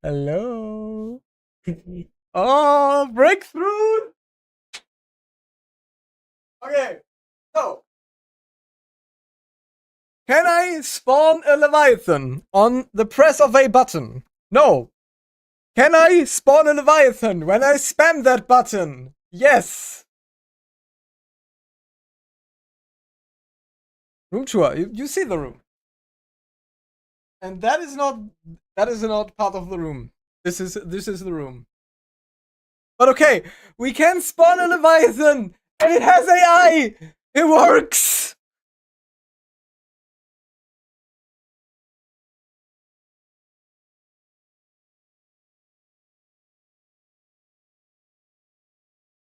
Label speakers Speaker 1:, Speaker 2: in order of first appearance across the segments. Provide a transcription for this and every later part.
Speaker 1: Hello. Oh, breakthrough. Okay, so can I spawn a Leviathan on the press of a button? No. Can I spawn a Leviathan when I spam that button? Yes. Room tour. You see the room. And that is not part of the room. This is the room. But okay, we can spawn a Leviathan and it has AI. It works.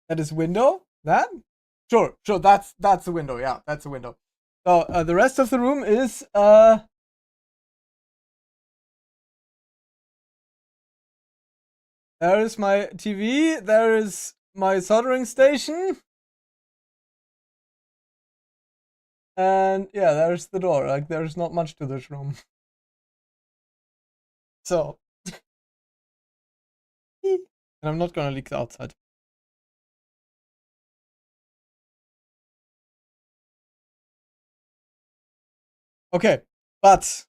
Speaker 1: That is window. That? Sure. That's the window. Yeah, that's the window. So the rest of the room is there is my TV. There is my soldering station. And yeah, there's the door. Like there's not much to this room. So and I'm not gonna leak the outside. Okay, but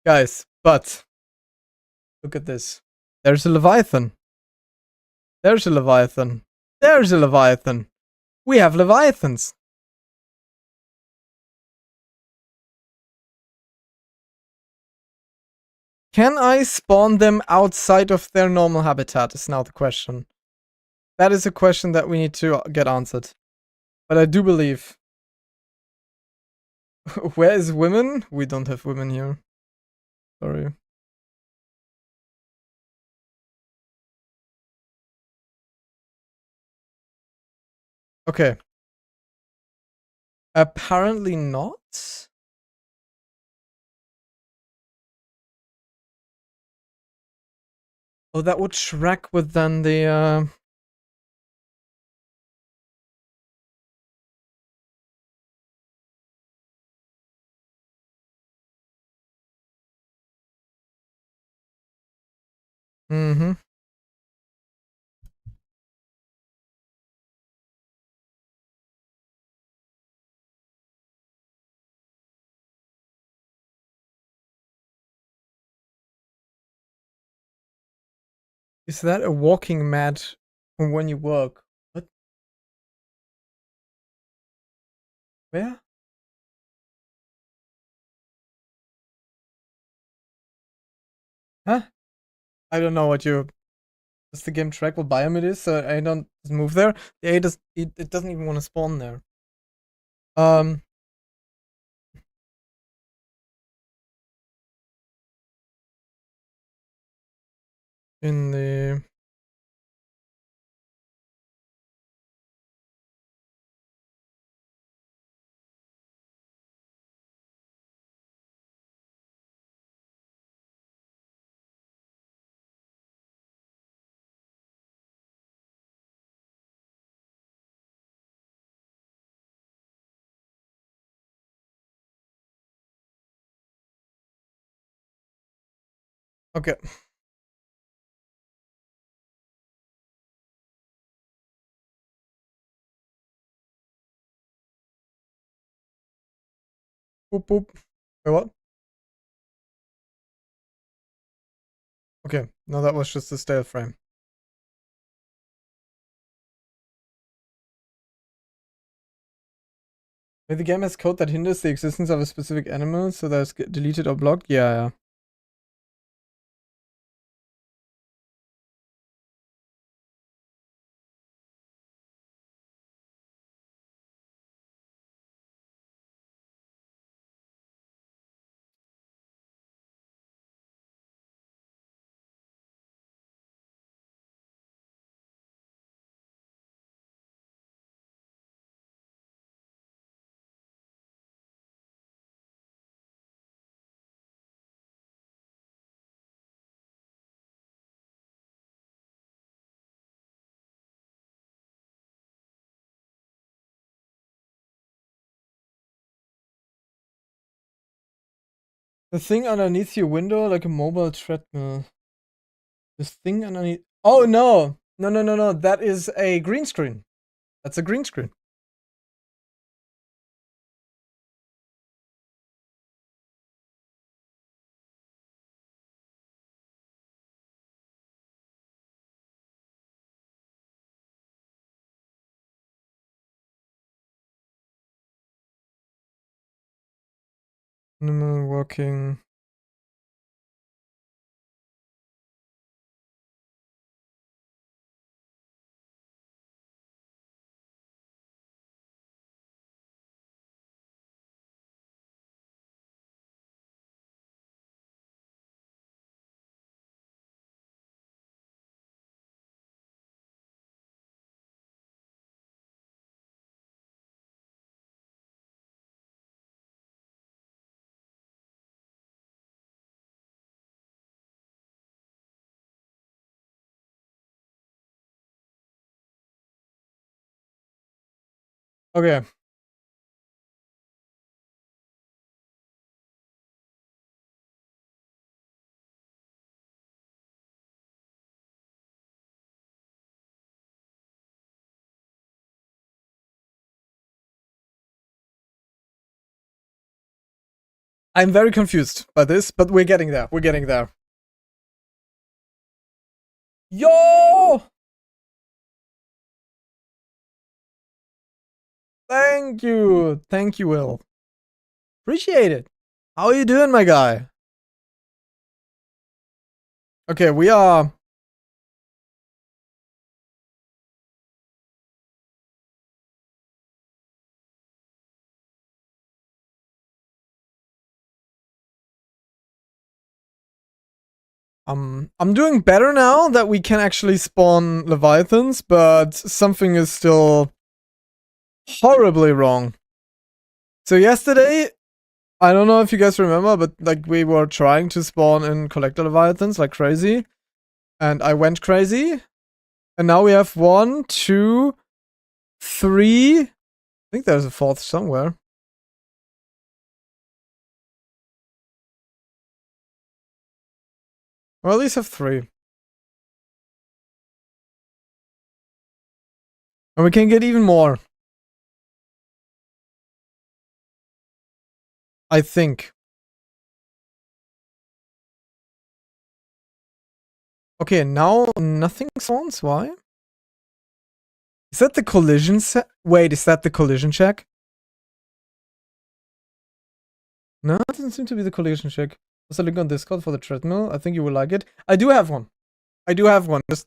Speaker 1: guys, look at this. There's a Leviathan. There's a Leviathan. There's a Leviathan. We have Leviathans. Can I spawn them outside of their normal habitat is now the question. That is a question that we need to get answered. But I do believe. Where is women? We don't have women here. Sorry. Okay. Apparently not. Oh, that would track with then the Mm-hmm. Is that a walking mat from when you work? What? Where? Huh? I don't know what you. Does the game track what biome it is? So I don't move there. The A does. It doesn't even want to spawn there. Um. In the. Okay. Boop boop. Wait, what? Okay. No, that was just a stale frame. Maybe the game has code that hinders the existence of a specific animal, so that it's deleted or blocked. Yeah. The thing underneath your window, like a mobile treadmill. This thing underneath. Oh no! No. That is a green screen. That's a green screen. No working. Okay. I'm very confused by this, but we're getting there. We're getting there. Yo! Thank you. Thank you, Will. Appreciate it. How are you doing, my guy? Okay, we are. I'm doing better now that we can actually spawn Leviathans, but something is still horribly wrong. So yesterday, I don't know if you guys remember, but like we were trying to spawn in Collector Leviathans like crazy, and I went crazy, and now we have 1, 2, 3. I think there's a fourth somewhere. Or at least have 3. And we can get even more. I think. Okay, now nothing spawns. Why? Is that the collision set? Wait, is that the collision check? No, it doesn't seem to be the collision check. There's a link on Discord for the treadmill. I think you will like it. I do have one. I do have one. Just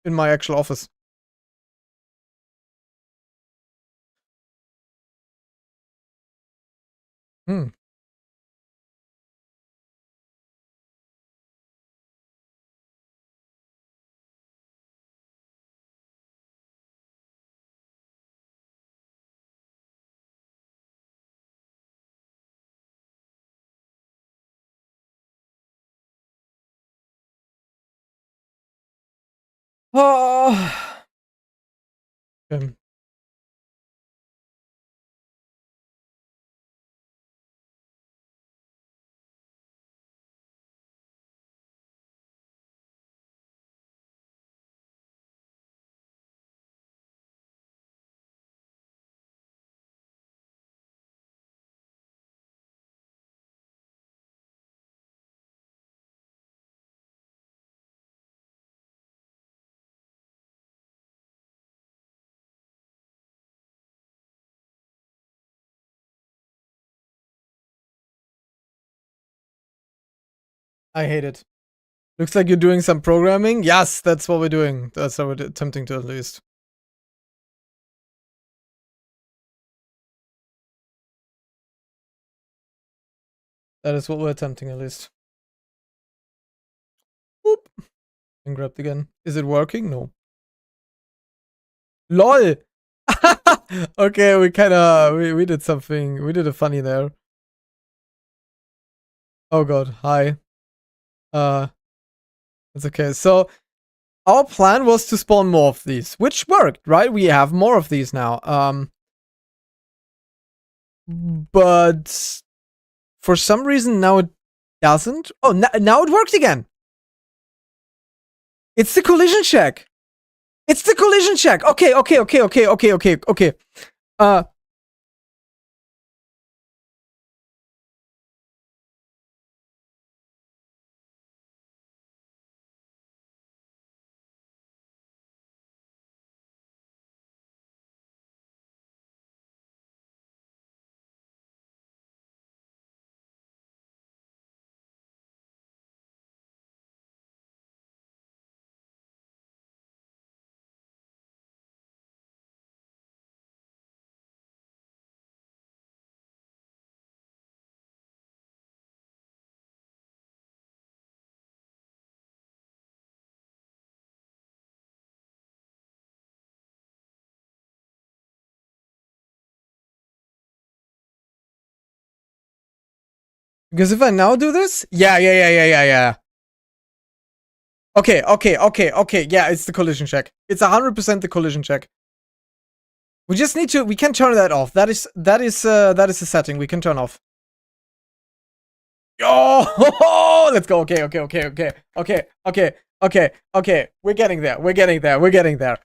Speaker 1: in my actual office. Hmm. Oh. Okay. I hate it. Looks like you're doing some programming. Yes, that's what we're doing. That's what we're attempting to at least. That is what we're attempting at least. Boop. And grabbed again. Is it working? No. LOL! Okay, we kinda we did something. We did a funny there. Oh god, hi. It's okay. So our plan was to spawn more of these, which worked, right? We have more of these now. But for some reason now it doesn't. Oh, now it worked again. It's the collision check. It's the collision check. Okay. Uh, because if I now do this, yeah. Okay. Yeah, it's the collision check. It's 100% the collision check. We just need to. We can turn that off. That is a setting we can turn off. Oh, let's go. Okay. We're getting there.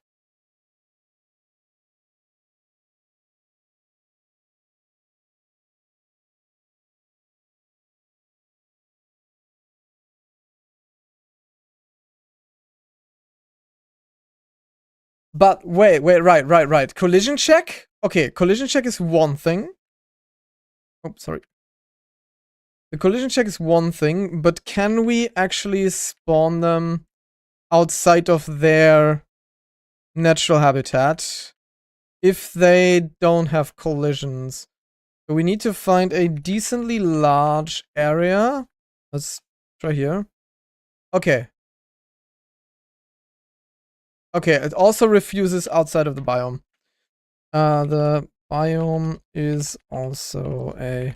Speaker 1: But wait, right. Collision check? Okay, collision check is one thing. Oh, sorry. The collision check is one thing, but can we actually spawn them outside of their natural habitat if they don't have collisions? So we need to find a decently large area. Let's try here. Okay. Okay, it also refuses outside of the biome. The biome is also a...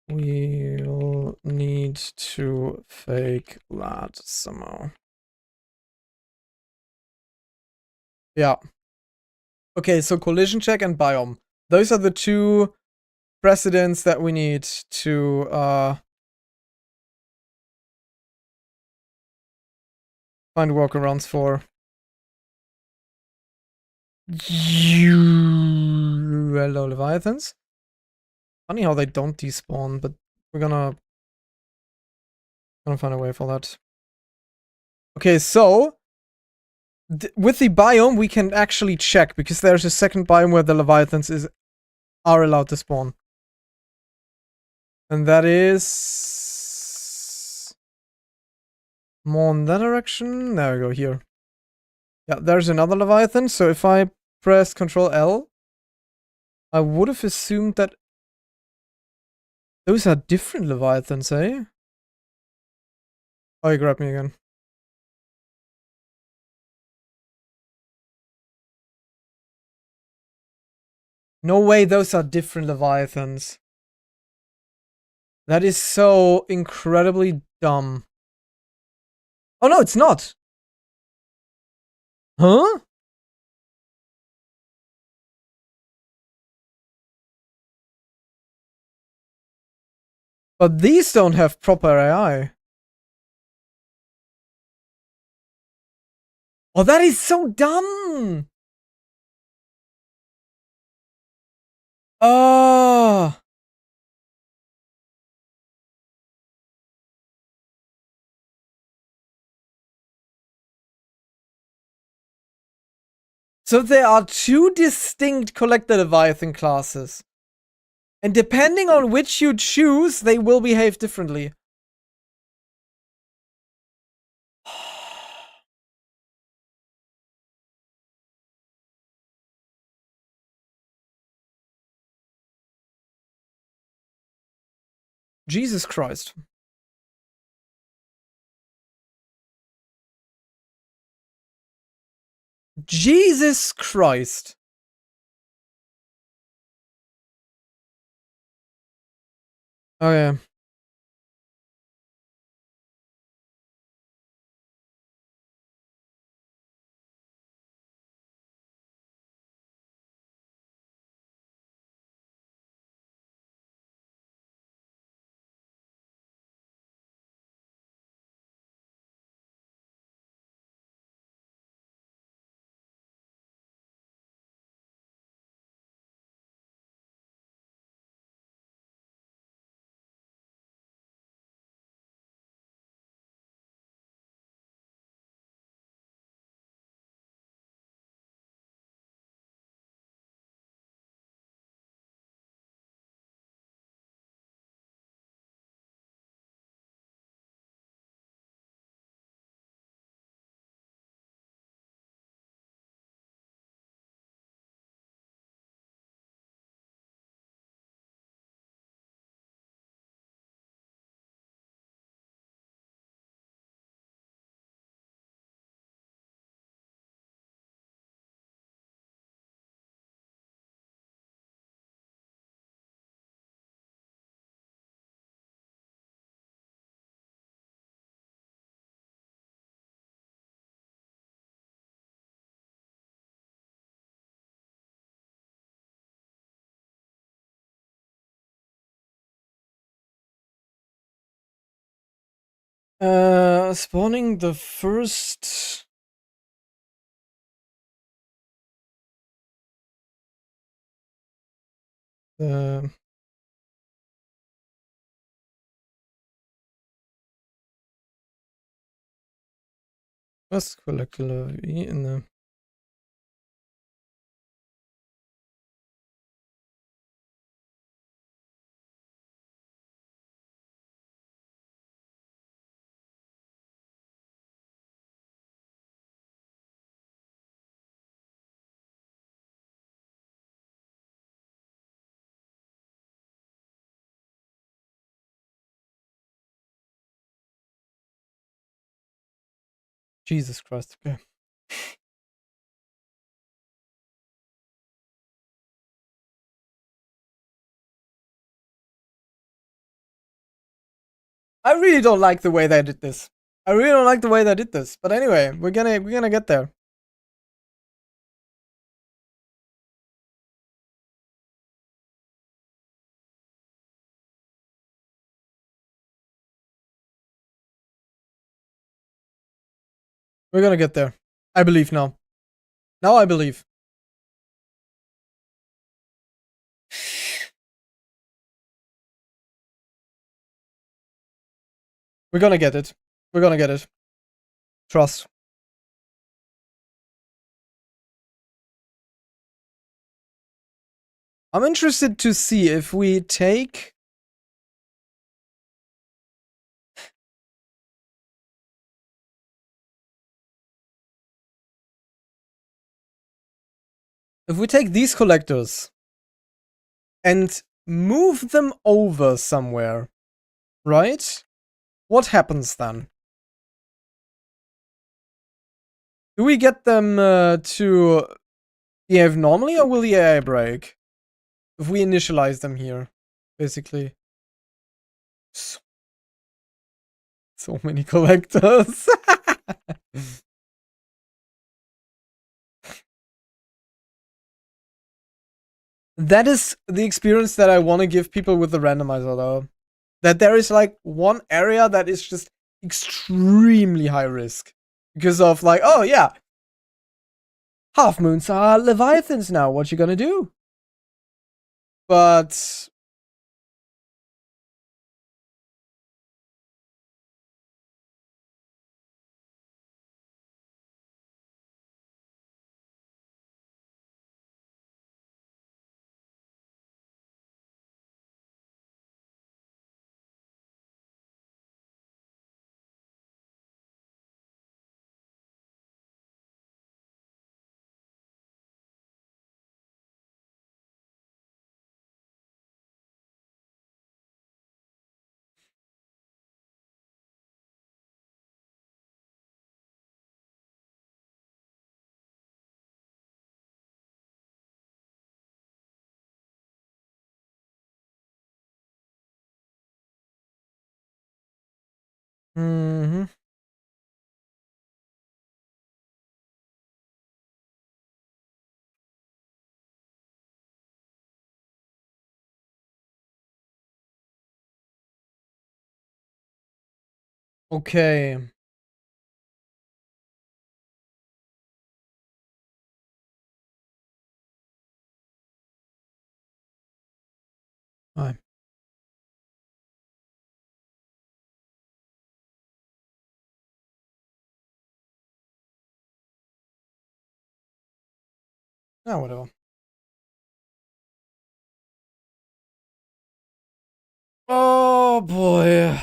Speaker 1: We'll need to fake that somehow. Yeah. Okay, so collision check and biome. Those are the two precedents that we need to find workarounds for. Hello, Leviathans. Funny how they don't despawn, but we're gonna find a way for that. Okay, so with the biome we can actually check because there's a second biome where the Leviathans are allowed to spawn. And that is more in that direction. There we go, here. Yeah, there's another Leviathan, so if I press Control L, I would have assumed that those are different Leviathans, eh? Oh, he grabbed me again. No way those are different Leviathans. That is so incredibly dumb. Oh no, it's not! Huh? But these don't have proper AI. Oh, that is so dumb! Oh! So there are two distinct Collector Leviathan classes. And depending on which you choose, they will behave differently. Jesus Christ. Jesus Christ. Oh yeah. Spawning the first. Uh, first molecular V in the. Jesus Christ. Okay. I really don't like the way they did this. I really don't like the way they did this. But anyway, we're gonna get there. We're gonna get there. I believe now. Now I believe. We're gonna get it. We're gonna get it. Trust. I'm interested to see if we take. If we take these collectors and move them over somewhere, right? What happens then? Do we get them to behave normally, or will the AI break? If we initialize them here, basically. So many collectors. That is the experience that I want to give people with the randomizer, though. That there is like one area that is just extremely high risk. Because of like, oh yeah, half moons are leviathans now. What you gonna do? But mm-hmm. Okay. Fine. Ah, whatever. Oh boy.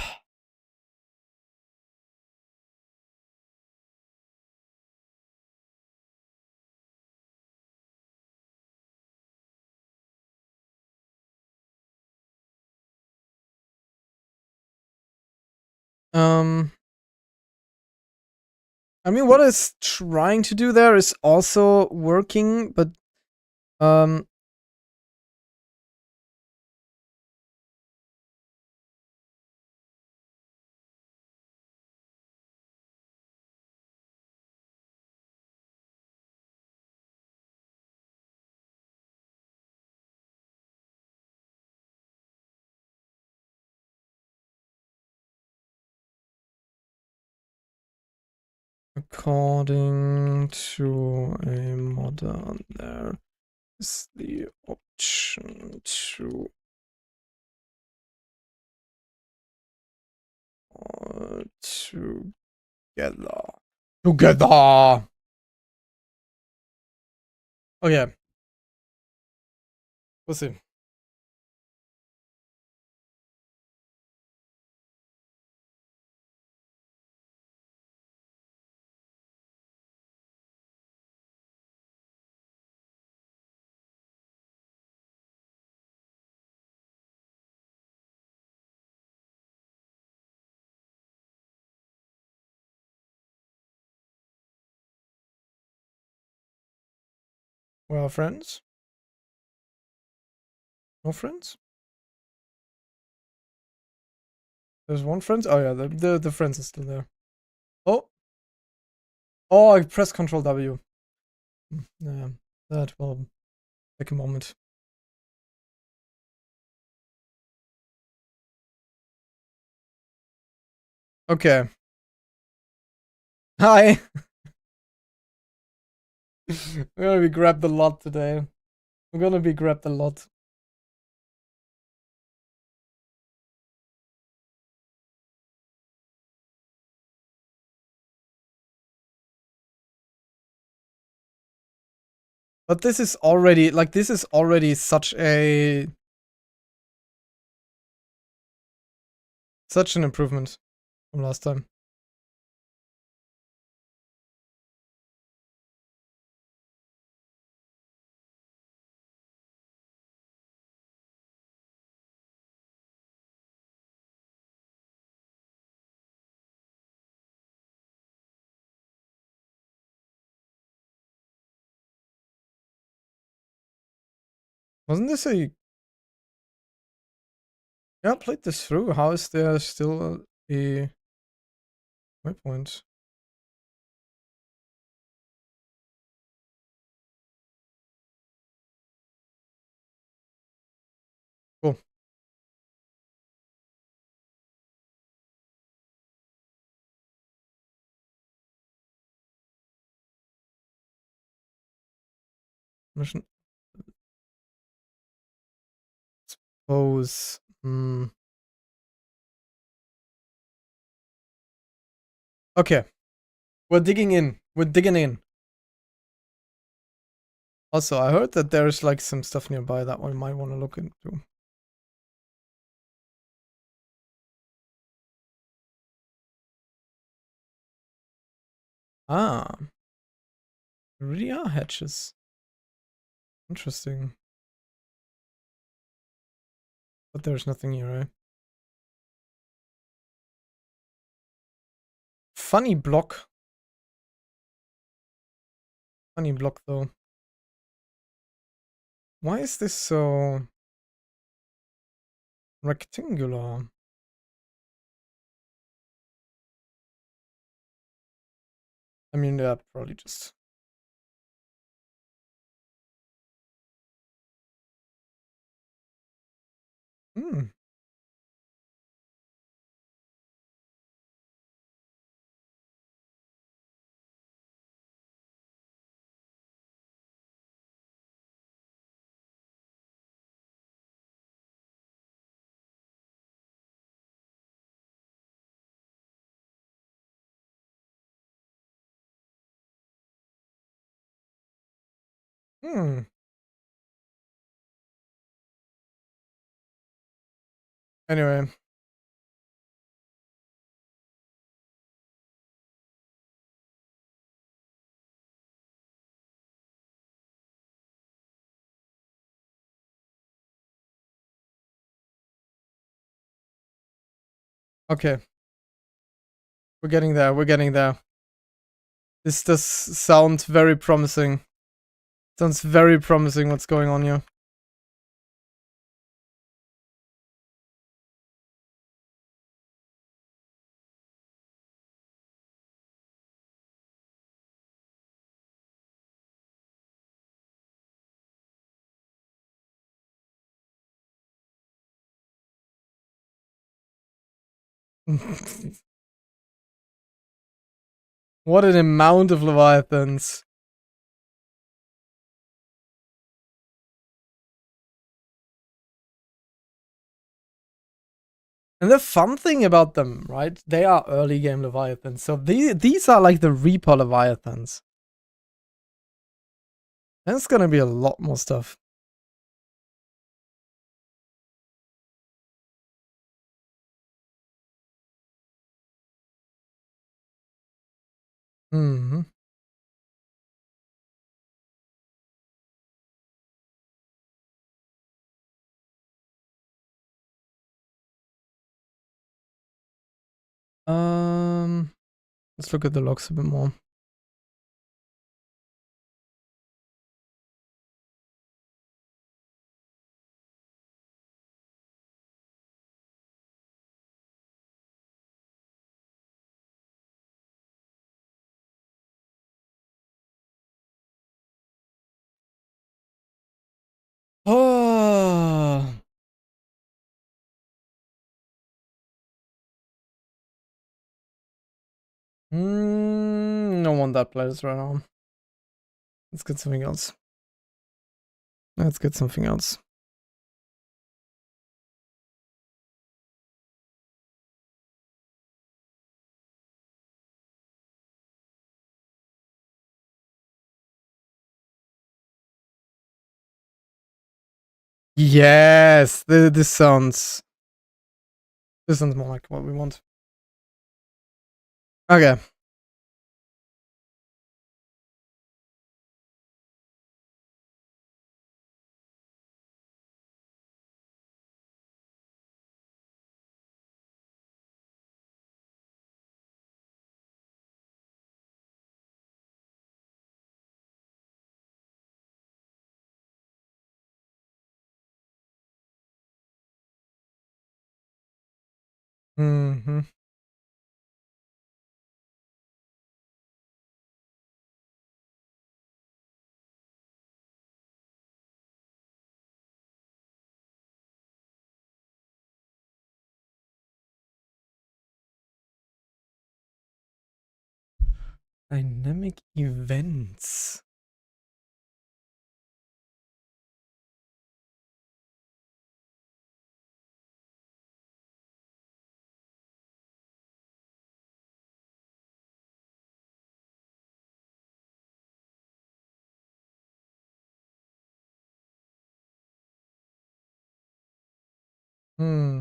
Speaker 1: Um, I mean, what it's trying to do there is also working, but um, According to a modder, there is the option to together. Together! Okay. We'll see. Well, friends? No friends? There's one friend? Oh yeah, the friends is still there. Oh! Oh, I press Control W. Yeah, that will take a moment. Okay. Hi! We're gonna be grabbed a lot today. We're gonna be grabbed a lot. But this is already, like, this is already such an improvement from last time. Wasn't this a... Yeah, I played this through. How is there still a waypoint? Cool. Mission. Suppose. Okay. We're digging in. We're digging in. Also, I heard that there's like some stuff nearby that we might want to look into. Ah. There really are hatches. Interesting. But there's nothing here, right? Funny block. Funny block, though. Why is this so rectangular? I mean, yeah, probably just... Hmm. Hmm. Anyway. Okay. We're getting there. We're getting there. This does sound very promising. Sounds very promising what's going on here. What an amount of Leviathans. And the fun thing about them, right? They are early game Leviathans. So these are like the Reaper Leviathans. There's gonna be a lot more stuff. Mm-hmm. Let's look at the logs a bit more. Oh. No one that plays right now. Let's get something else. Let's get something else. Yes, this sounds more like what we want. Okay. Mm-hmm. Dynamic events. Hmm.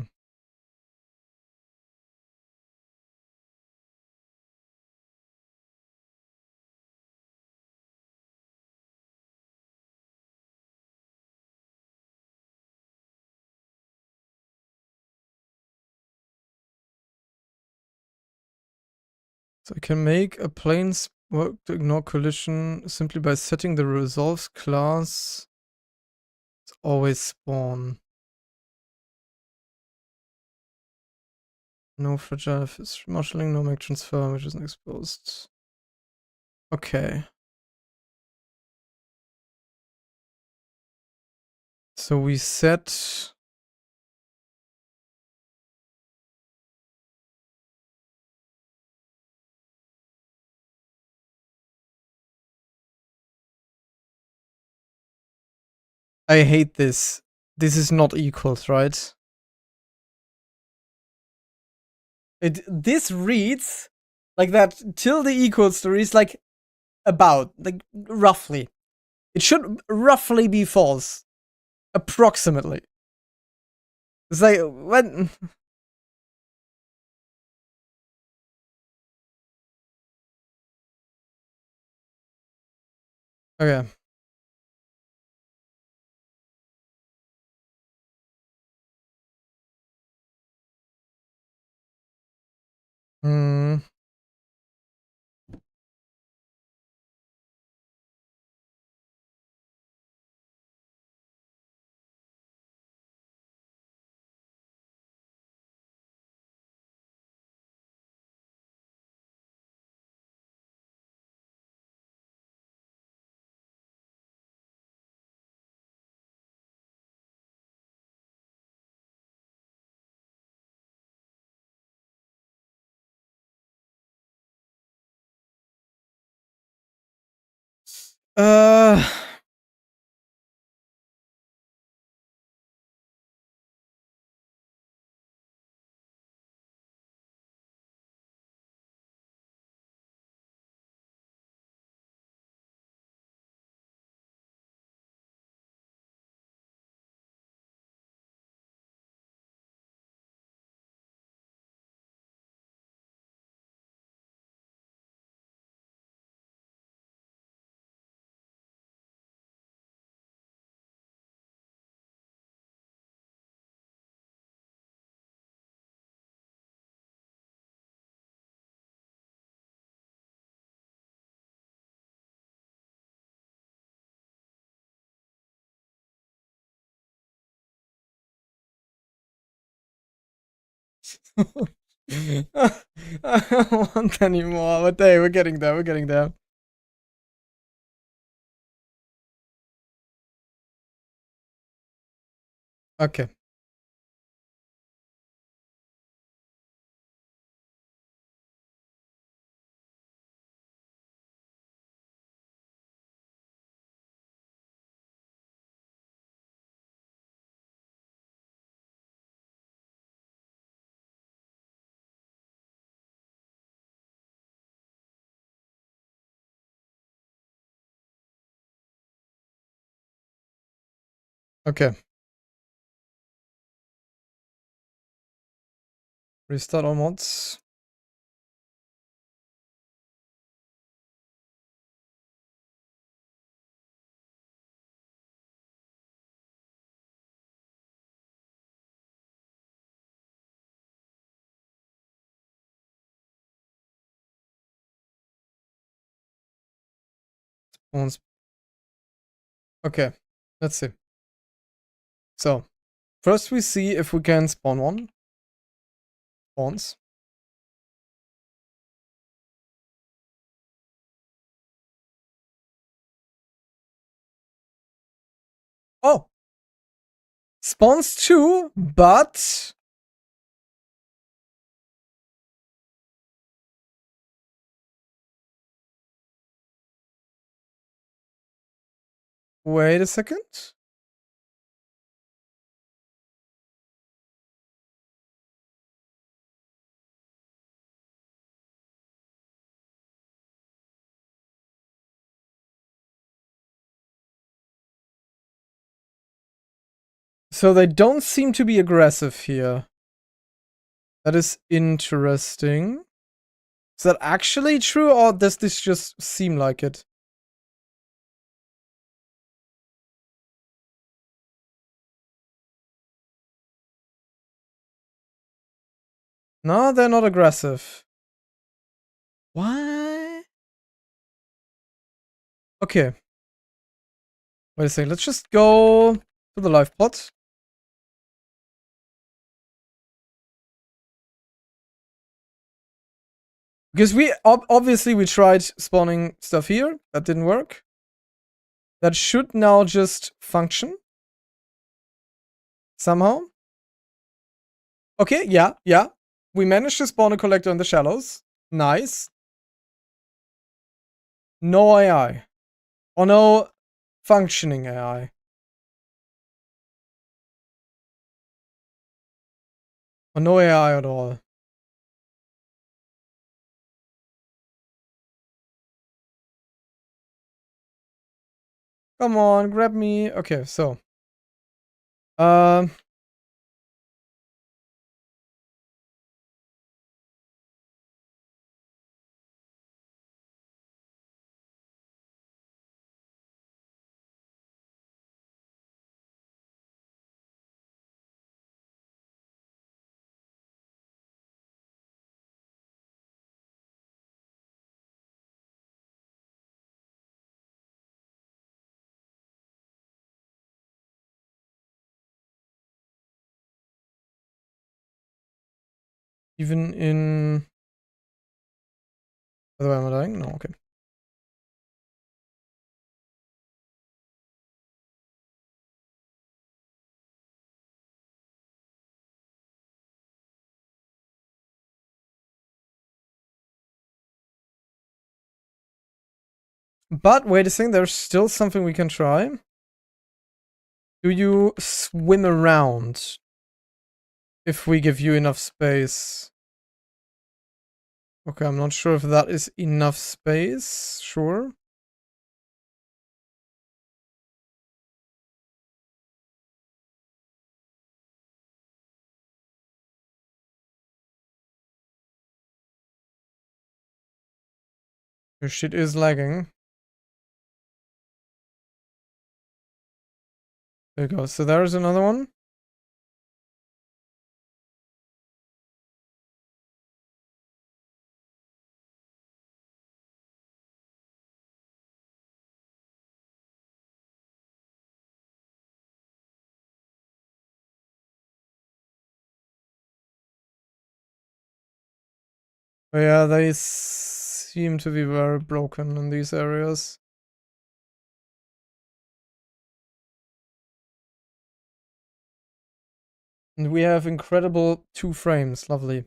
Speaker 1: So I can make a planes work to ignore collision simply by setting the resolves class to always spawn. No fragile fish marshalling, no make transfer, which isn't exposed. Okay. So we set. I hate this. This is not equals, right? This reads like that tilde equals to reads like about, like roughly. It should roughly be false. Approximately. It's like when okay. Hmm. Uh. I don't want anymore, but hey, we're getting there, we're getting there. Okay. Okay. Restart all mods. Spawns. Okay. Let's see. So, first we see if we can spawn one. Spawns. Oh! Spawns two, but... Wait a second. So they don't seem to be aggressive here. That is interesting. Is that actually true, or does this just seem like it? No, they're not aggressive. What? Okay. Wait a second. Let's just go to the live pod. Because we obviously we tried spawning stuff here. That didn't work. That should now just function. Somehow. Okay, yeah, yeah. We managed to spawn a collector in the shallows. Nice. No AI. Or no functioning AI. Or no AI at all. Come on, grab me. Okay, so. Um. Even in... By the way, am I dying? No, okay. But wait a second, there's still something we can try. Do you swim around if we give you enough space? Okay, I'm not sure if that is enough space. Sure. Your shit is lagging. There you go. So there's another one. But yeah, they seem to be very broken in these areas. And we have incredible 2 frames. Lovely.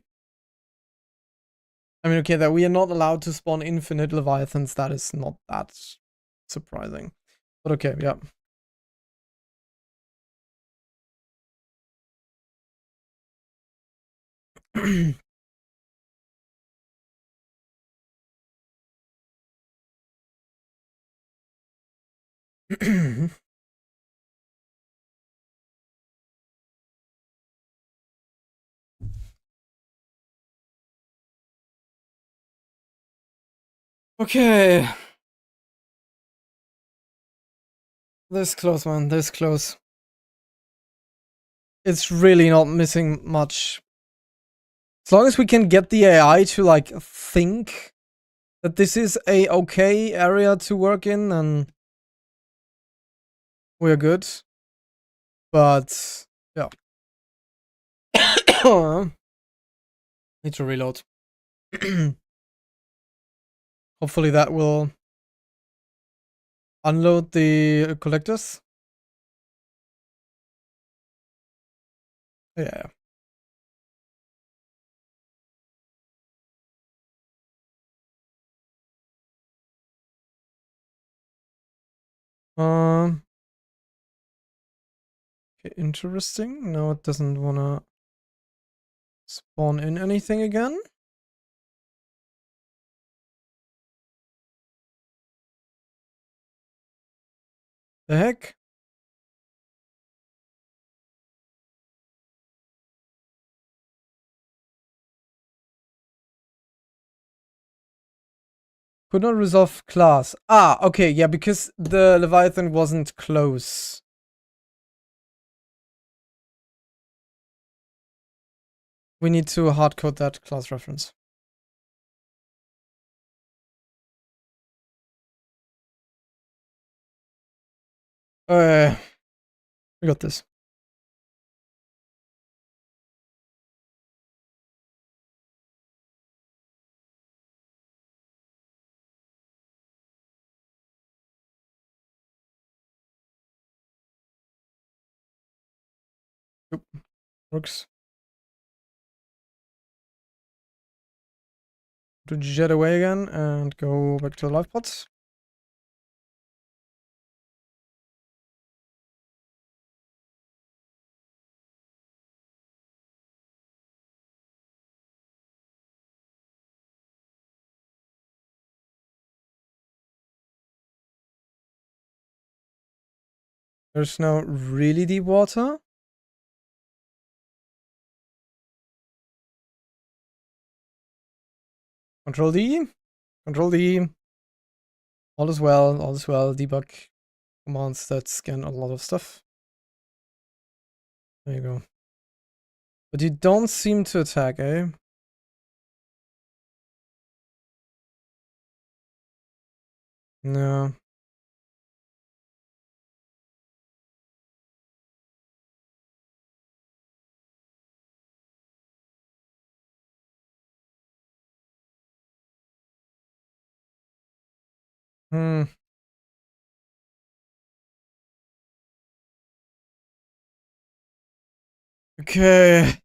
Speaker 1: I mean, okay, that we are not allowed to spawn infinite Leviathans. That is not that surprising. But okay, yeah. Okay. This close, man. This close. It's really not missing much. As long as we can get the AI to, like, think that this is a okay area to work in, then we're good. But, yeah. Need to reload. Hopefully that will unload the collectors. Yeah. Okay, interesting. No, it doesn't wanna spawn in anything again. The heck? Could not resolve class. Ah, okay, yeah, because the Leviathan wasn't close. We need to hardcode that class reference. We got this. Yep. Works. To jet away again and go back to the life pods. There's now really deep water. Control D. Control D. All is well. All is well. Debug commands that scan a lot of stuff. There you go. But you don't seem to attack, eh? No. Hmm. Okay.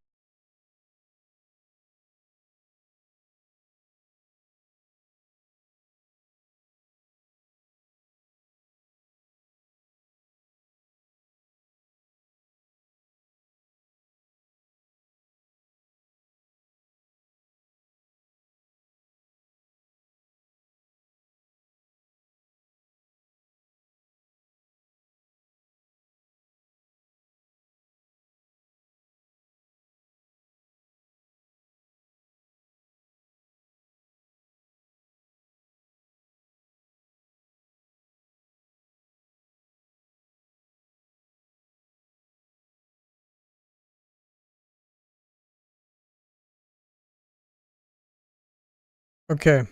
Speaker 1: Okay.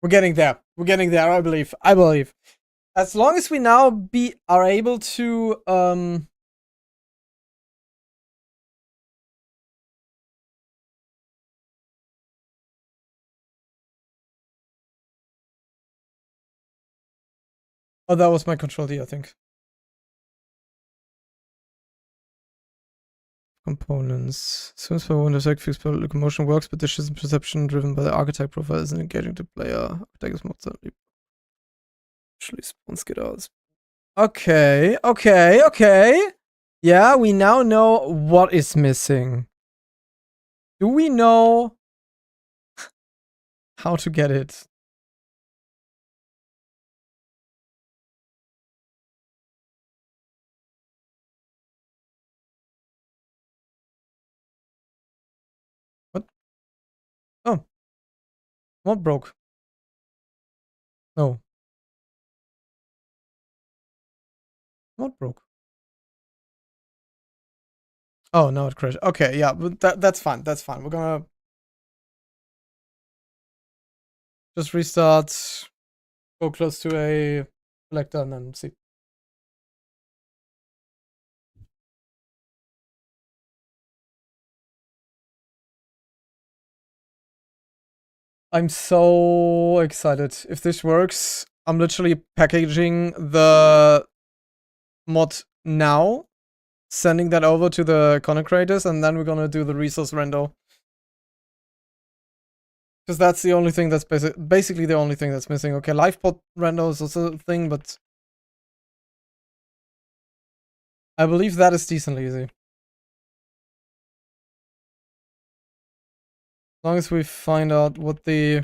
Speaker 1: We're getting there. We're getting there, I believe. I believe. As long as we now are able to oh, that was my control D, I think. Components. Since for Windows X locomotion works, but this is perception driven by the archetype profile isn't engaging the player. Archetype is more certainly actually spawns get out. Okay, okay, okay. Yeah, we now know what is missing. Do we know how to get it? What? Oh. What broke? No. What broke? Oh, no, it crashed. Okay, yeah, but that's fine. That's fine. We're gonna just restart, go close to a collector, and then see. I'm so excited. If this works, I'm literally packaging the mod now, sending that over to the content creators, and then we're gonna do the resource render. Because that's the only thing that's basically the only thing that's missing. Okay, live pod render is also a thing, but I believe that is decently easy. As long as we find out what the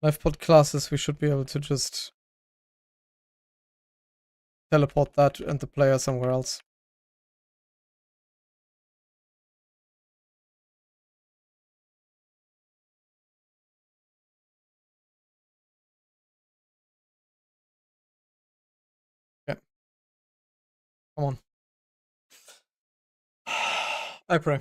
Speaker 1: live pod class is, we should be able to just teleport that and the player somewhere else. Okay. Come on. I pray.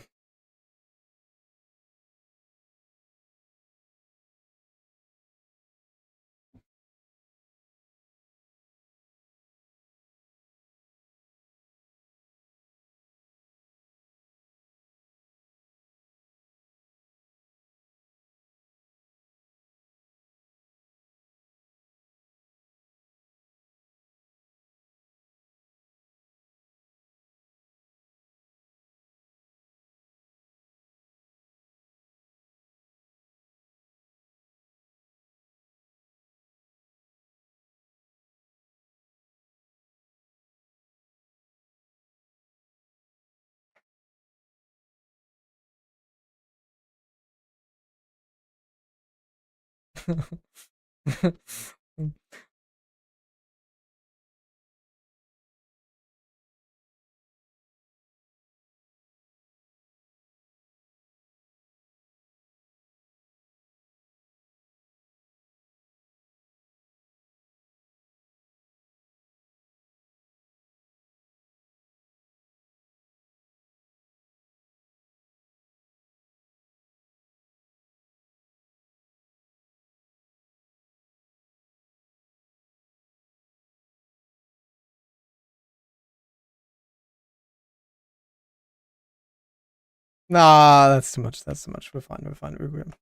Speaker 1: Nah, that's too much. That's too much. We're fine. We're fine. We're good.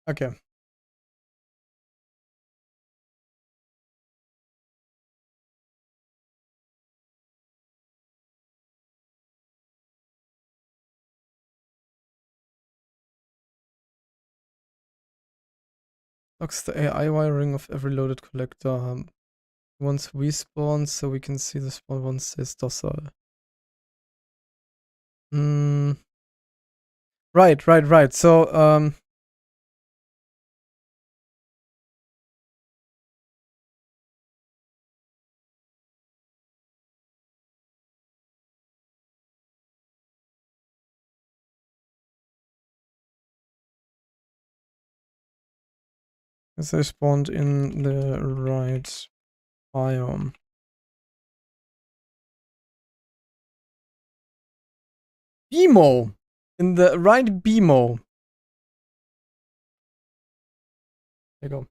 Speaker 1: Okay. Locks the AI wiring of every loaded collector once we spawn, so we can see the spawn once it's docile. Right, right, right. So, as they spawned in the right biome. BMO. In the right BMO. There you go.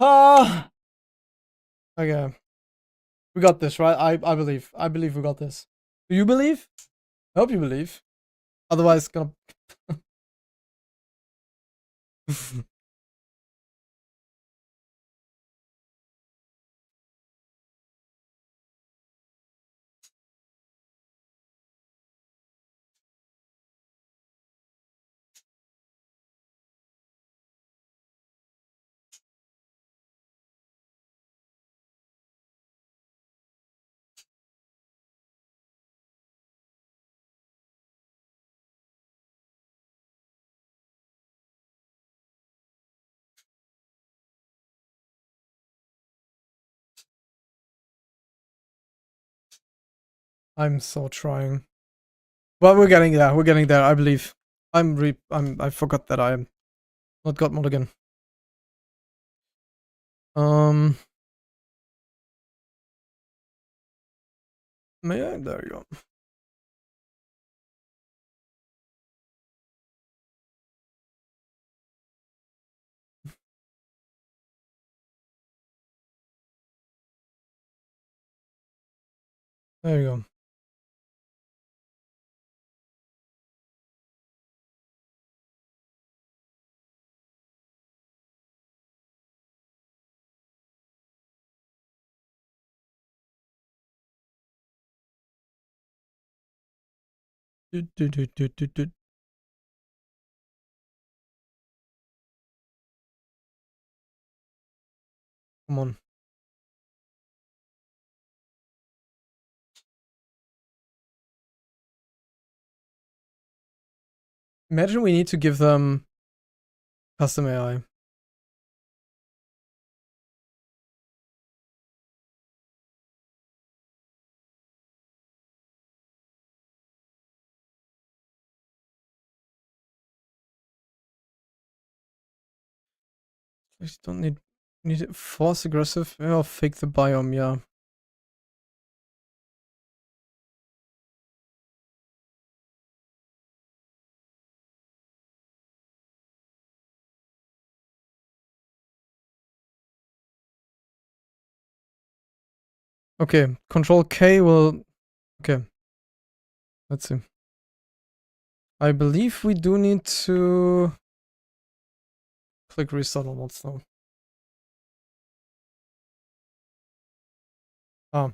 Speaker 1: Ah. Okay. We got this, right? I believe. I believe we got this. Do you believe? I hope you believe. Otherwise, it's gonna. I'm so trying. Well, we're getting there. We're getting there. I believe. I forgot that I am not God mode again. Um. May I? There you go. There you go. Do, do, do, do, do, do. Come on. Imagine we need to give them custom AI. I don't need it. Force aggressive. Yeah, or fake the biome. Yeah. Okay. Control K will. Okay. Let's see. I believe we do need to click restart on what's now. Ah.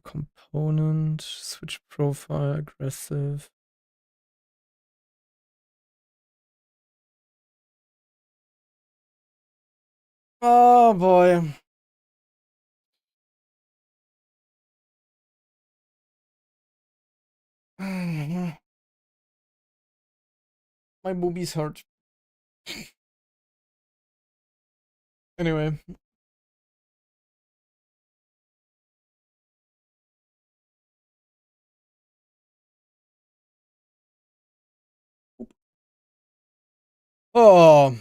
Speaker 1: Component, switch profile, aggressive. Oh boy. My boobies hurt. Anyway. Oh.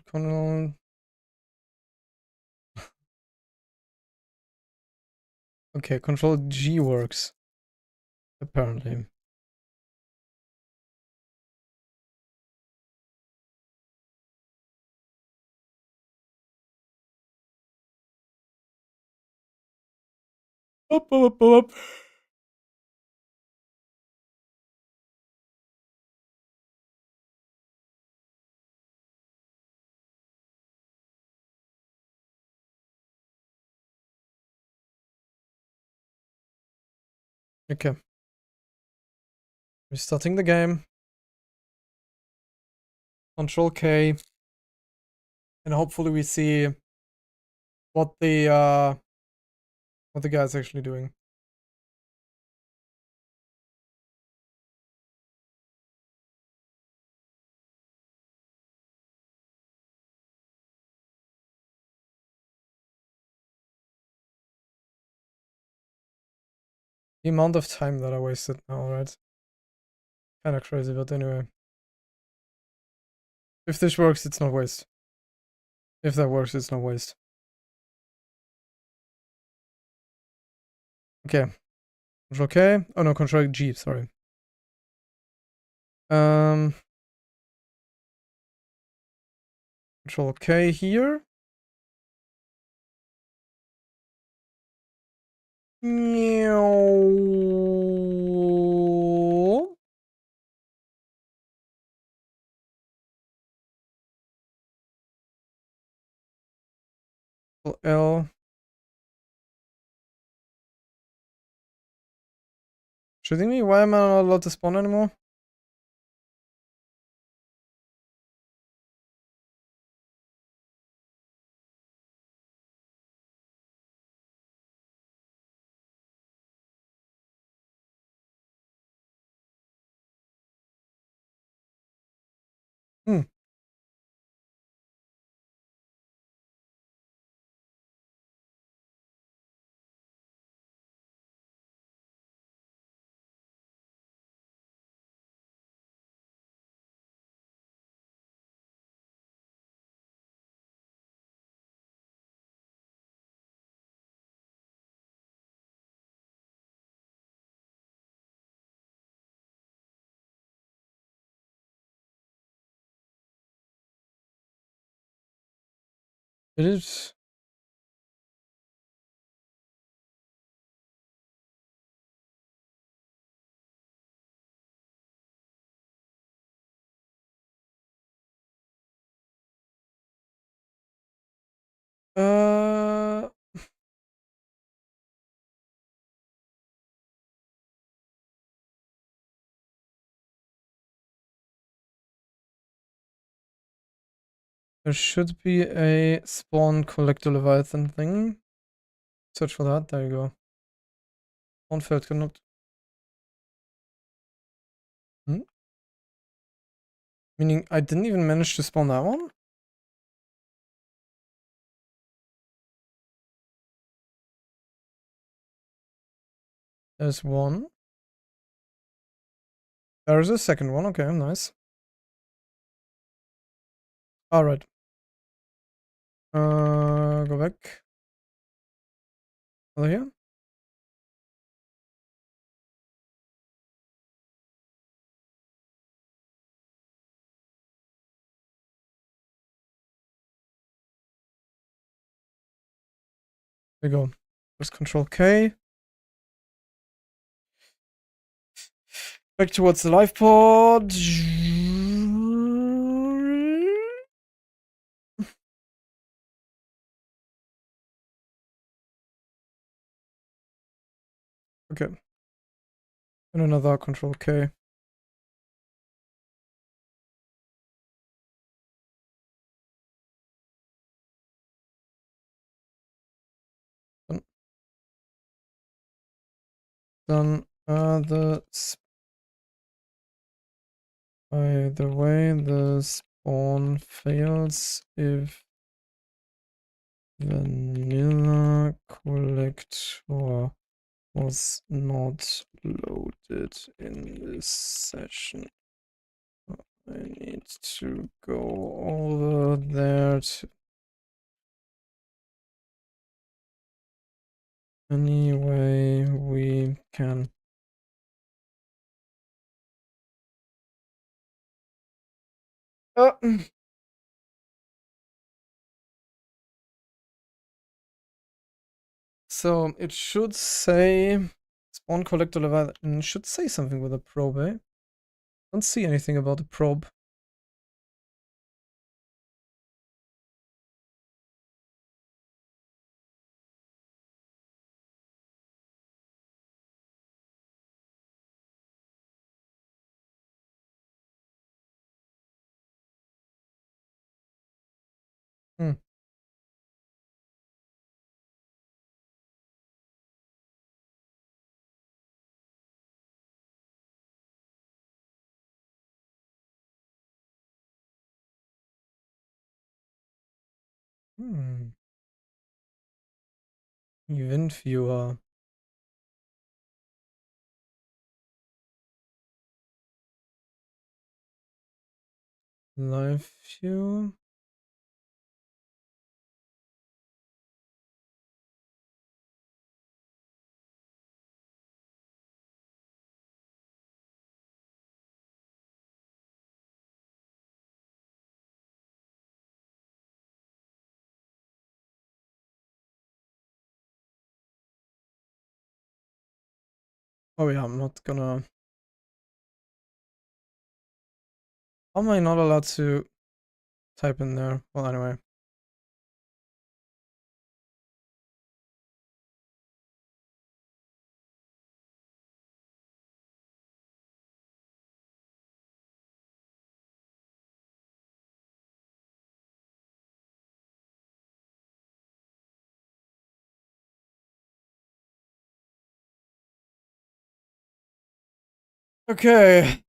Speaker 1: Control. Okay, Control G works. Apparently. Up. Okay. Restarting the game. Control K. And hopefully we see what the guy's actually doing. The amount of time that I wasted now, right? Kinda crazy, but anyway. If this works, it's not waste. If that works, it's not waste. Okay. Control K. Oh no, Control G, sorry. Control K here. Meow. L. Shooting me? Why am I not allowed to spawn anymore? Hmm. It is. Uh. There should be a spawn collect the Leviathan thing. Search for that. There you go. Spawn failed cannot. Hmm? Meaning I didn't even manage to spawn that one? There's one. There's a second one. Okay, nice. Alright. Go back. Over here. There we go. Press Control K. Back towards the life pod. Okay. And another Control K. Then by the way, the spawn fails if vanilla collector was not loaded in this session. I need to go over there to Any way we can. Uh, so it should say spawn collector Leviathan. It should say something with a probe, eh? Don't see anything about the probe. Hmm. Hmm. Event viewer. Live view. Oh yeah, I'm not gonna. How am I not allowed to type in there? Well, anyway. Okay.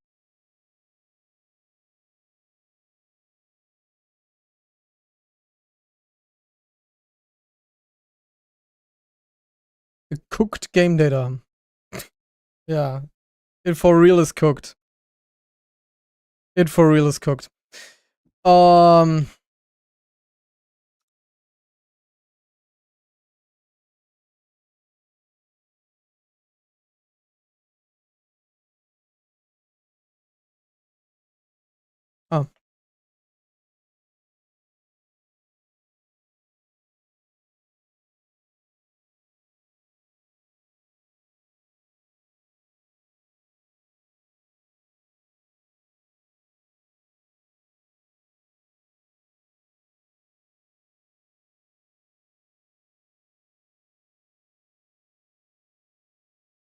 Speaker 1: The cooked game data. Yeah. It for real is cooked. It for real is cooked. Um. Oh.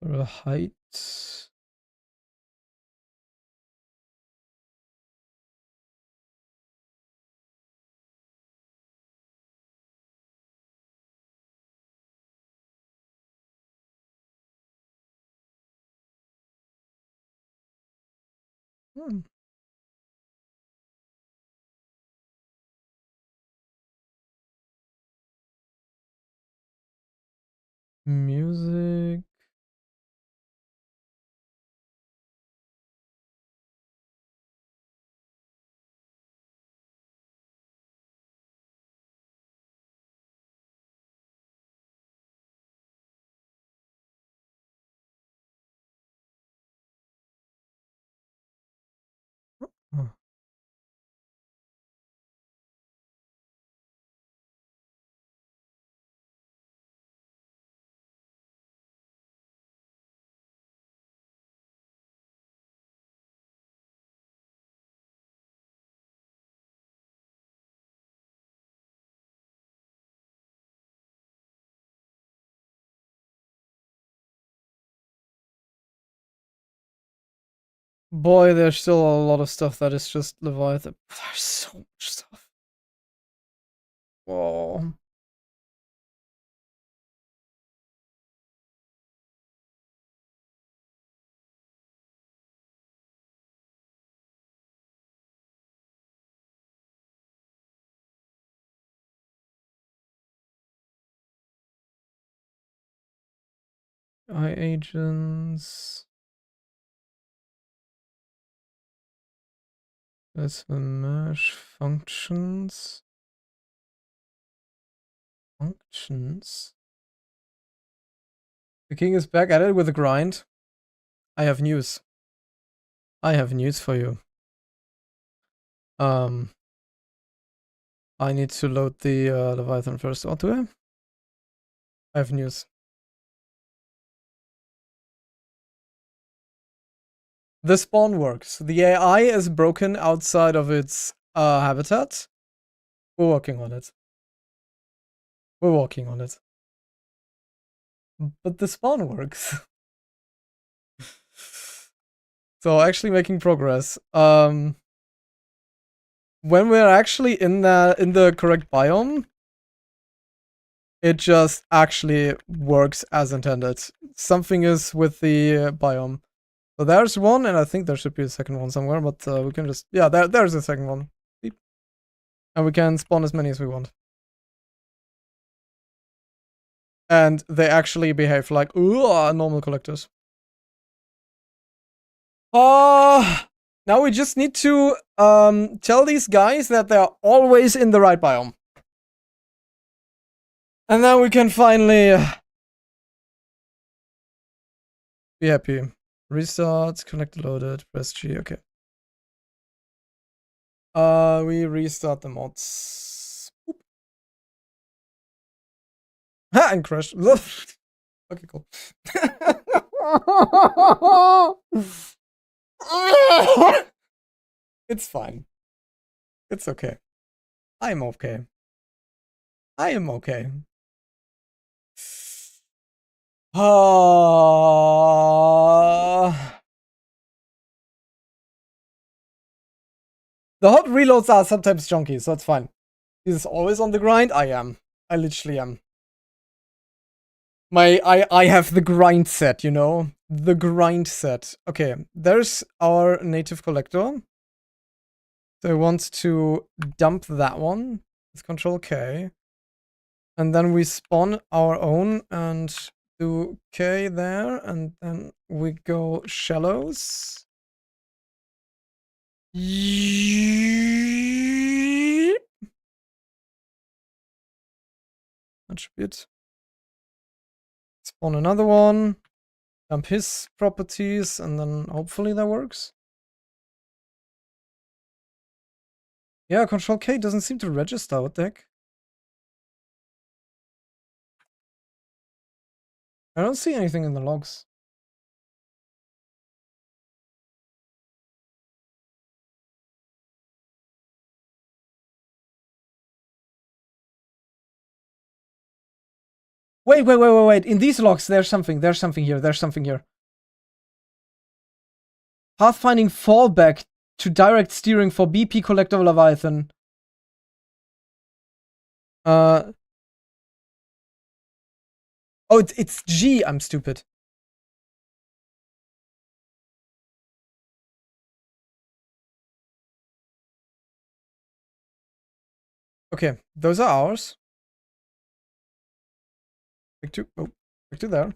Speaker 1: The height. Hmm. Music. Oh. Boy, there's still a lot of stuff that is just Leviathan. There's so much stuff. Whoa. AI agents. That's the mesh functions. Functions. The king is back at it with a grind. I have news. I have news for you. I need to load the Leviathan first. Oh, do I? I have news. The spawn works. The AI is broken outside of its habitat. We're working on it. We're working on it. But the spawn works. So actually making progress. When we're actually in the correct biome, it just actually works as intended. Something is with the biome. So there's one, and I think there should be a second one somewhere, but we can just... Yeah, there's a second one. Beep. And we can spawn as many as we want. And they actually behave like normal collectors. Now we just need to tell these guys that they're always in the right biome. And then we can finally be happy. Restart, connect loaded, press G, okay. We restart the mods. Boop. Ha, and crashed. Okay, cool. It's fine. It's okay. I'm okay. I am okay. The hot reloads are sometimes junky, so it's fine. He's always on the grind. I am. I literally am. I have the grind set, you know? The grind set. Okay, there's our native collector. So I want to dump that one. Let's Control K. And then we spawn our own and do K there. And then we go shallows. That should be it. Spawn another one. Dump his properties. And then hopefully that works. Yeah, Control K doesn't seem to register. What the heck? I don't see anything in the logs. Wait. In these logs, there's something. There's something here. There's something here. Pathfinding fallback to direct steering for BP Collector Leviathan. Oh, it's G. I'm stupid. Okay, those are ours. Back to there.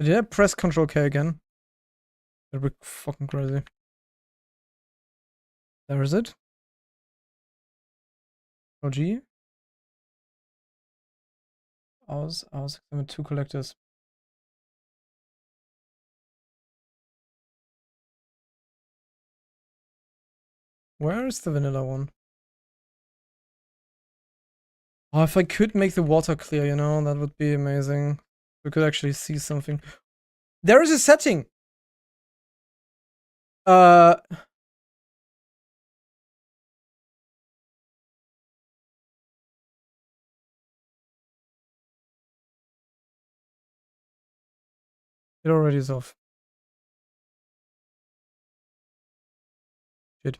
Speaker 1: Did I press Control K again? That'd be fucking crazy. There is it. Control G. I was with 2 collectors. Where is the vanilla one? Oh, if I could make the water clear, you know, that would be amazing. We could actually see something. There is a setting. It already is off. Shit.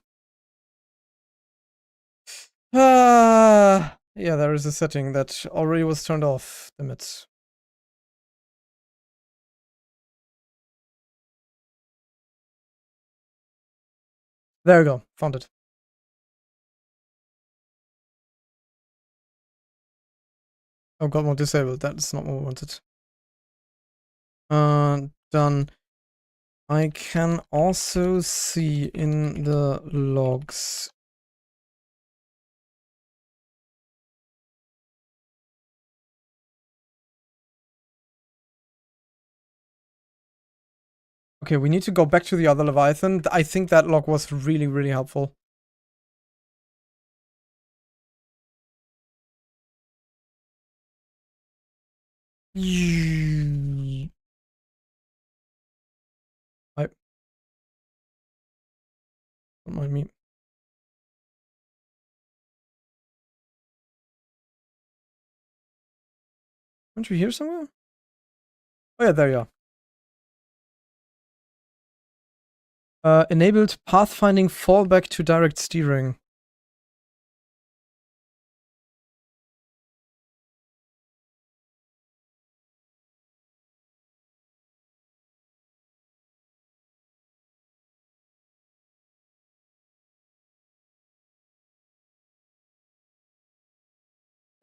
Speaker 1: Yeah, there is a setting that already was turned off. Damn it. There we go. Found it. Oh, got more disabled. That's not what we wanted. Done. I can also see in the logs. Okay, we need to go back to the other Leviathan. I think that log was really, really helpful. I don't mind me. Aren't you here somewhere? Oh yeah, there you are. Enabled pathfinding fallback to direct steering.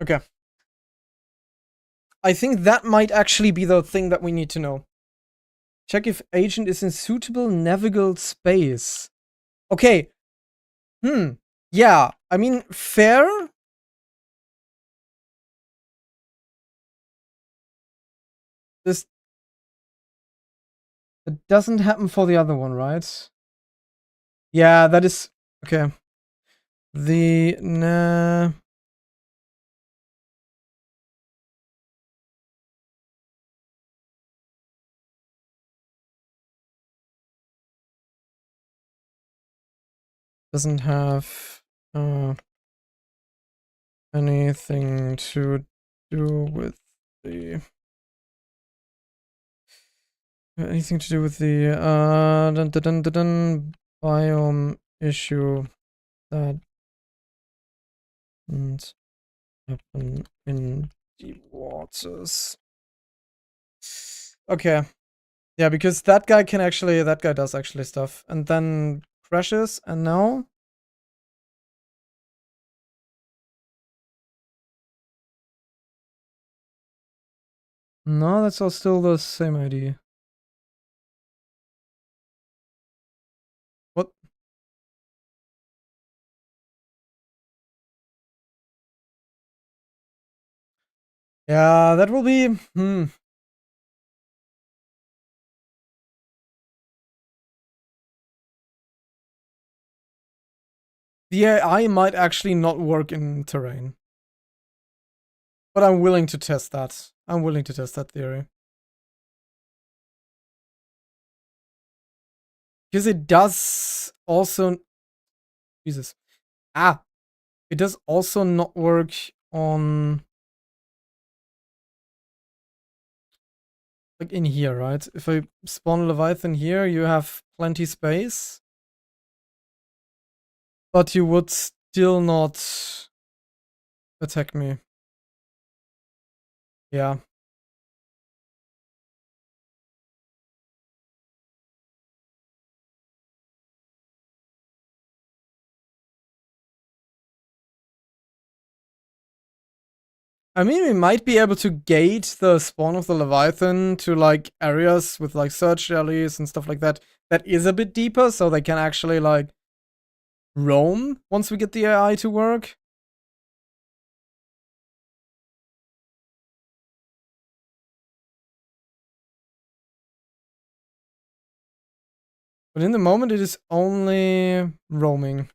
Speaker 1: Okay. I think that might actually be the thing that we need to know. Check if agent is in suitable navigable space. Okay. Yeah. I mean, fair. This it doesn't happen for the other one, right? Yeah, that is okay. The nah. Doesn't have anything to do with the biome issue that didn't happen in deep waters. Okay. Yeah, because that guy does actually stuff. And then crashes, and now? No, that's all still the same ID. What? Yeah, that will be, The AI might actually not work in terrain. But I'm willing to test that. I'm willing to test that theory. Because it does also... Jesus. It does also not work on... Like in here, right? If I spawn Leviathan here, you have plenty space. But you would still not attack me. Yeah. I mean, we might be able to gate the spawn of the Leviathan to like areas with like search jellies and stuff like that. That is a bit deeper, so they can actually like roam once we get the AI to work. But in the moment, it is only roaming.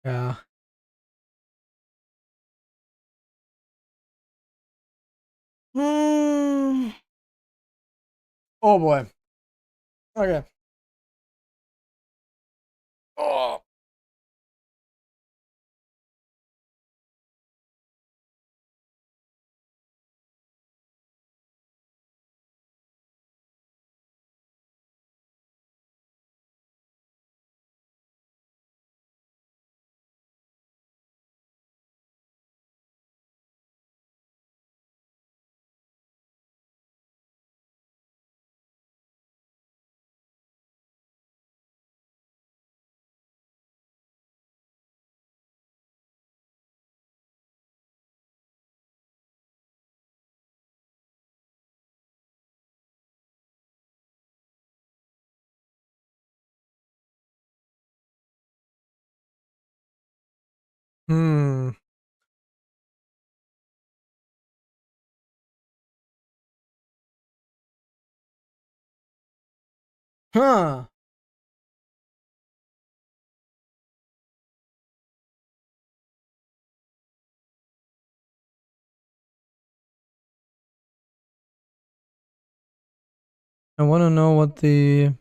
Speaker 1: Yeah. Hmm. Oh boy. Okay. Oh. Hmm. Huh. I want to know what the...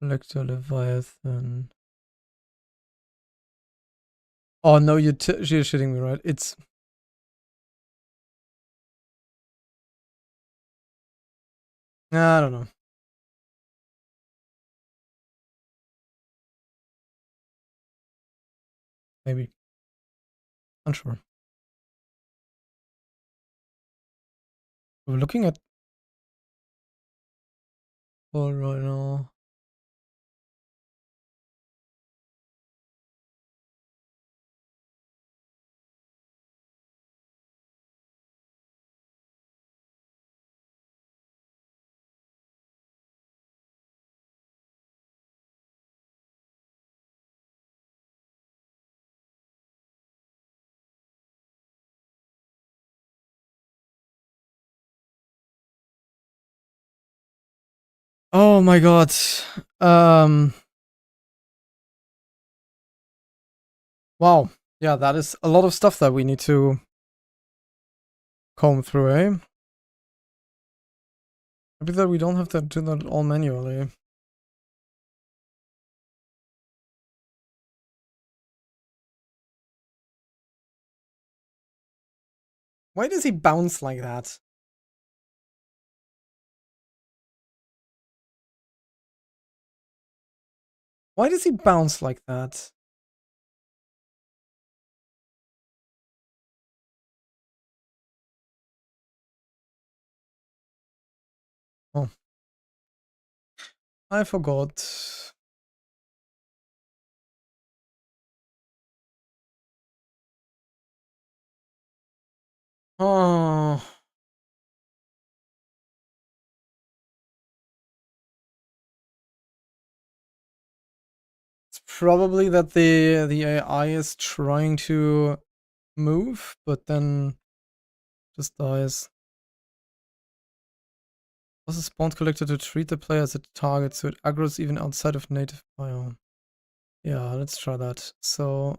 Speaker 1: Lector Leviathan. Oh no, you're shitting me, right? It's... I don't know. Maybe. Unsure. We're looking at... Oh, right now. Oh my god. Um... Wow. Yeah, that is a lot of stuff that we need to comb through, eh? Maybe that we don't have to do that all manually. Why does he bounce like that? Why does he bounce like that? Oh. I forgot. Oh. It's probably that the AI is trying to move, but then just dies. Also spawned collector to treat the player as a target, so it aggroes even outside of native biome. Yeah, let's try that. So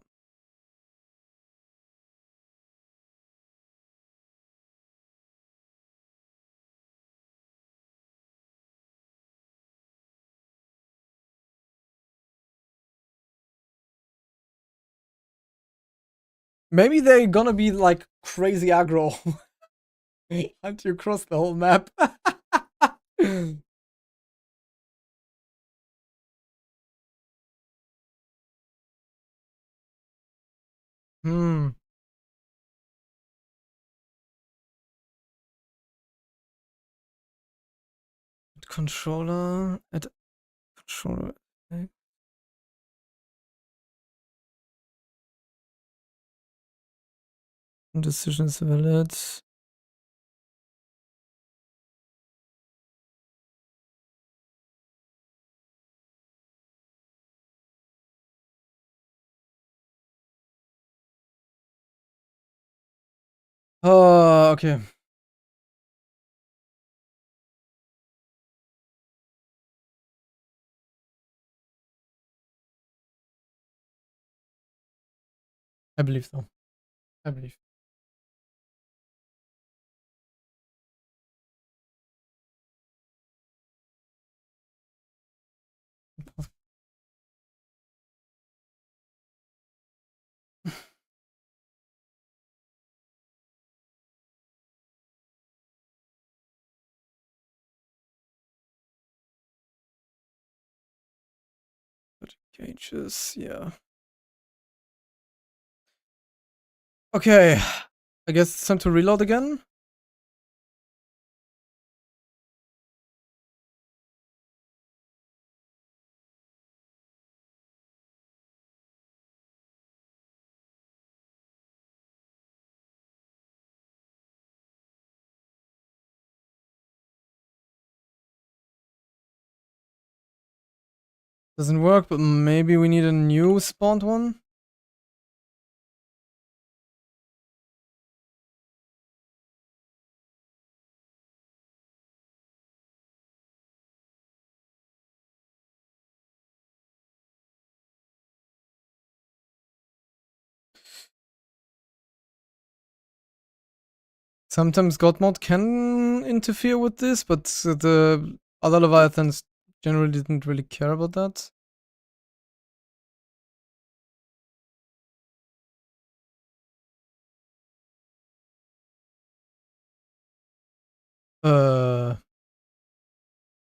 Speaker 1: maybe they're gonna be like crazy aggro until you cross the whole map. Hmm. Controller at controller. Decision is valid. Oh, okay. I believe so. I believe. Cages, yeah. Okay. I guess it's time to reload again. Doesn't work, but maybe we need a new spawned one. Sometimes God mode can interfere with this, but the other Leviathans generally didn't really care about that.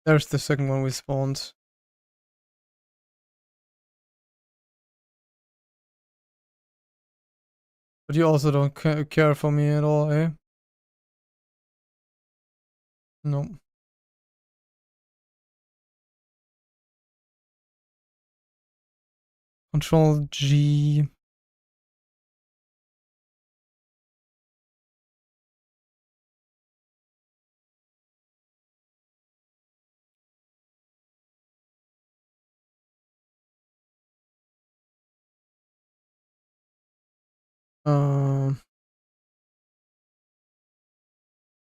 Speaker 1: There's the second one we spawned. But you also don't care for me at all, eh? No. Control G. Um.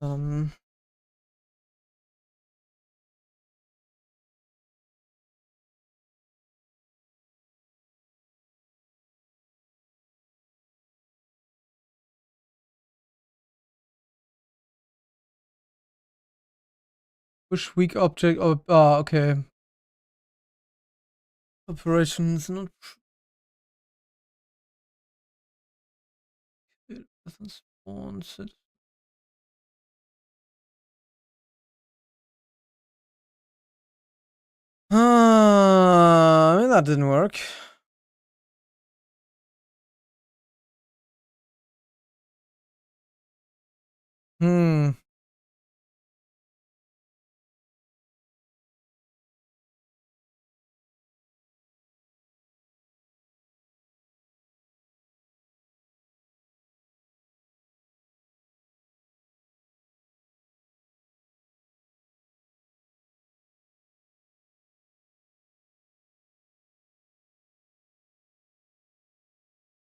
Speaker 1: Um. Push weak object. Oh, okay. Operations not. It doesn't spawn. I mean, that didn't work. Hmm.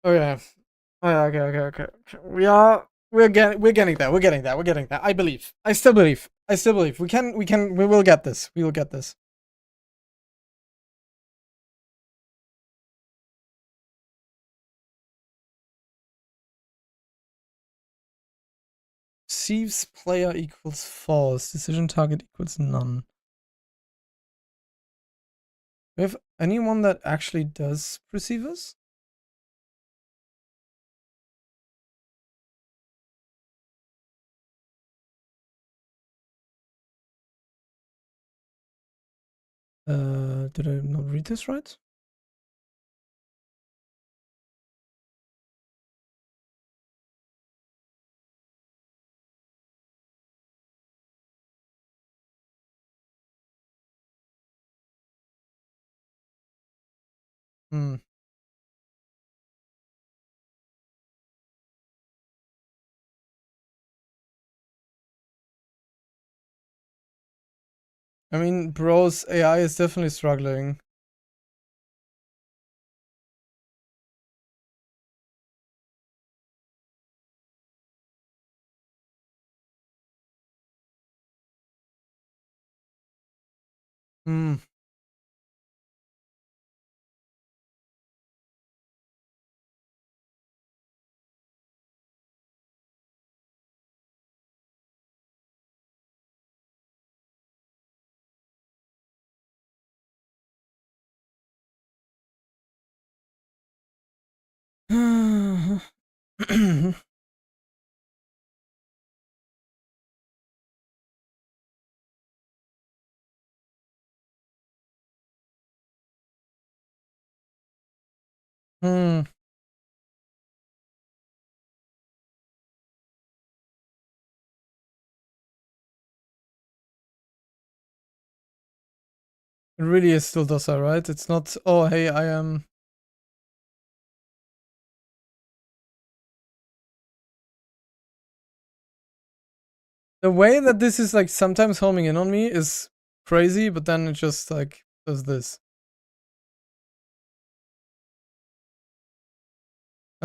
Speaker 1: Oh yeah. Oh yeah. Okay. We're getting there. We're getting there. We're getting there. I believe. I still believe. I still believe. We will get this. We will get this. Receives player equals false. Decision target equals none. We have anyone that actually does perceive us? Did I not read this right? Hmm. I mean, bro's AI is definitely struggling. Hmm. Hmm. It really is still Dosa, right? It's not, oh, hey, I am. The way that this is like sometimes homing in on me is crazy, but then it just like does this.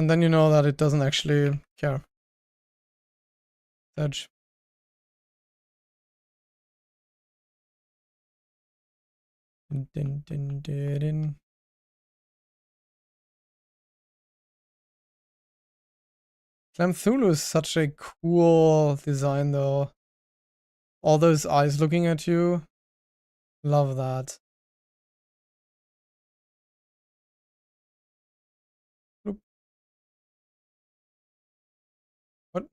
Speaker 1: And then you know that it doesn't actually care. Edge. Din, din, din, din. Cthulhu is such a cool design though. All those eyes looking at you. Love that. Oop. What?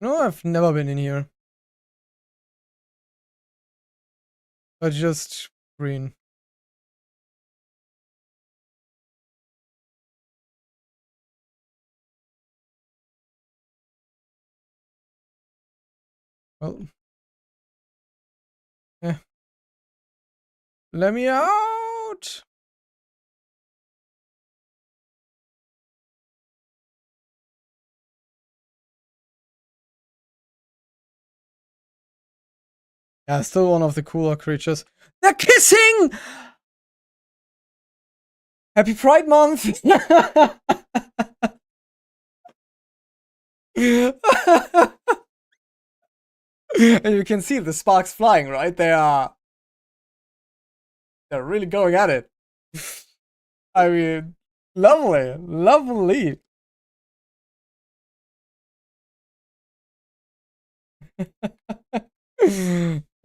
Speaker 1: No, I've never been in here. But just green. Well. Eh. Let me out! Yeah, still one of the cooler creatures. They're kissing! Happy Pride Month! And you can see the sparks flying, right? They're really going at it. I mean, lovely, lovely.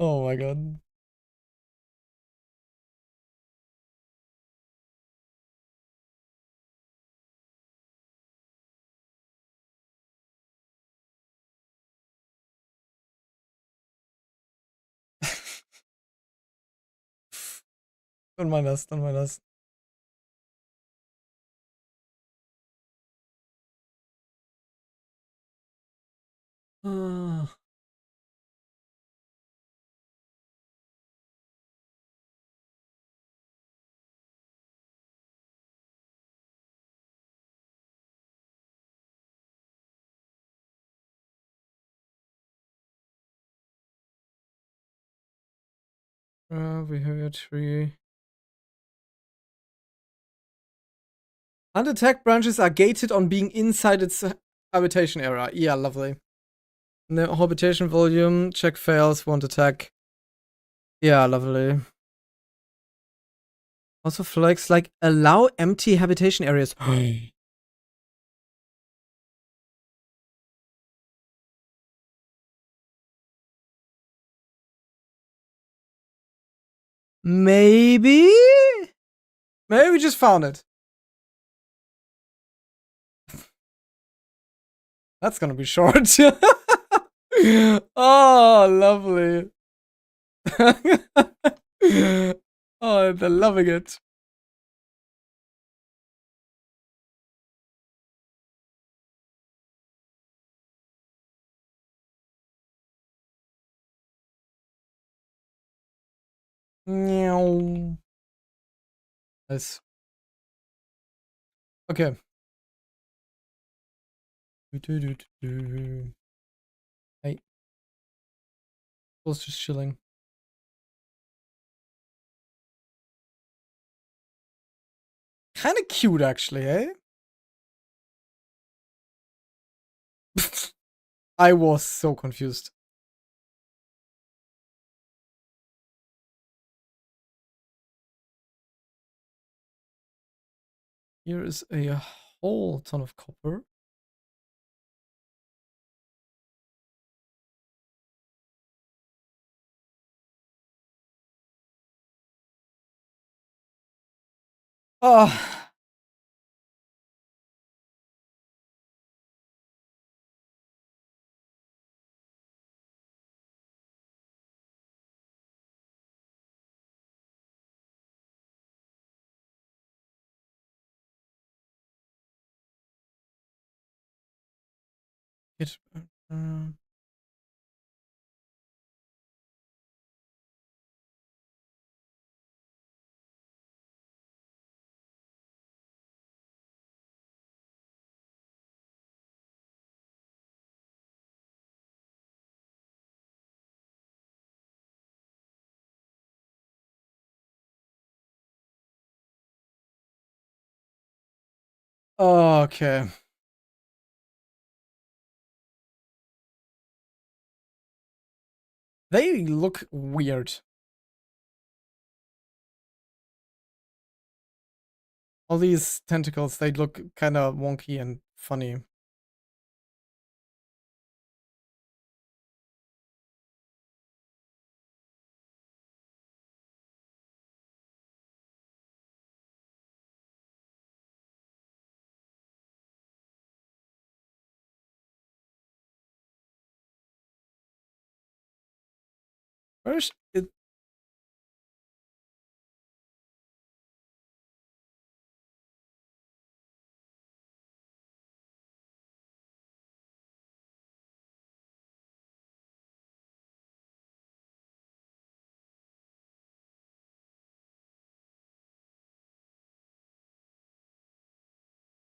Speaker 1: Oh my god. Don't mind us, don't mind us. Behavior tree. Unattacked branches are gated on being inside its habitation area. Yeah, lovely. No habitation volume. Check fails. Won't attack. Yeah, lovely. Also flags like allow empty habitation areas. Maybe? Maybe we just found it. That's gonna be short. Oh, lovely. Oh, they're loving it. Meow. Nice. Okay. Hey. I was just chilling. Kind of cute, actually, eh? I was so confused. Here is a whole ton of copper. Oh. It, uh, Okay. They look weird. All these tentacles, they look kind of wonky and funny. Where's it?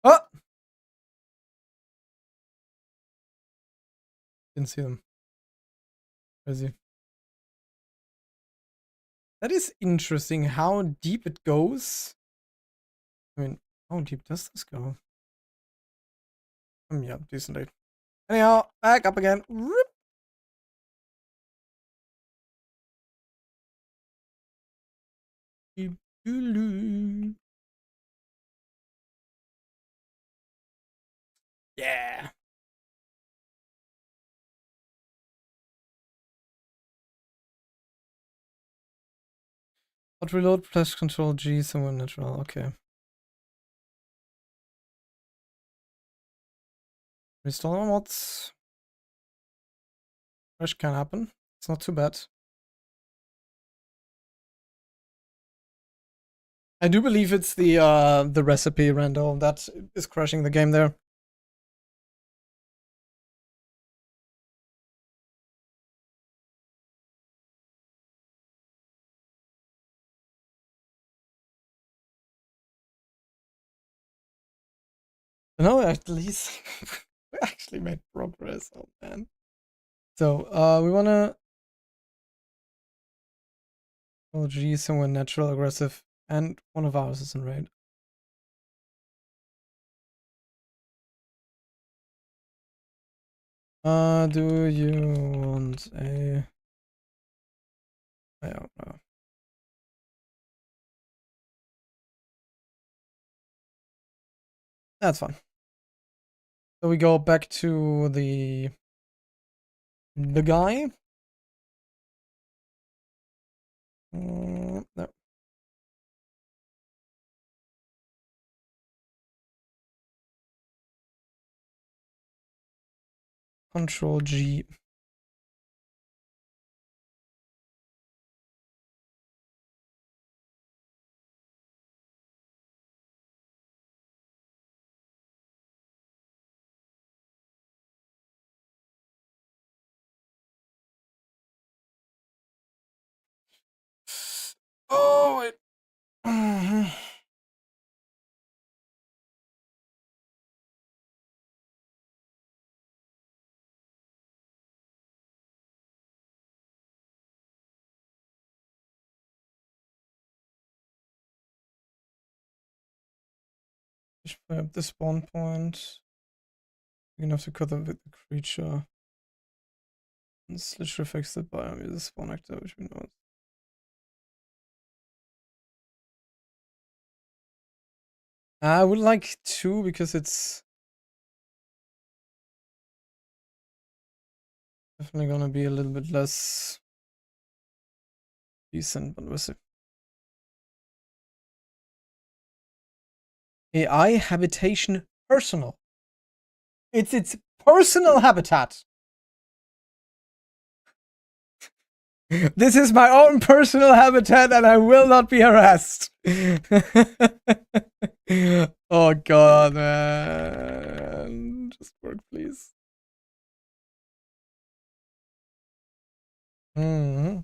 Speaker 1: Oh! Didn't see them. Where is he? That is interesting how deep it goes. I mean, how deep does this go? Yeah, decently. Anyhow, back up again. Whoop. Yeah. But reload plus control G somewhere natural. Okay. Restore mods. Crash can happen. It's not too bad. I do believe it's the recipe rando that is crashing the game there. No, at least we actually made progress. Oh man. So we wanna G somewhere natural aggressive and one of ours is in raid. Do you want a I don't know. That's fine. So we go back to the guy. No. Control G. Oh wait. Just play up the spawn point. Big enough to cover with the creature. And Slitch affects the biome is a spawn actor, which we know. I would like two because it's definitely gonna be a little bit less decent, but we'll see. AI habitation personal. It's its personal habitat. This is my own personal habitat and I will not be harassed. Oh god, man. Just work, please. Mm-hmm.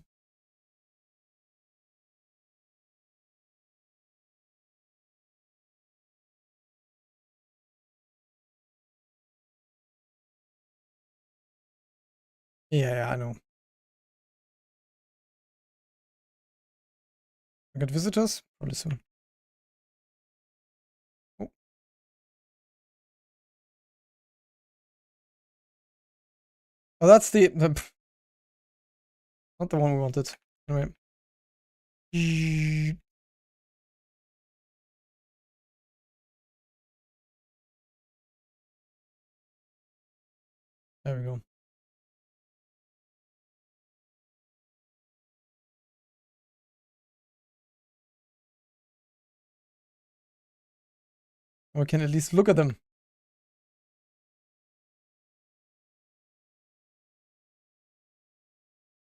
Speaker 1: Yeah, I know. I got visitors? Probably soon. Oh. Oh, that's the not the one we wanted. Anyway. There we go. We can at least look at them.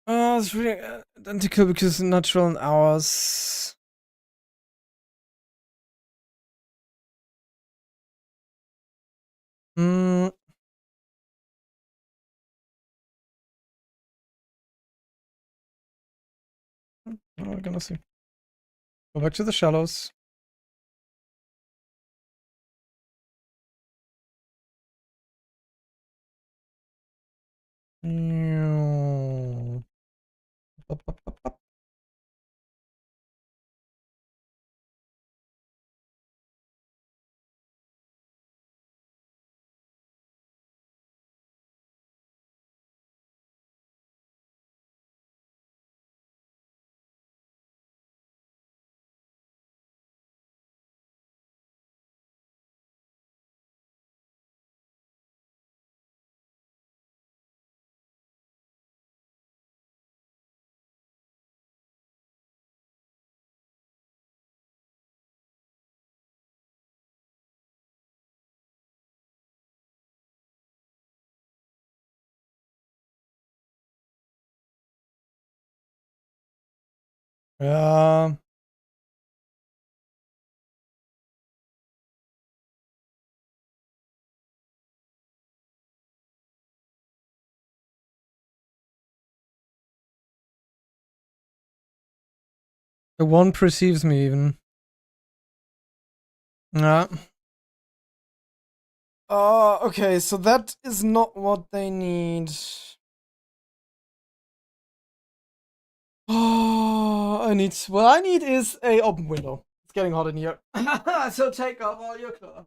Speaker 1: It's really identical because natural and ours. Hmm. We're gonna see. Go back to the shallows. Up, up, up, up. Yeah. The one perceives me even. Yeah. Okay, so that is not what they need. Oh, what I need is a open window. It's getting hot in here. So take off all your clothes.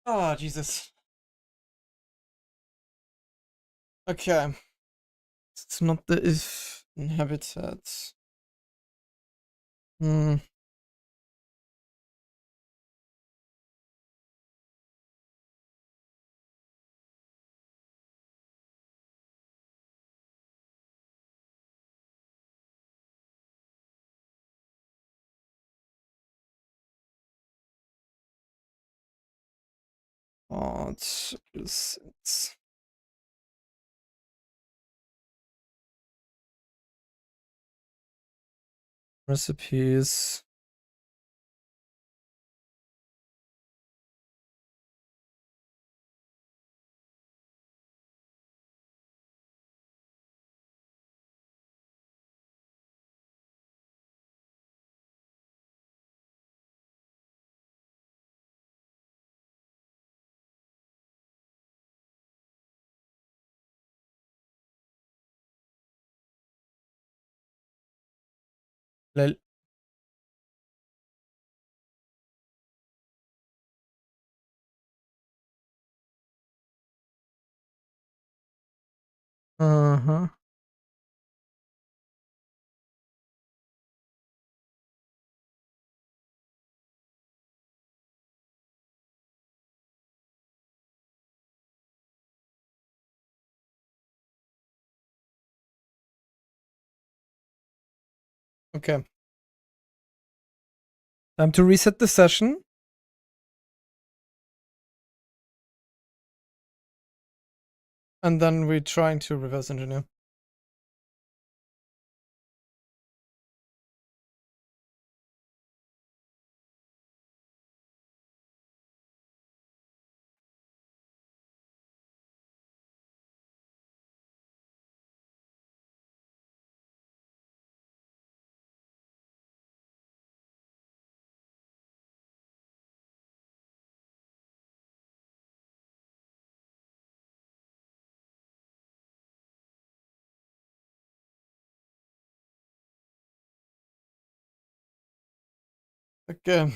Speaker 1: Oh, Jesus. Okay. It's not the if habitat. Hmm. What is it? Recipes. Lel. Uh-huh. Okay. Time to reset the session. And then we're trying to reverse engineer. Okay.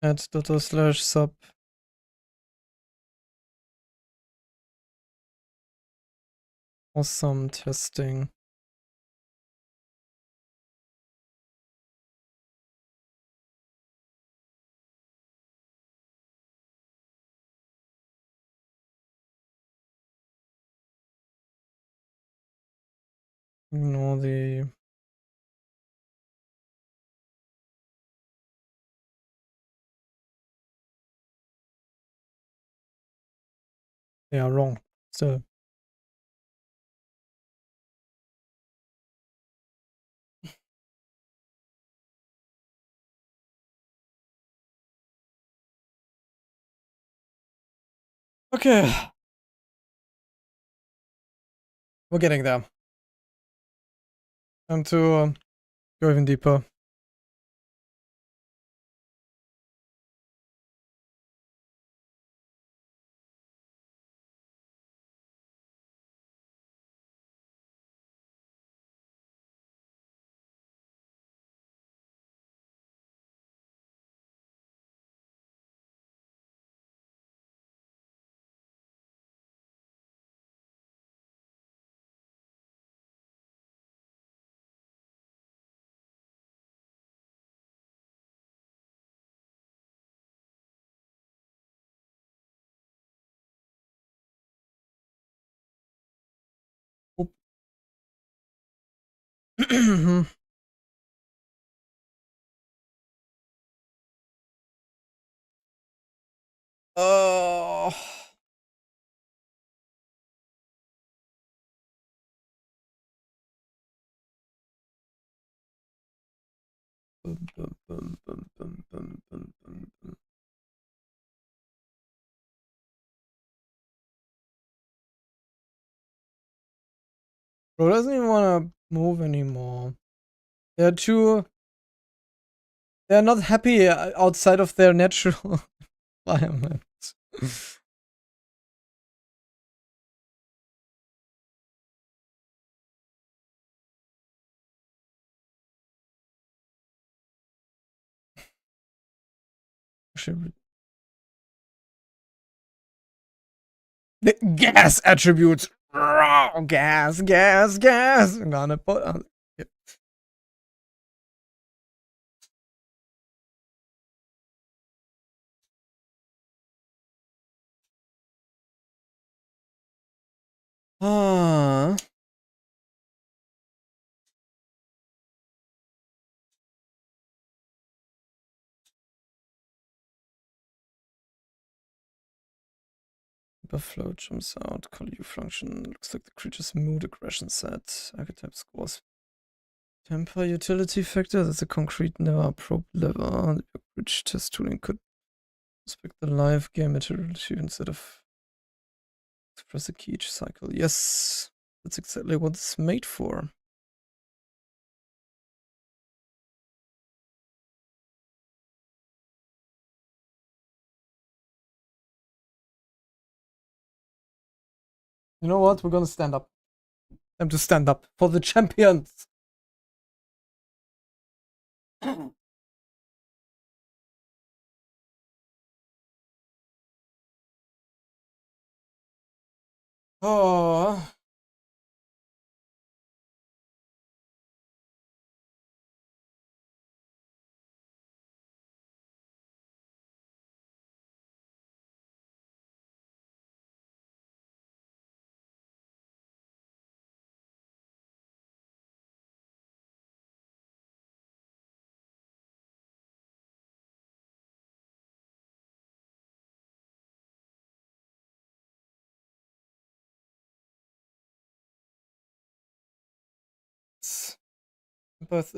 Speaker 1: Add data/sub. Awesome testing. Ignore the they are wrong. So okay. We're getting there. Time to go even deeper. Oh. Bro doesn't even want to move anymore. They're too. They're not happy outside of their natural environment. The gas attributes. Gas, gas, gas. I'm gonna put on. Ah. Flow jumps out. Collier function. Looks like the creature's mood aggression set. Archetype scores. Temper utility factor. That's a concrete never probe lever. Which test tooling could inspect the live game materiality instead of express a key each cycle. Yes. That's exactly what it's made for. You know what? We're gonna stand up. Time to stand up for the champions. Oh. Both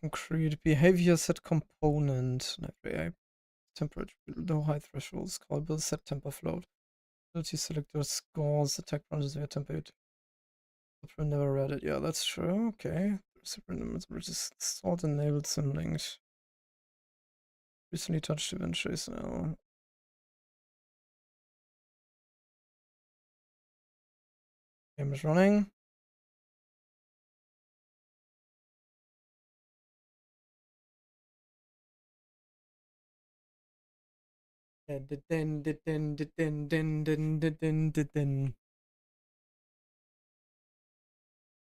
Speaker 1: concrete behavior set component. AI temperature below high thresholds. Callable set temper float. Ability selector scores attack bonuses via temper. Never read it. Yeah, that's true. Okay. Super limits sort enabled sim links. Recently touched event trace now. Game is running.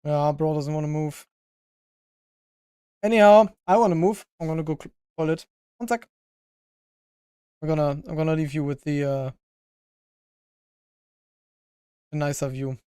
Speaker 1: Yeah, bro doesn't want to move. Anyhow, I want to move. I'm gonna go call it. One sec. I'm gonna leave you with the nicer view.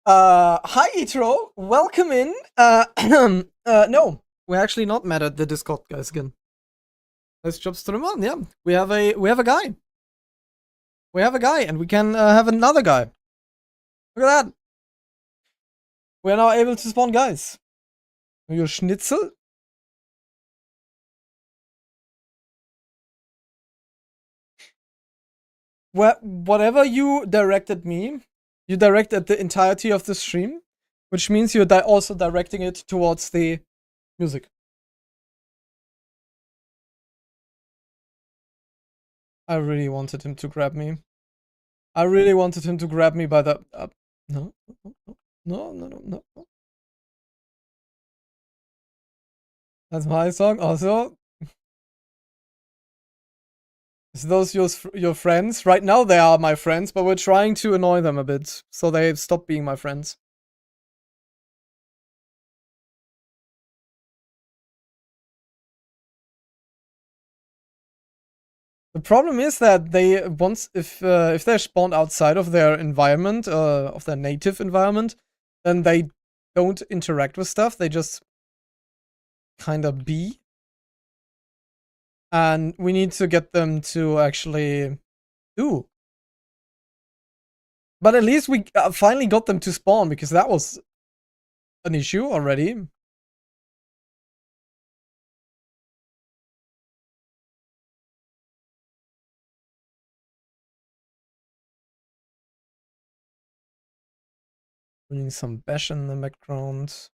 Speaker 1: Hi Itro, welcome in. No, we're actually not mad at the Discord guys again. Let's jump to them on. Yeah, we have a guy. We have a guy, and we can have another guy. Look at that. We are now able to spawn guys. Your Schnitzel. Whatever you directed me, you directed the entirety of the stream, which means you're also directing it towards the music. I really wanted him to grab me. I really wanted him to grab me by the. No, no. That's my song. Also, is those your friends? Right now they are my friends, but we're trying to annoy them a bit, so they stop being my friends. The problem is that they once if they're spawned outside of their environment, of their native environment, then they don't interact with stuff. They just kind of be, and we need to get them to actually do. But at least we finally got them to spawn, because that was an issue already. Running some bash in the background.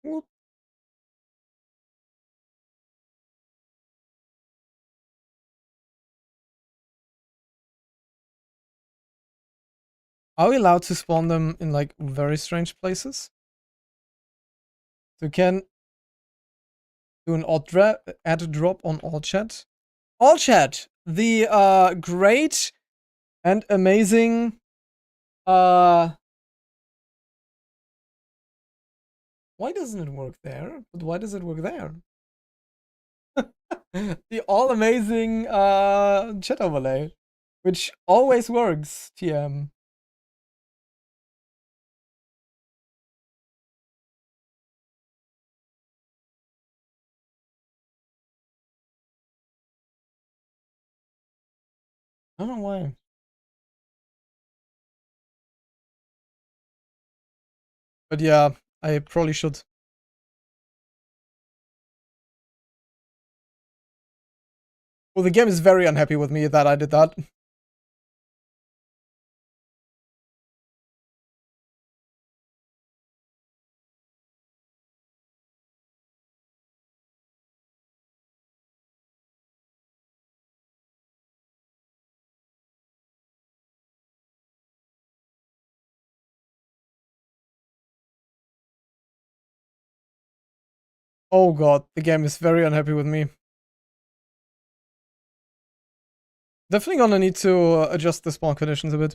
Speaker 1: Whoop. Are we allowed to spawn them in like very strange places? So we can do an add drop on all chat. All chat, the great and amazing why doesn't it work there? But why does it work there? The all amazing chat overlay, which always works, TM. I don't know why. But yeah, I probably should. Well, the game is very unhappy with me that I did that. Oh god, the game is very unhappy with me. Definitely gonna need to adjust the spawn conditions a bit.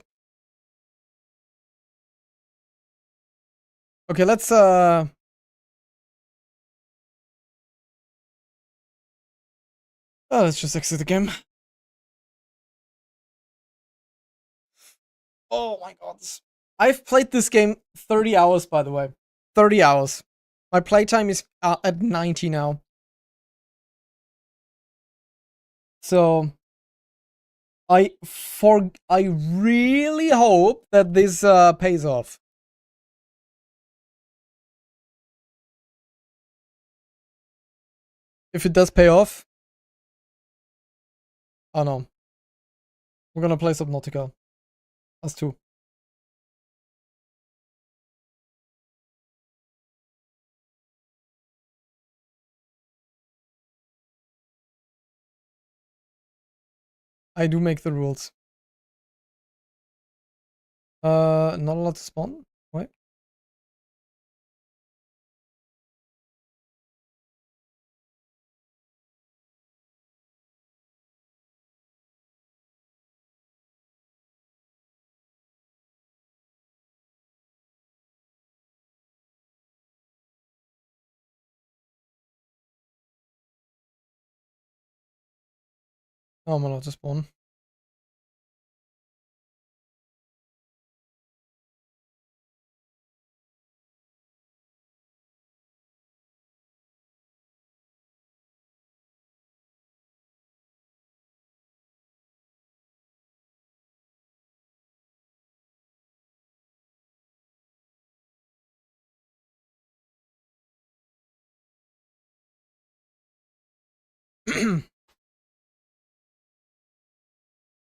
Speaker 1: Okay, let's just exit the game. Oh my god. I've played this game 30 hours, by the way. 30 hours. My playtime is at 90 now. So I really hope that this pays off. If it does pay off, oh no. We're gonna play Subnautica. Us too. I do make the rules. Not allowed to spawn? Wait. Oh, I'm allowed to spawn.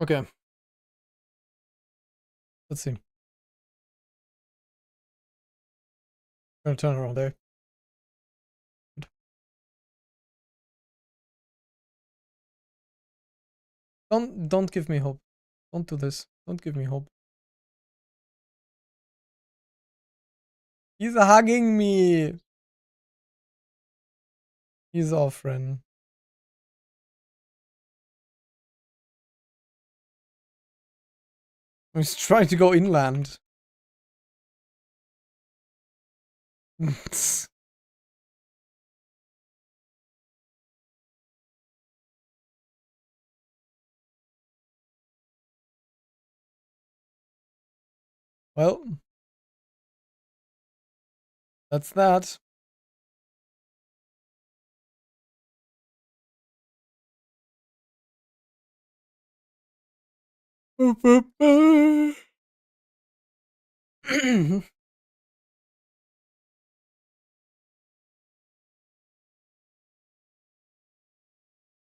Speaker 1: Okay. Let's see. Gonna turn around there. Don't give me hope. Don't do this. Don't give me hope. He's hugging me. He's our friend. He's trying to go inland. Well, that's that.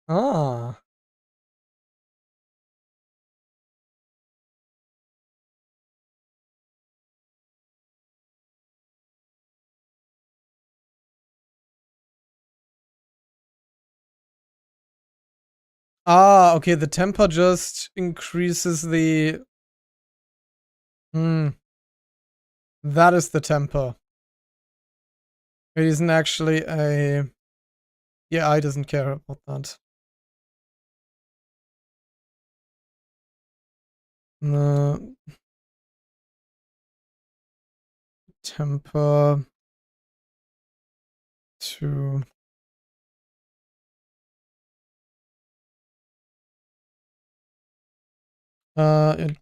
Speaker 1: Ah. Ah, okay, the temper just increases the... Hmm. That is the temper. It isn't actually a... Yeah, I doesn't care about that. No. Temper to... It...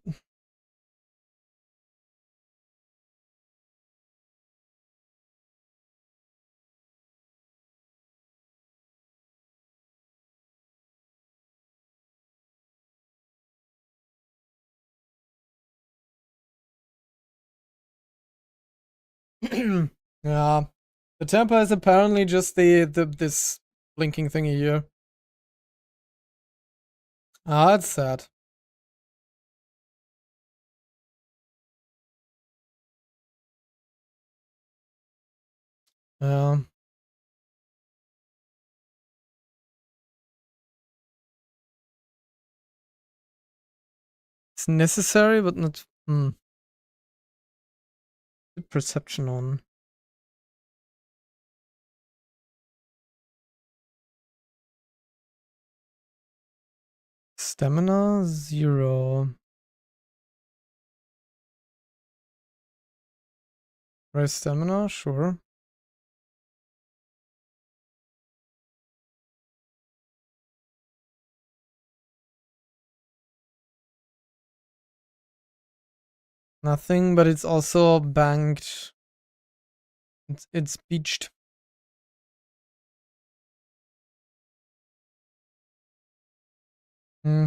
Speaker 1: Yeah. The temper is apparently just this blinking thingy here. Ah, that's sad. Yeah. It's necessary, but not... Good perception on. Stamina 0. Raise stamina, sure. Nothing, but it's also banked. It's beached. Hmm.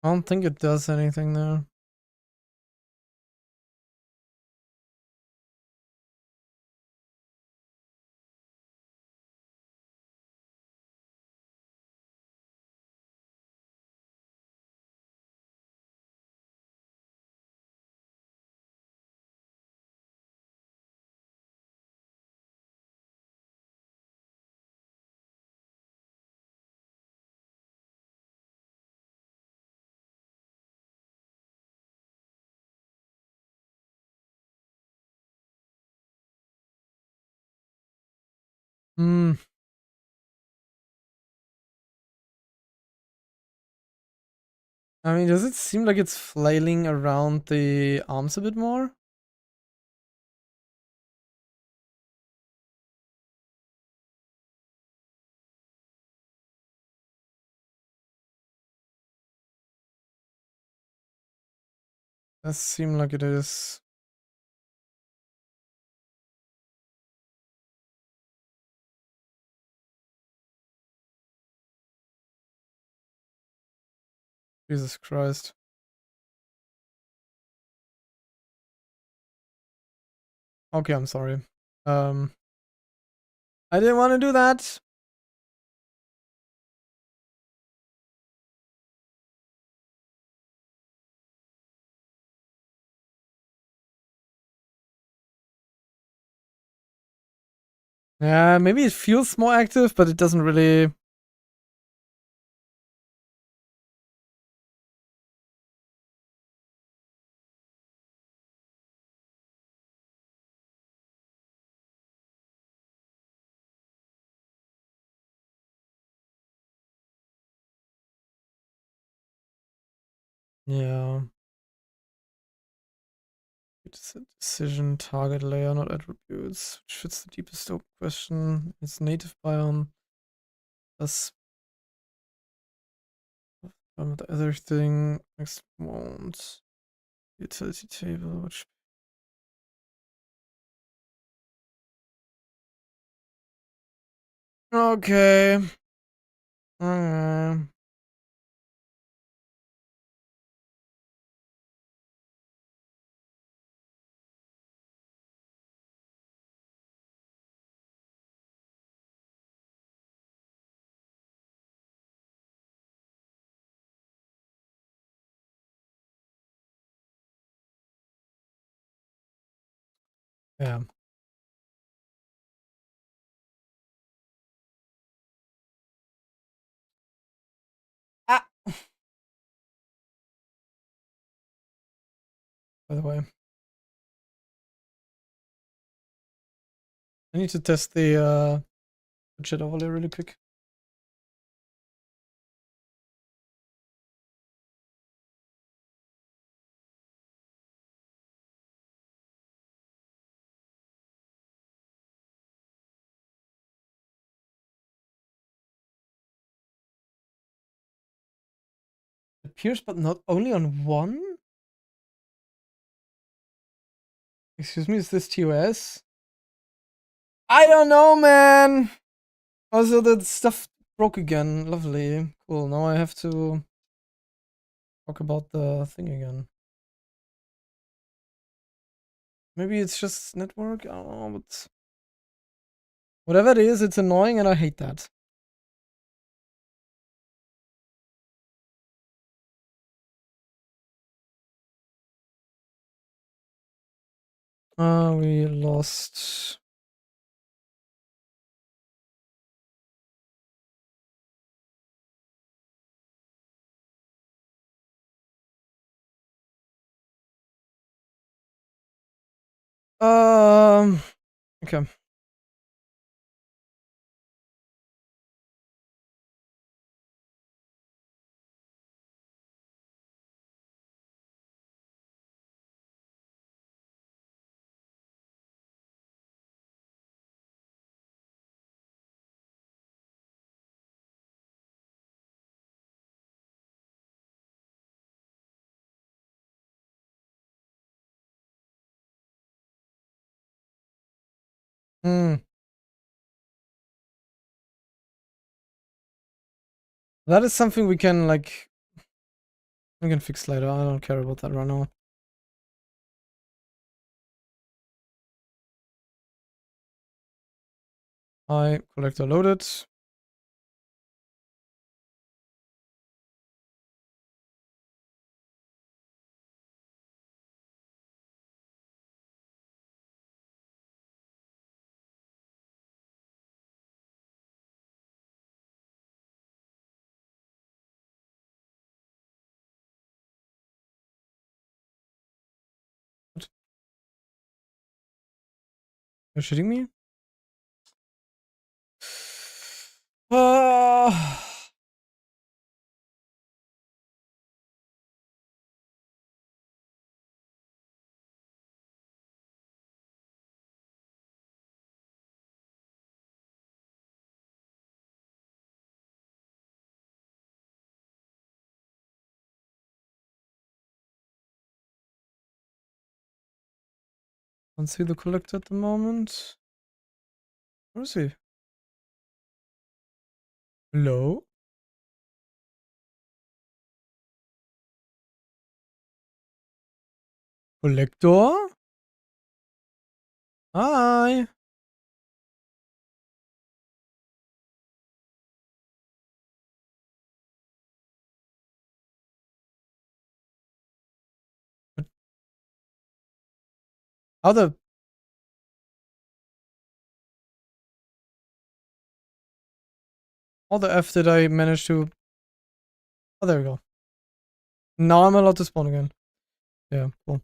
Speaker 1: I don't think it does anything there. Hmm. I mean, does it seem like it's flailing around the arms a bit more? Does seem like it is. Jesus Christ. Okay, I'm sorry. I didn't want to do that. Yeah, maybe it feels more active, but it doesn't really. Yeah. It's a decision target layer, not attributes. Which fits the deepest open question. It's native biome. That's the other thing. Next mount. Utility table. Which okay. Okay. Yeah. Ah. By the way, I need to test the chat overlay really quick. Appears, but not only on one? Excuse me, is this TOS? I don't know, man! Also, the stuff broke again. Lovely. Cool. Now I have to talk about the thing again. Maybe it's just network? I don't know, but whatever it is, it's annoying and I hate that. We lost. Okay. Hmm. That is something we can, like, we can fix later. I don't care about that right now. Hi, collector loaded. You're shitting me? Uh, Can't see the collector at the moment. Where is he? Hello? Collector? Hi. How the F did I manage to... Oh, there we go. Now I'm allowed to spawn again. Yeah, cool.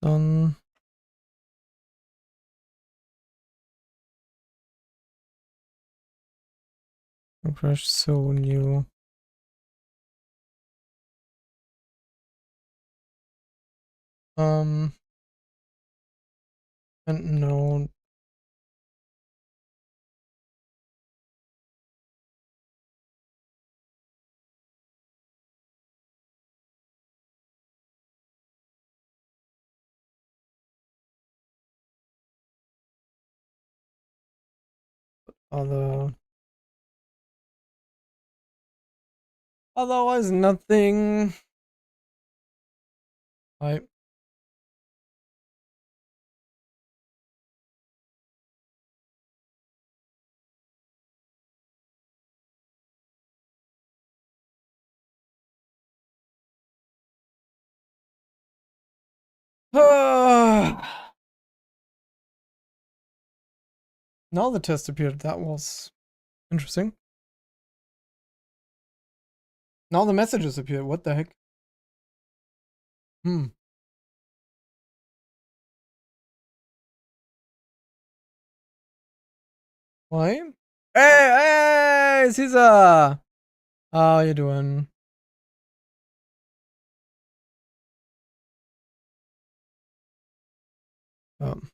Speaker 1: Done. Crash so new. And no. Otherwise nothing. I Now the test appeared. That was interesting. Now the messages appear. What the heck? Why? Hey, Caesar! How you doing? Um,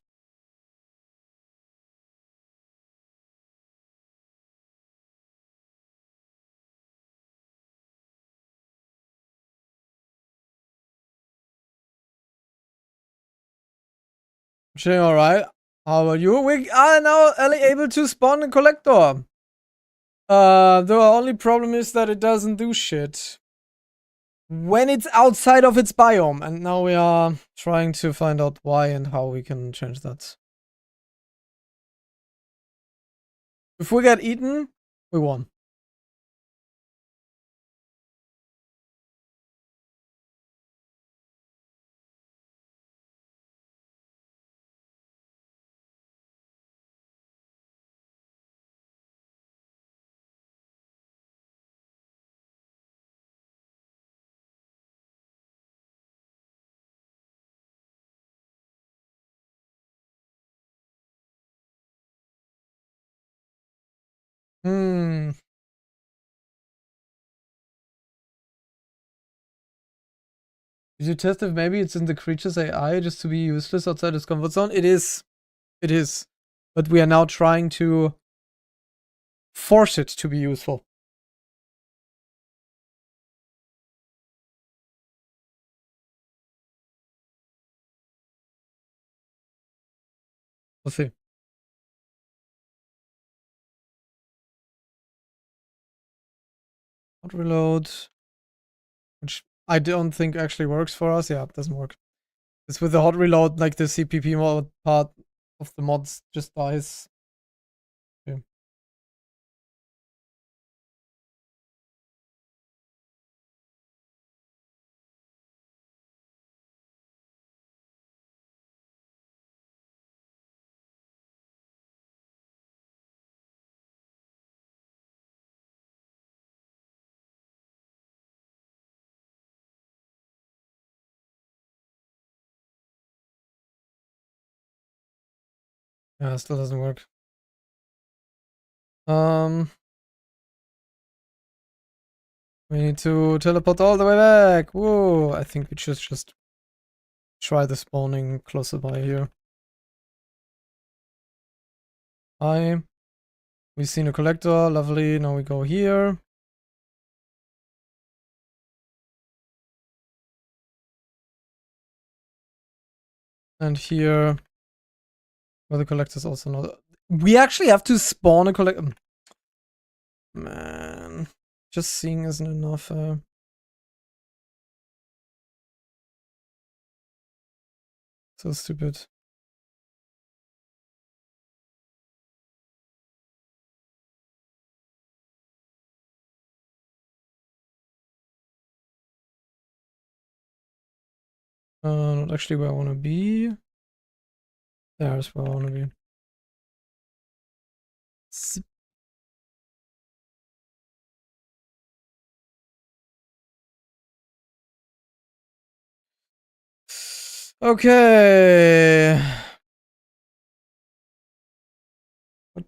Speaker 1: Chilling alright. How about you? We are now able to spawn a collector. The only problem is that it doesn't do shit when it's outside of its biome, and now we are trying to find out why and how we can change that. If we get eaten, we won. Hmm. Did you test if maybe it's in the creature's AI just to be useless outside its comfort zone? It is. It is. But we are now trying to force it to be useful. We'll see. Hot reload. Which I don't think actually works for us. Yeah, it doesn't work. It's with the hot reload, like the CPP mod part of the mods just dies. Okay. Yeah, it still doesn't work. We need to teleport all the way back. Whoa, I think we should just try the spawning closer by here. Hi. We've seen a collector, lovely. Now we go here. And here, where the collector's also not. We actually have to spawn a collector. Man, just seeing isn't enough. So stupid. Not actually where I want to be. There's where I want to be. Okay. What?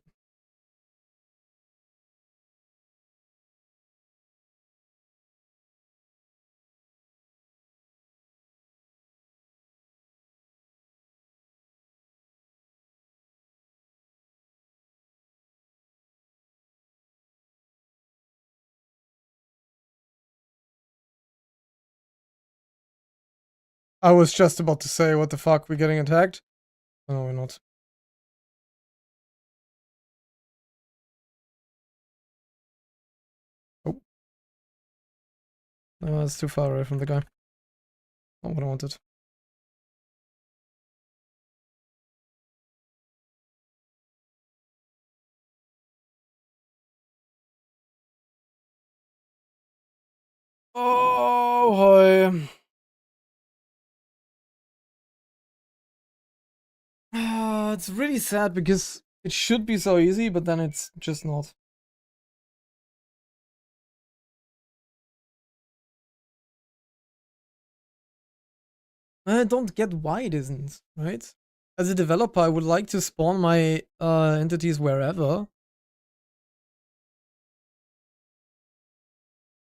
Speaker 1: I was just about to say, what the fuck, we're getting attacked? No, we're not. Oh. No, that's too far away from the guy. Not what I wanted. Oh, boy. It's really sad because it should be so easy, but then it's just not. I don't get why it isn't, right? As a developer, I would like to spawn my entities wherever.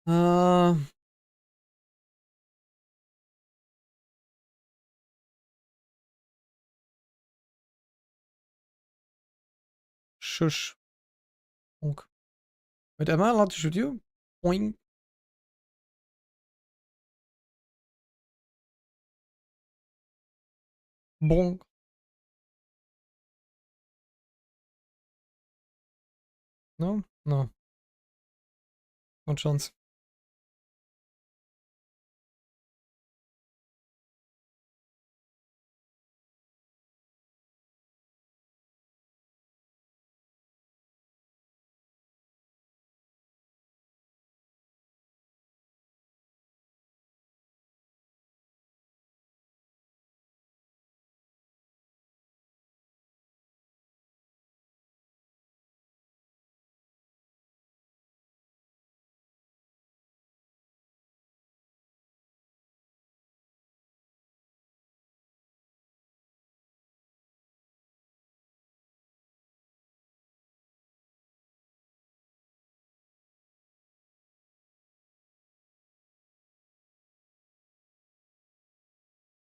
Speaker 1: Uh, Shush. Bonk. Wait, am I allowed to shoot you? Boing. Bonk. No? No. No chance.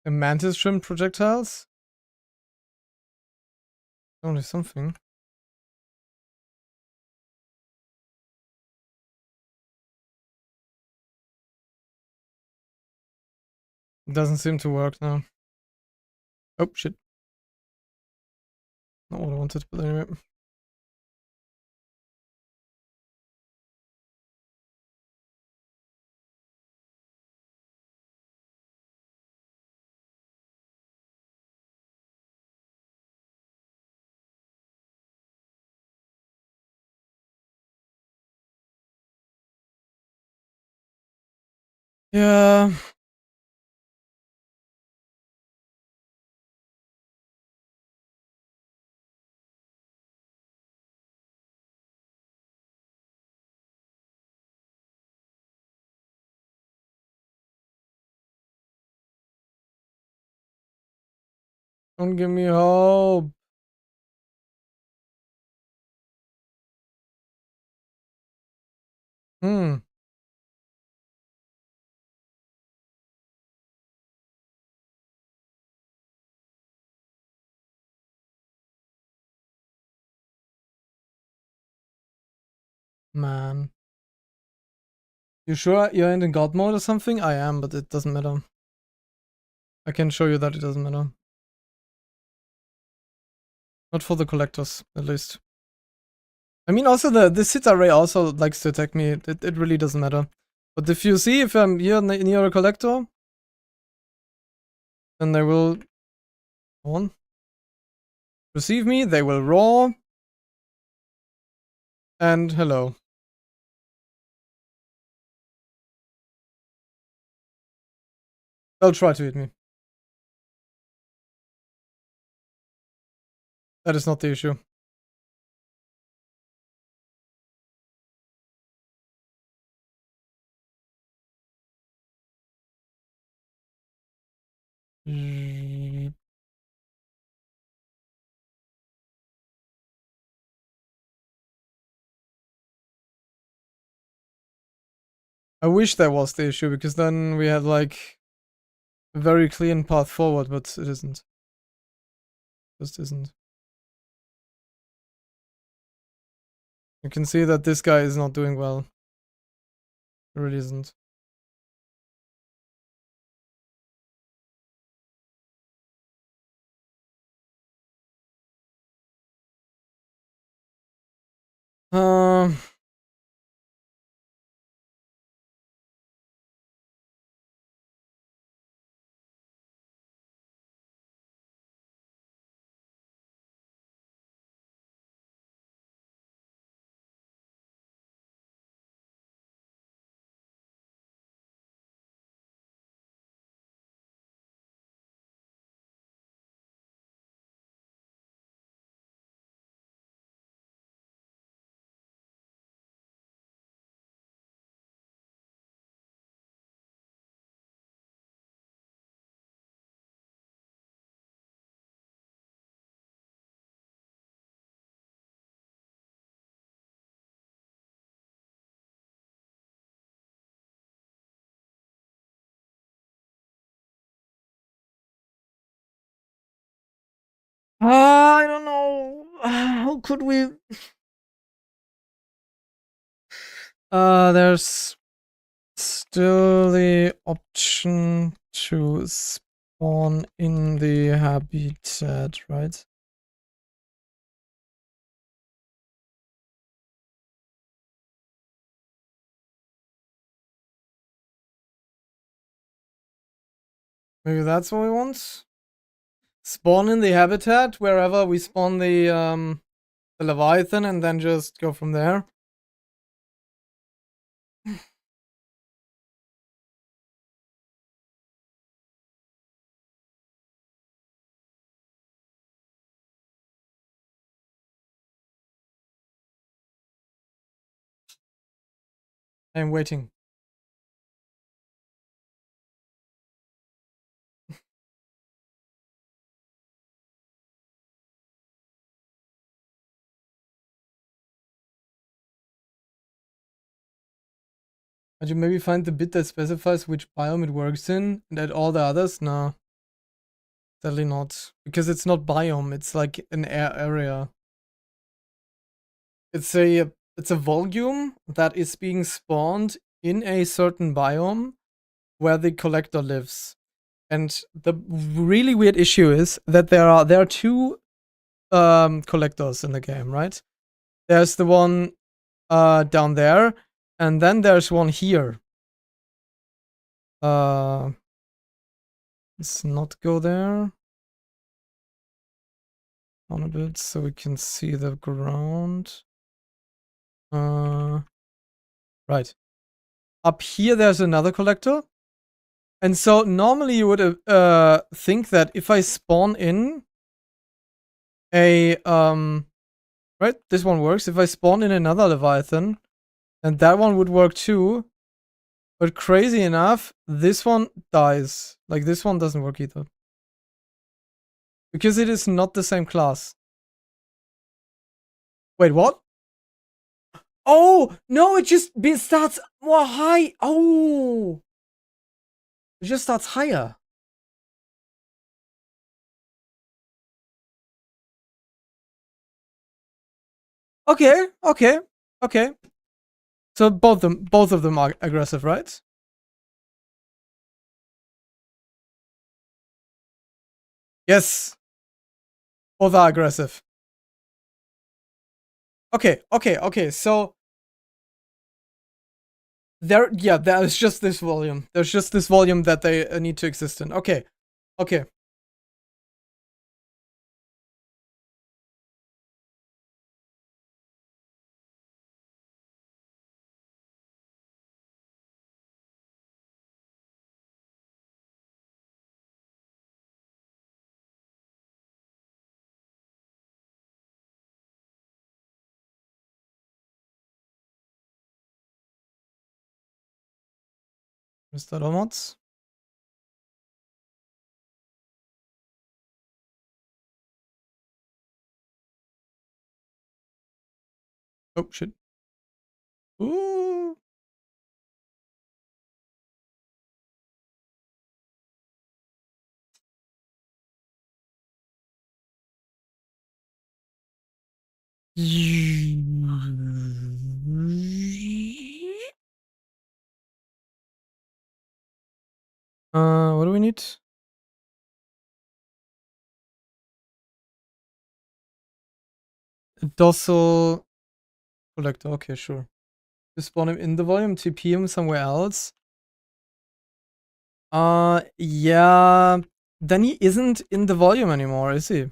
Speaker 1: A mantis shrimp projectiles? Only something. It doesn't seem to work now. Oh, shit. Not what I wanted, but anyway. Yeah. Don't give me hope. Hmm. Man. You sure you ain't in God mode or something? I am, but it doesn't matter. I can show you that it doesn't matter. Not for the collectors, at least. I mean, also the Sith array also likes to attack me. It really doesn't matter. But if you see, if I'm here near a collector, then they will receive me, they will roar. And hello. They'll try to hit me. That is not the issue. I wish that was the issue, because then we had like a very clean path forward, but it isn't. Just isn't. You can see that this guy is not doing well. It really isn't. I don't know. How could we? There's still the option to spawn in the habitat, right? Maybe that's what we want? Spawn in the habitat wherever we spawn the Leviathan, and then just go from there. I'm waiting. Could you maybe find the bit that specifies which biome it works in and add all the others? No. Sadly not. Because it's not biome, it's like an area. It's a volume that is being spawned in a certain biome where the collector lives. And the really weird issue is that there are two collectors in the game, right? There's the one down there, and then there's one here. Let's not go there. On a bit so we can see the ground. Right. Up here there's another collector. And so normally you would think that if I spawn in a right, this one works. If I spawn in another Leviathan, then that one would work too. But crazy enough, this one dies. Like this one doesn't work either. Because it is not the same class. Wait, what? Oh, no, it just starts more high. Oh. It just starts higher. Okay, okay, okay. So both of them are aggressive, right? Yes, both are aggressive. Okay. So there's just this volume. There's just this volume that they need to exist in. Okay. Mr. Domots. Oh shit. Ooh. What do we need? Docile collector. Okay, sure. Just spawn him in the volume, TP him somewhere else. Yeah. Then he isn't in the volume anymore, is he?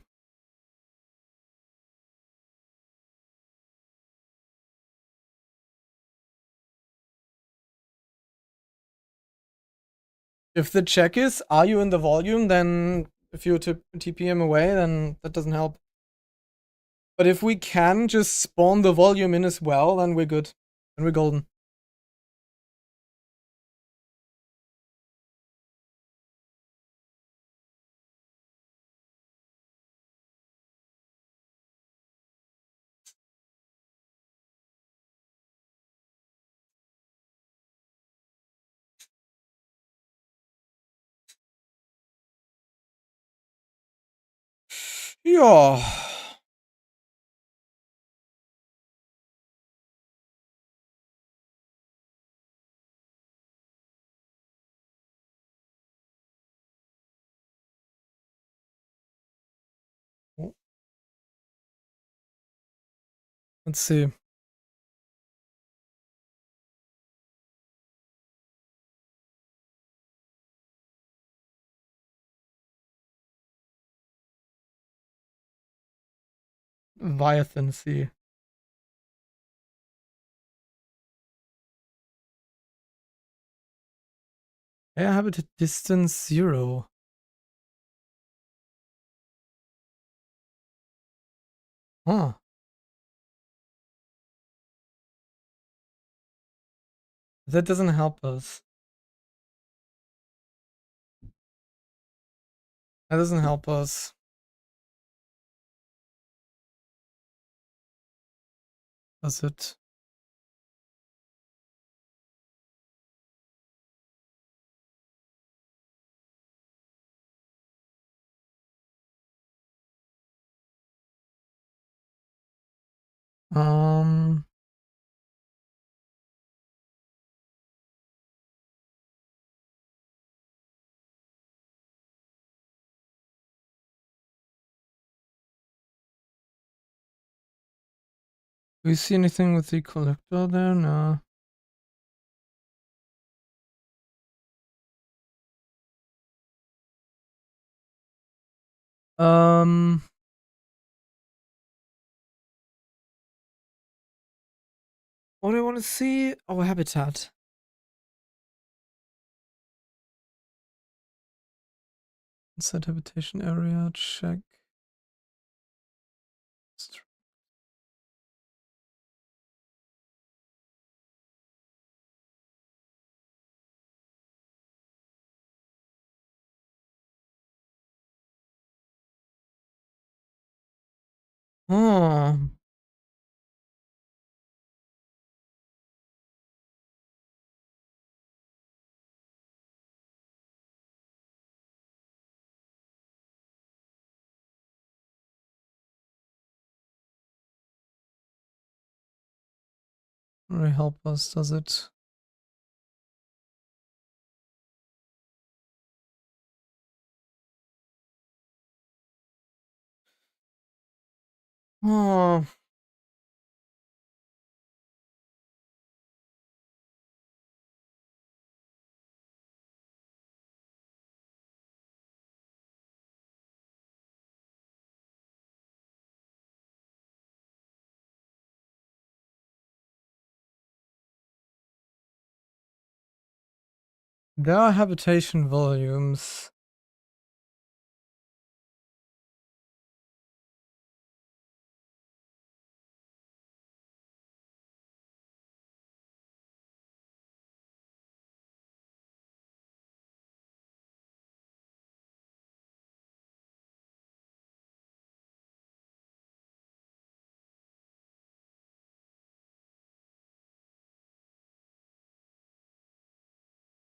Speaker 1: If the check is, are you in the volume, then if you TP him away, then that doesn't help. But if we can just spawn the volume in as well, then we're good. Then we're golden. Ja. Let's see. Leviathan Sea. Air habitat distance 0. Huh. That doesn't help us. That doesn't help us. Does it? Um. Do we see anything with the collector there? No. Um. What do I want to see? Oh, habitat. Inside habitation area. Check. Oh. Doesn't really help us, does it? Oh. There are habitation volumes.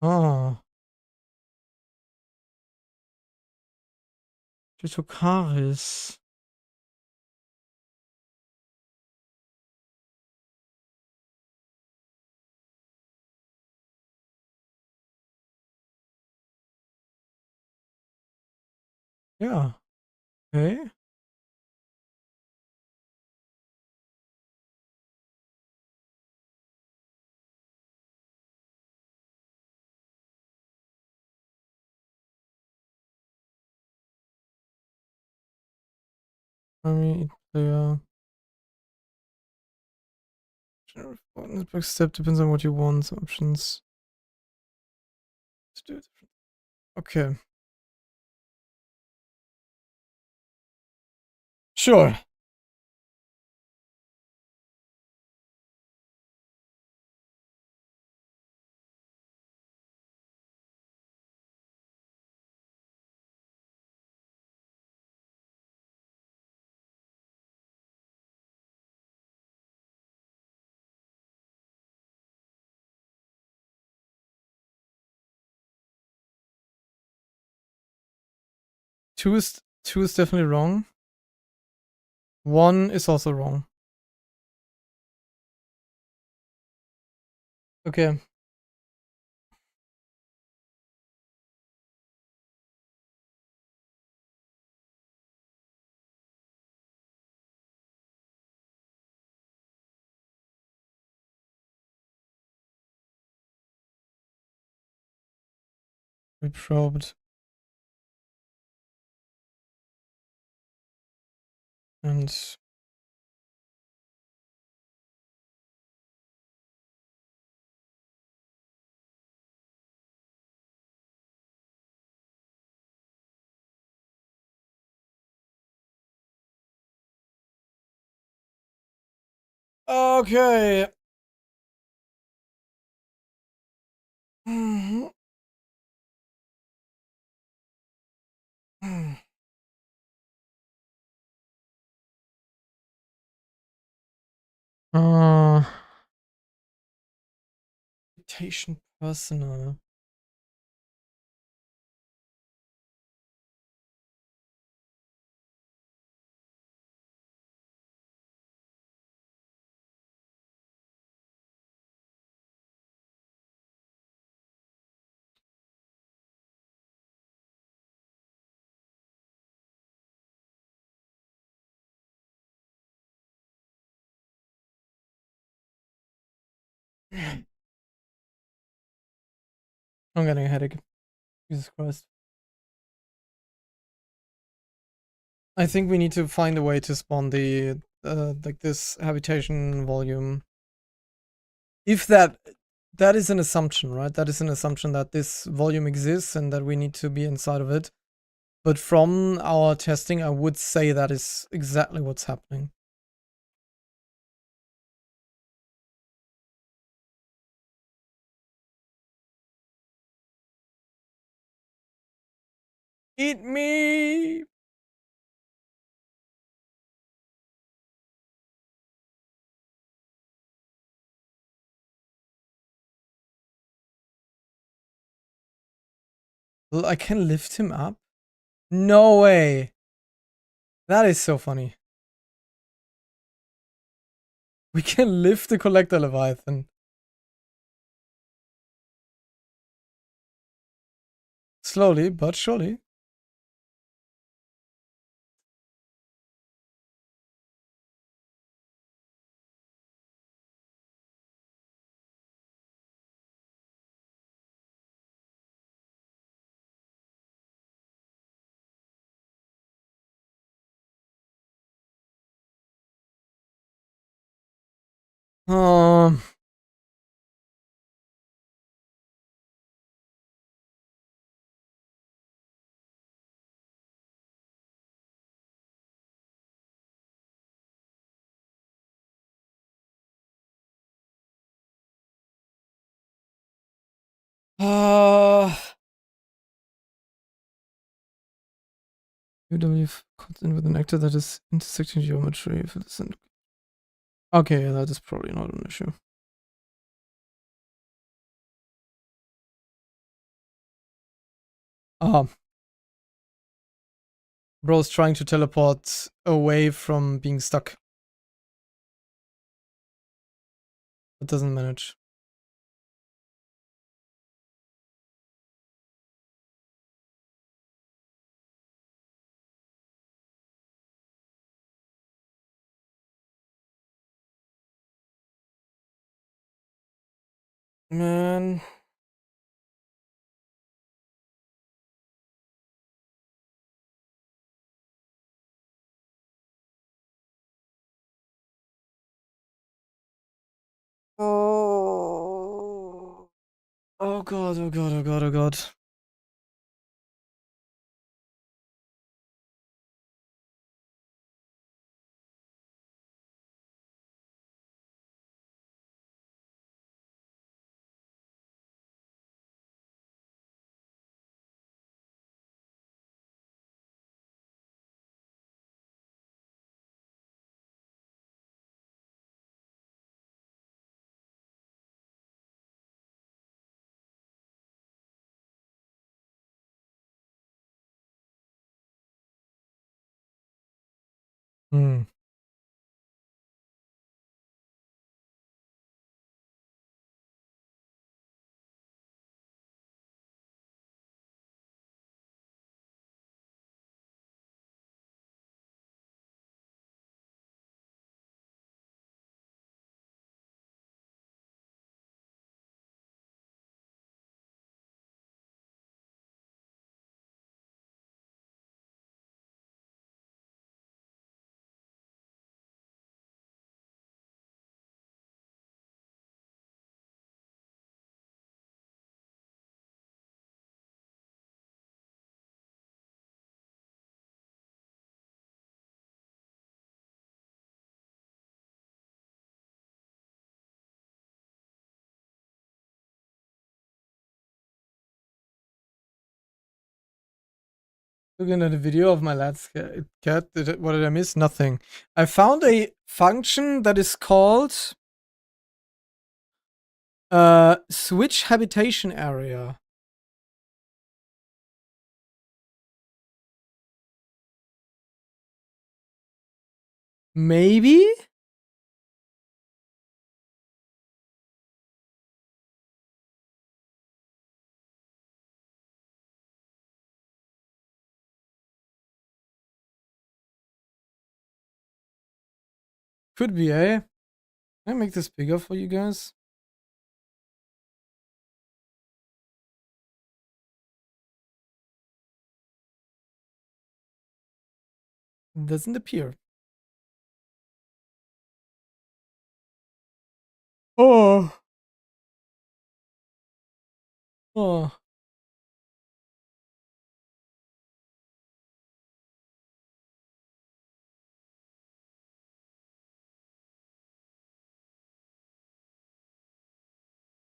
Speaker 1: Oh. Titocaris. Yeah. Okay. I mean, player. Network step depends on what you want. Options. Let's do it. Okay. Sure. Two is definitely wrong. One is also wrong. Okay. We probed. And okay. Uh, Invitation personal. I'm getting a headache. Jesus Christ. I think we need to find a way to spawn the like this habitation volume. If that is an assumption, right? That is an assumption that this volume exists and that we need to be inside of it. But from our testing, I would say that is exactly what's happening. Eat me! Well, I can lift him up? No way! That is so funny. We can lift the Collector Leviathan. Slowly, but surely. Um, uh, UW comes in with an actor that is intersecting geometry. If it isn't. Okay, yeah, that is probably not an issue. Bro's trying to teleport away from being stuck. But doesn't manage. Man. Oh. Oh god, oh god, oh god, oh god. Hmm. Looking at a video of my lad's cat, what did I miss? Nothing. I found a function that is called switch habitation area. Maybe? Could be, eh? Can I make this bigger for you guys? It doesn't appear. Oh. Oh.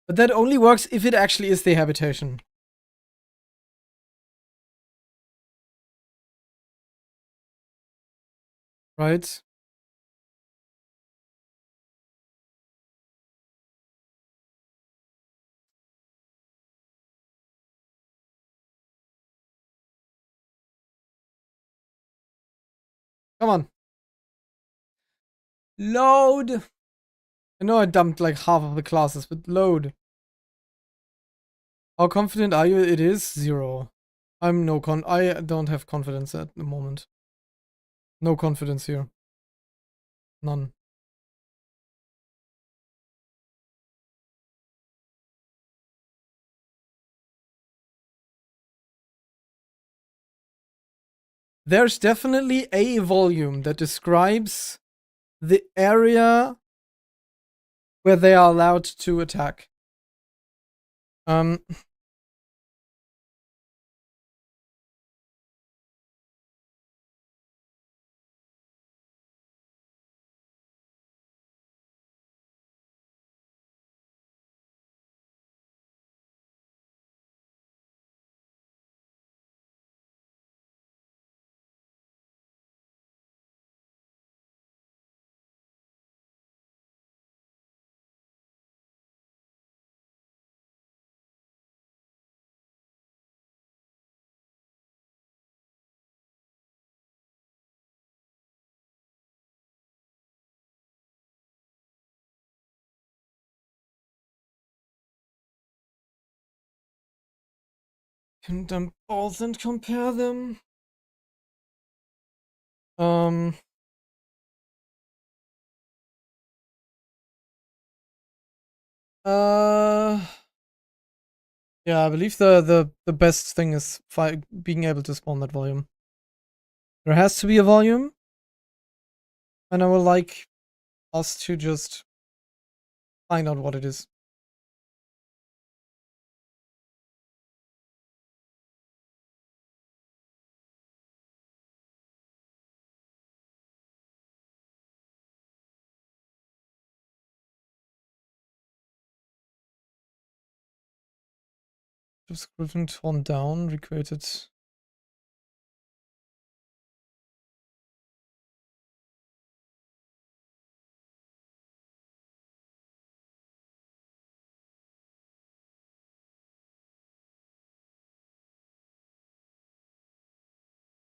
Speaker 1: But that only works if it actually is the habitation. Right? Come on. Load. I know I dumped like half of the classes, but load. How confident are you it is? 0. I don't have confidence at the moment. No confidence here. None. There's definitely a volume that describes the area where they are allowed to attack. Can dump balls and compare them. Yeah, I believe the best thing is being able to spawn that volume. There has to be a volume, and I would like us to just find out what it is. Just Griffin torn down, recreated.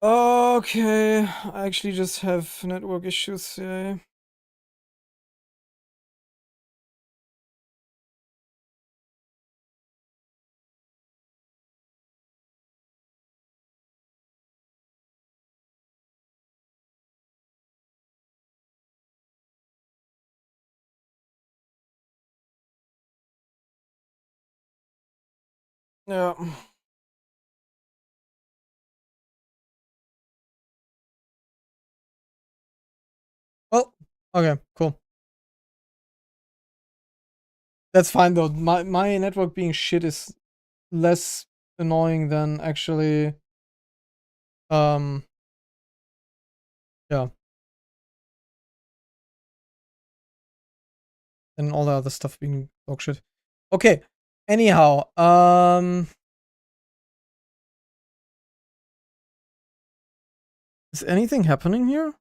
Speaker 1: Okay, I actually just have network issues here. Yeah. Well, okay, cool. That's fine though. My network being shit is less annoying than actually yeah. And all the other stuff being dog shit. Okay. Anyhow, is anything happening here?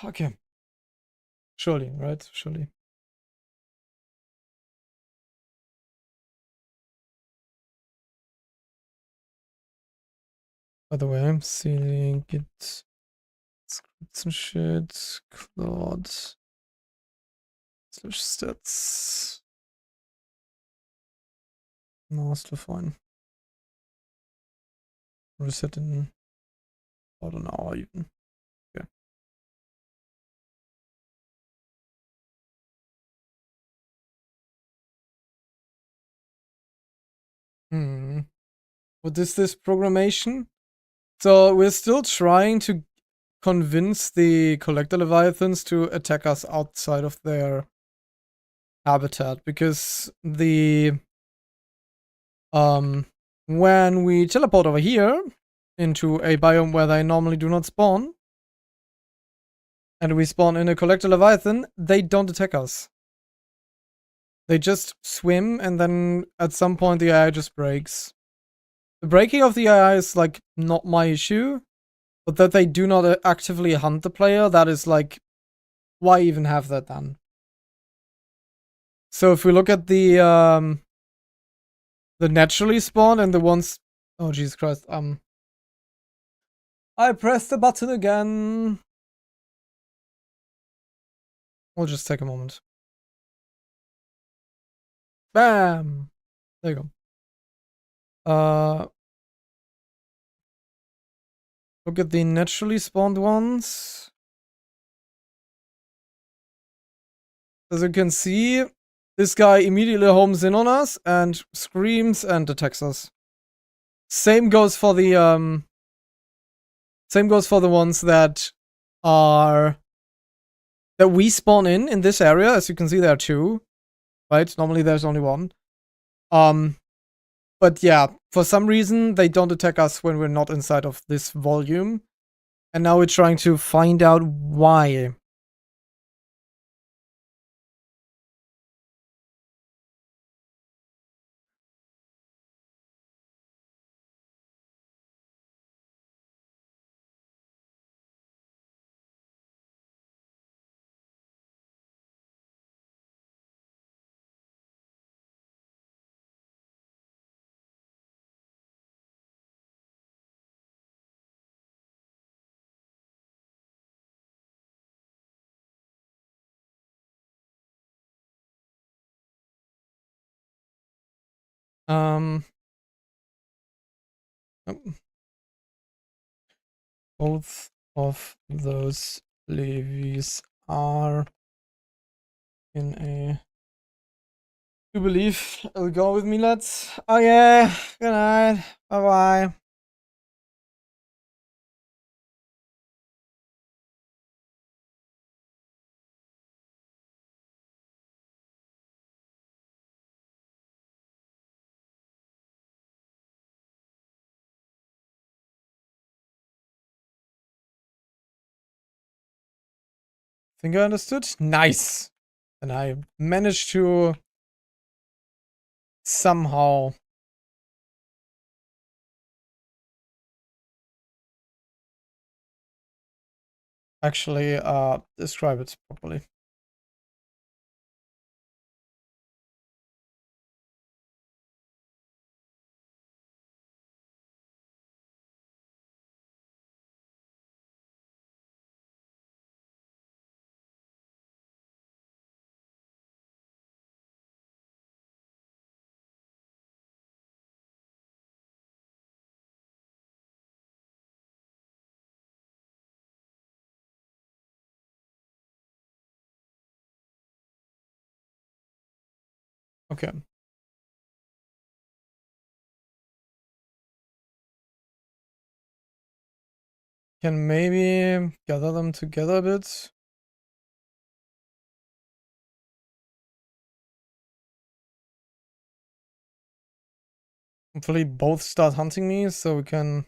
Speaker 1: Okay. Surely, right? Surely. By the way, I'm seeing git scripts and shit. Claude /stats. No, still fine. Reset in about an hour even. Okay. What is this programmation? So we're still trying to convince the collector leviathans to attack us outside of their habitat, because the when we teleport over here into a biome where they normally do not spawn, and we spawn in a collector leviathan, they don't attack us. They just swim, and then at some point the AI just breaks. The breaking of the AI is like not my issue, but that they do not actively hunt the player, that is like, why even have that then? So if we look at the naturally spawned and the ones, oh Jesus Christ, I pressed the button again. We'll just take a moment. Bam! There you go. Look at the naturally spawned ones. As you can see, this guy immediately homes in on us and screams and attacks us. Same goes for the ones that are that we spawn in this area. As you can see, there are two. Right? Normally there's only one. But yeah, for some reason they don't attack us when we're not inside of this volume. And now we're trying to find out why. Oh. Both of those levies are in a... You believe? I'll go with me, lads. Okay, good night. Bye-bye. Think I understood? Nice! And I managed to somehow actually describe it properly. Okay. Can maybe gather them together a bit. Hopefully both start hunting me so we can...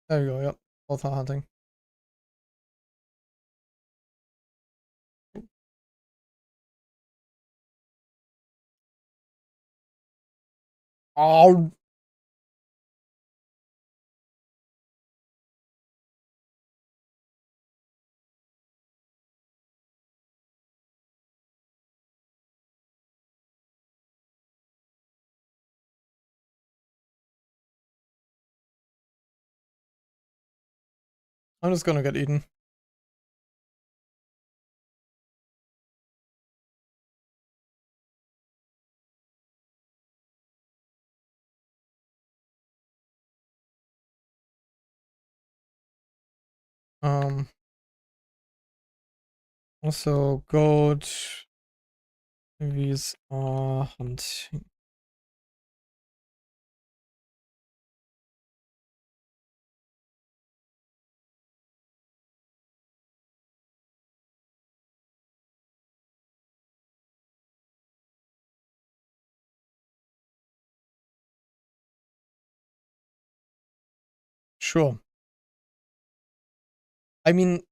Speaker 1: There we go, yep. Both are hunting. Oh! I'm just gonna get eaten. Also, goat. These are hunting. Sure. I mean,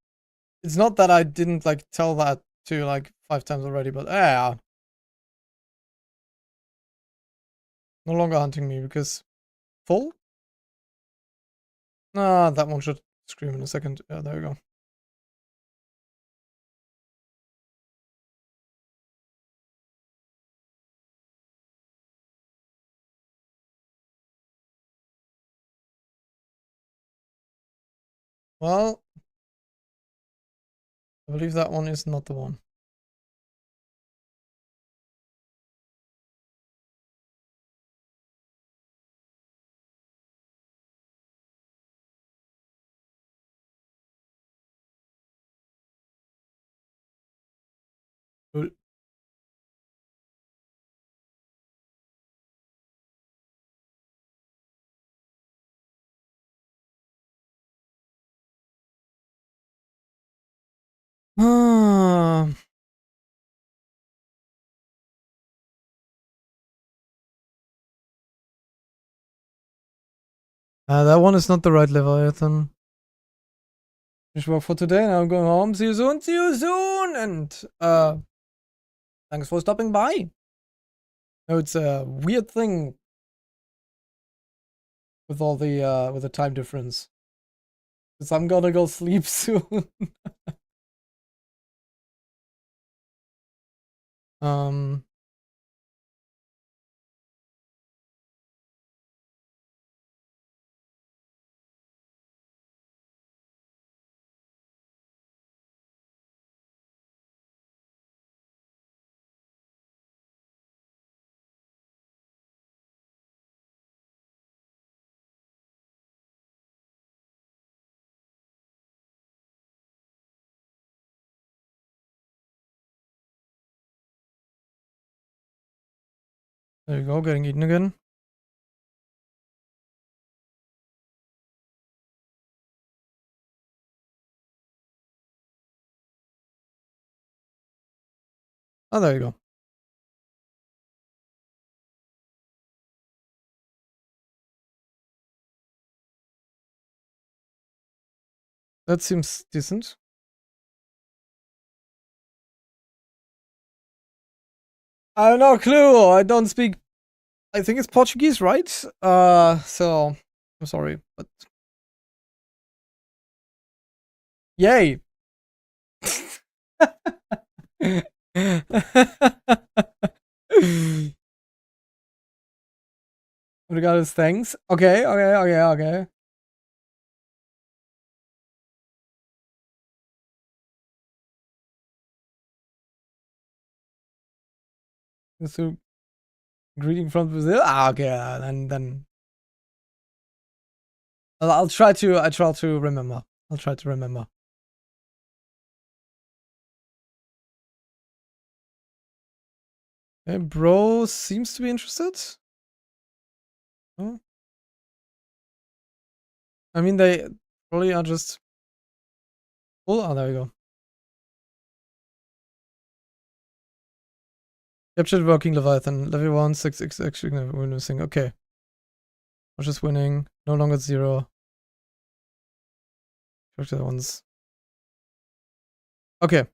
Speaker 1: it's not that I didn't like tell that to like 5 times already, but yeah. No longer hunting me because full? Ah, that one should scream in a second. Yeah, there we go. Well, I believe that one is not the one. Cool. Ah. That one is not the right Leviathan. Finish work for today. Now I'm going home. See you soon. See you soon. And thanks for stopping by. No, it's a weird thing with all the with the time difference. Cause I'm gonna go sleep soon. um. There you go, getting eaten again. Oh, there you go. That seems decent. I have no clue. I don't speak. I think it's Portuguese, right? So I'm sorry, but yay. Regardless, thanks. Okay. So, greeting from Brazil. Ah, okay. Then I'll try to. I try to remember. I'll try to remember. Okay, bro seems to be interested. Oh. I mean, they probably are just. Oh, there we go. Captured working Leviathan. Level 1, 6x actually we're missing. Okay. We're just winning. No longer 0. Character ones. Okay.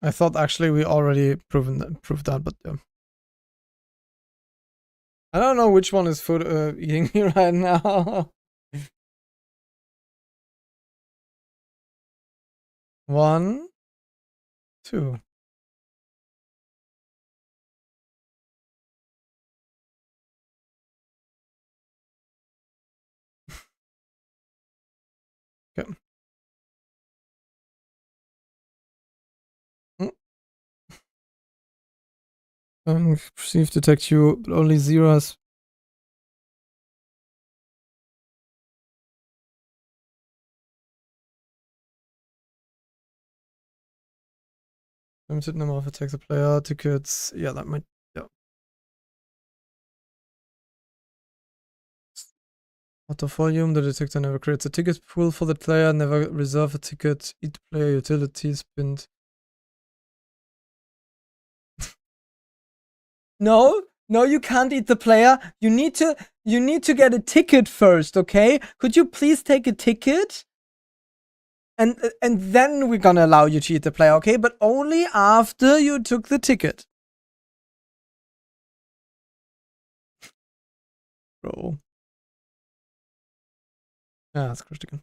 Speaker 1: I thought actually we already proved that, but yeah. I don't know which one is food eating me right now. 1, 2. Okay. Perceive detect you, but only 0 has. Limited number of attacks a player, tickets. Yeah, that might. Yeah. Auto volume, the detector never creates a ticket pool for the player, never reserve a ticket, each player utility spent. No, No, you can't eat the player. You need to get a ticket first, okay? Could you please take a ticket? And then we're gonna allow you to eat the player, okay? But only after you took the ticket. Bro. Ja, das Frühstücken.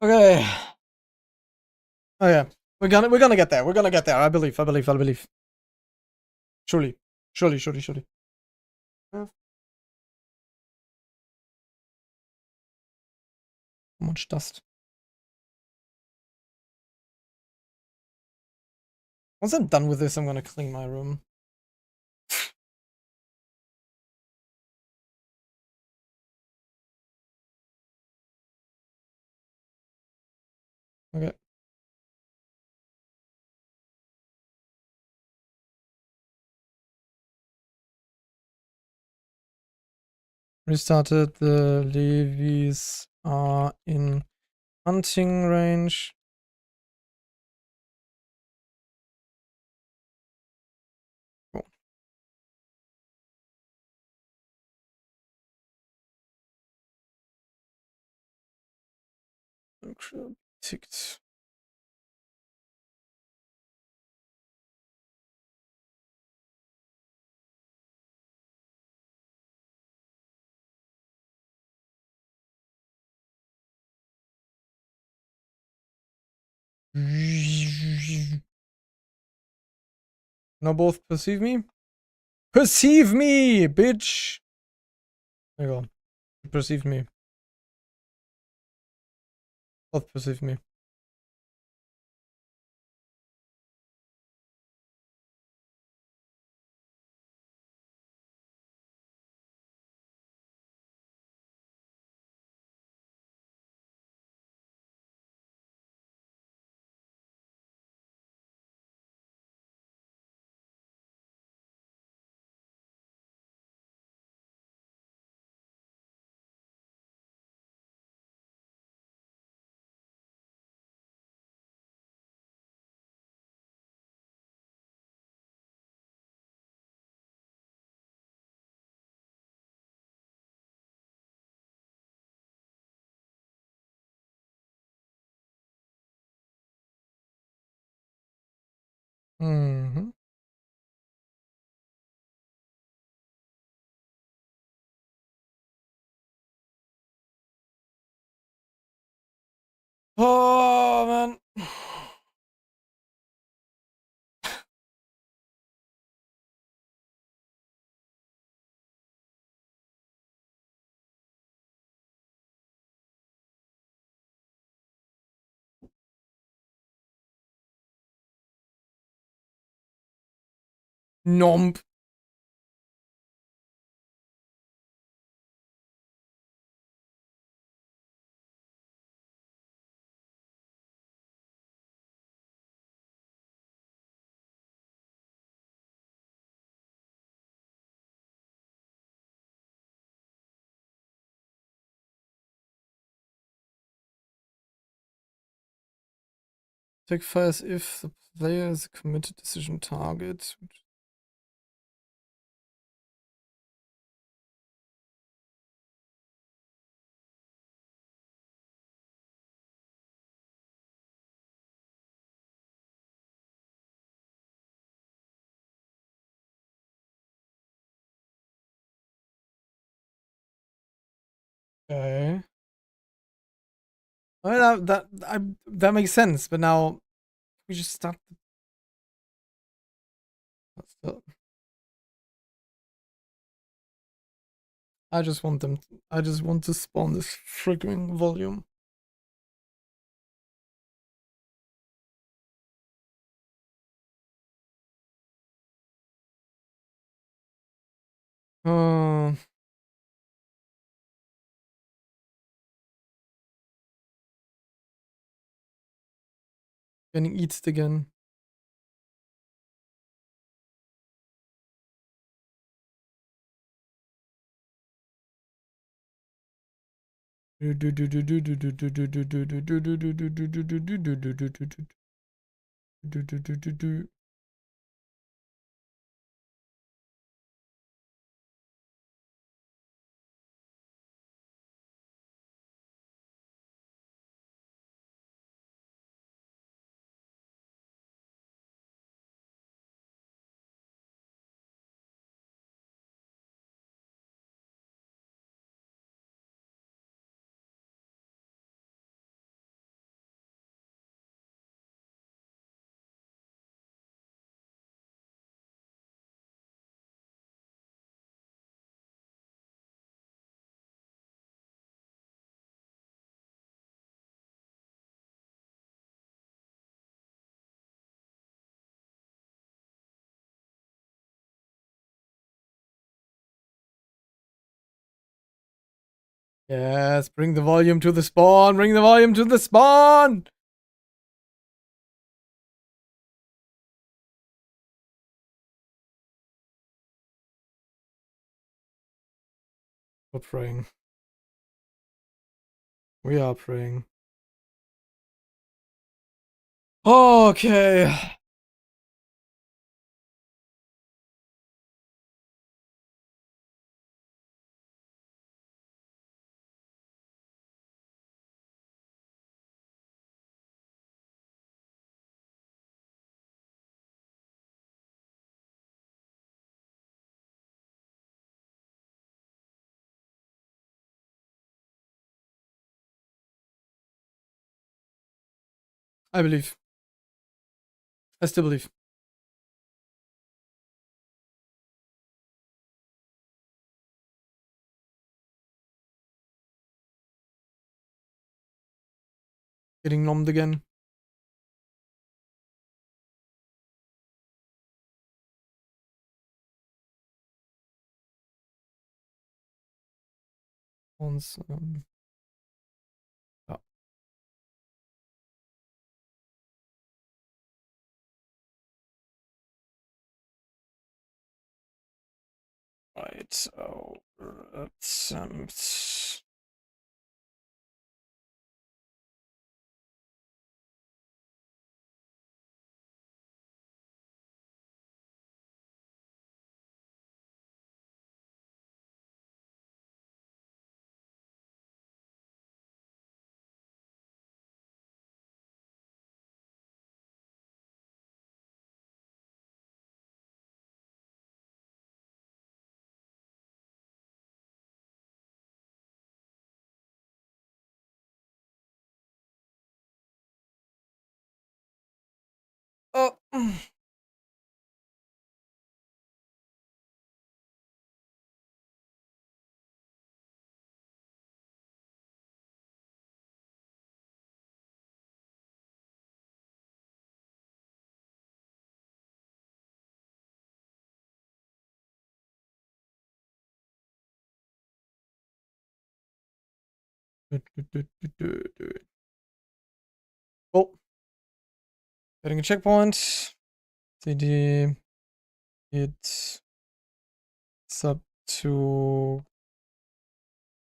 Speaker 1: Okay. Okay. We're gonna get there. We're gonna get there. I believe. Surely. Surely. How much dust? Once I'm done with this, I'm gonna clean my room. Okay. Restarted. The levies are in hunting range. Cool. Ticked. Now both perceive me? Perceive me, bitch! There you go. You perceived me. Both perceive me. Mm-hmm. Oh, man. Nomp. Take fires if the player is a committed decision target. Okay. Well, that makes sense, but now we just start. I just want them. I just want to spawn this freaking volume. Uh, getting eaten again. Yes, bring the volume to the spawn. Bring the volume to the spawn. We're praying. We are praying. Okay. I believe. I still believe. Getting nommed again. Once. Yeah. Right. So attempt. Oh. Oh. Getting a checkpoint. CD. It sub to.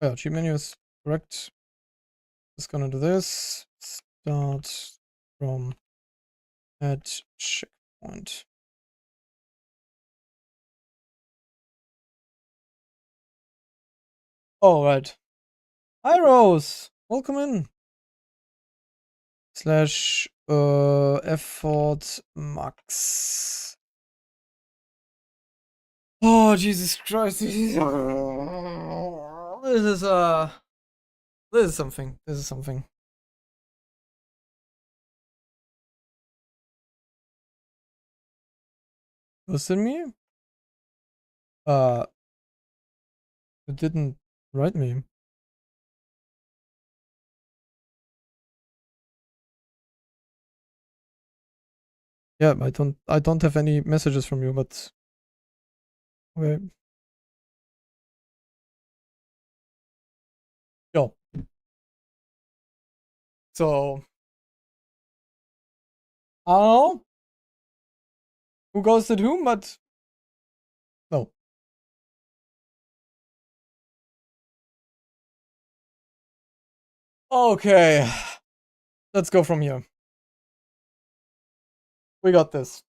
Speaker 1: Yeah, cheat menu is correct. Just gonna do this. Start from at checkpoint. All right. Hi Rose. Welcome in. Slash effort max. Oh Jesus Christ. This is this is something. This is something. Listen me? It didn't write me. Yeah, I don't have any messages from you, but okay. Yo. So I don't know who ghosted whom, but no. Okay. Let's go from here. We got this.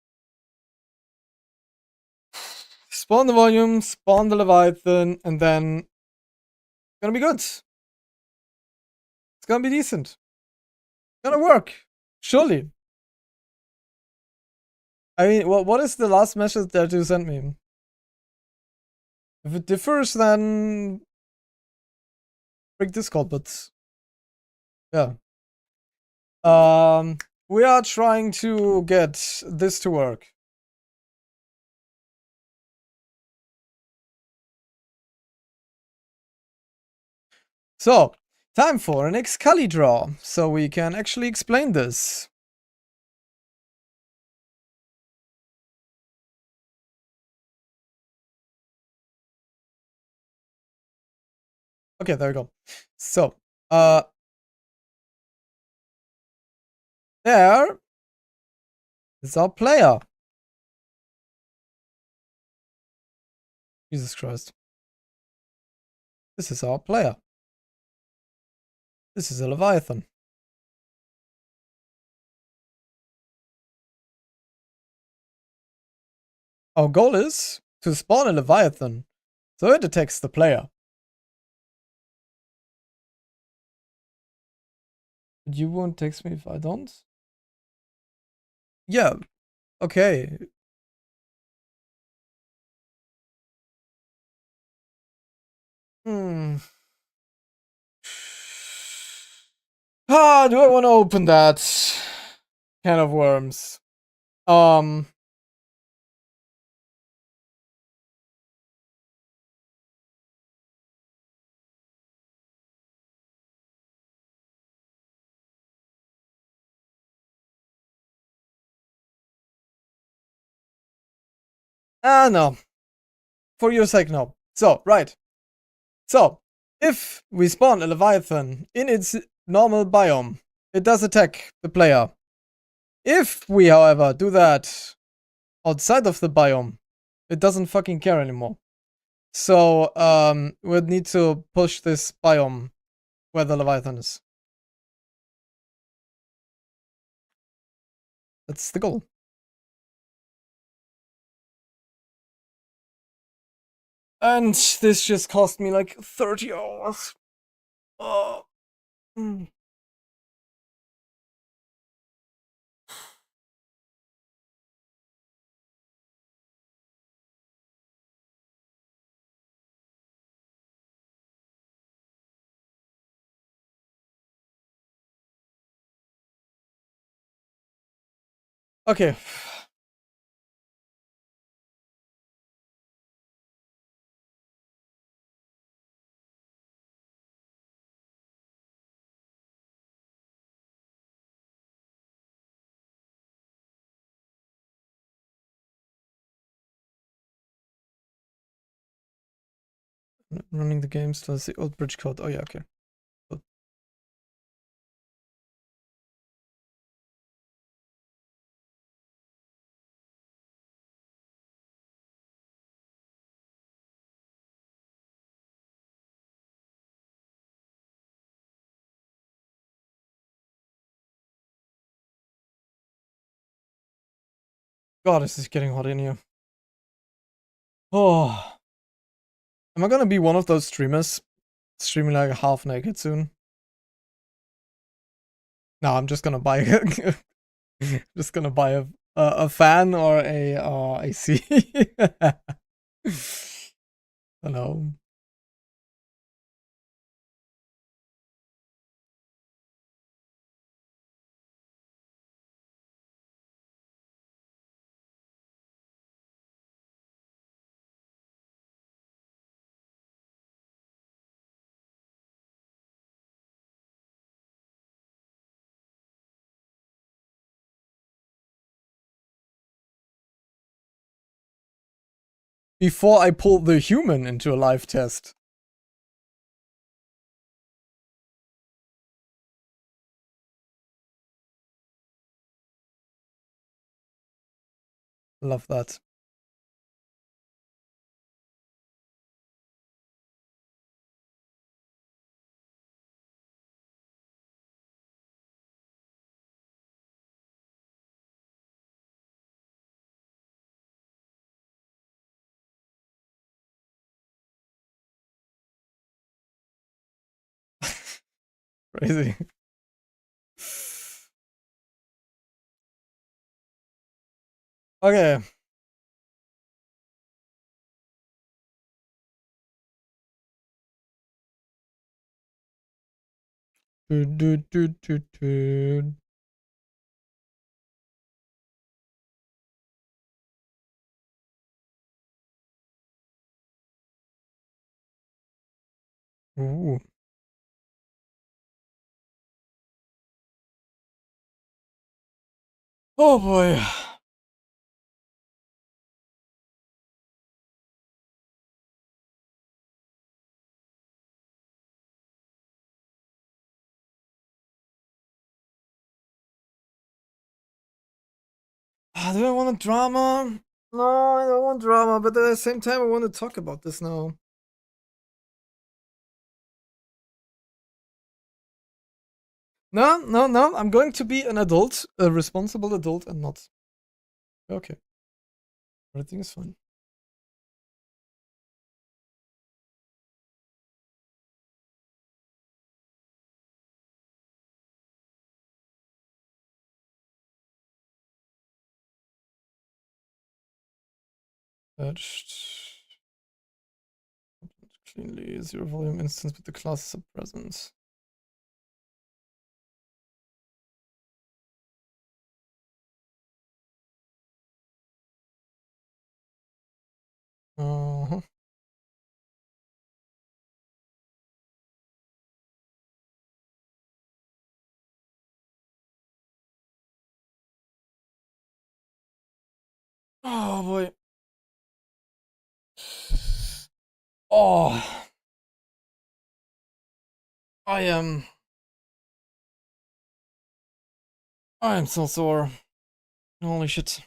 Speaker 1: Spawn the volume, spawn the Leviathan, and then it's gonna be good. It's gonna be decent. It's gonna work. Surely. I mean, what is the last message that you sent me? If it differs, then break Discord, but yeah. We are trying to get this to work. So, time for an Excali draw, so we can actually explain this. Okay, there we go. So, there is our player. Jesus Christ. This is our player. This is a Leviathan. Our goal is to spawn a Leviathan, so it attacks the player. You won't text me if I don't? Yeah, okay. Hmm. Ah, do I want to open that can of worms? No. For your sake, no. So, right. So, if we spawn a Leviathan in its normal biome, it does attack the player. If we, however, do that outside of the biome, it doesn't fucking care anymore. So, we'd need to push this biome where the Leviathan is. That's the goal. And this just cost me like 30 hours. Oh. Mm. Okay. Running the game still the old bridge code. Oh yeah, okay. Good. God, this is getting hot in here. Oh. Am I gonna be one of those streamers streaming like half naked soon? No, I'm just gonna buy just gonna buy a fan or a AC. Hello. Before I pull the human into a live test. Love that. Crazy. Okay. Do, do, do, do, do. Ooh. Oh boy. Do I want a drama? No, I don't want drama, but at the same time, I want to talk about this now. No, no, no. I'm going to be an adult, a responsible adult, and not. Okay. Everything is fine. Fetched. Cleanly. Zero volume instance, but the classes are present. Uh-huh. Oh boy. Oh. I am. I am so sore. Holy shit.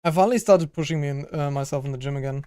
Speaker 1: I finally started pushing me in, myself in the gym again.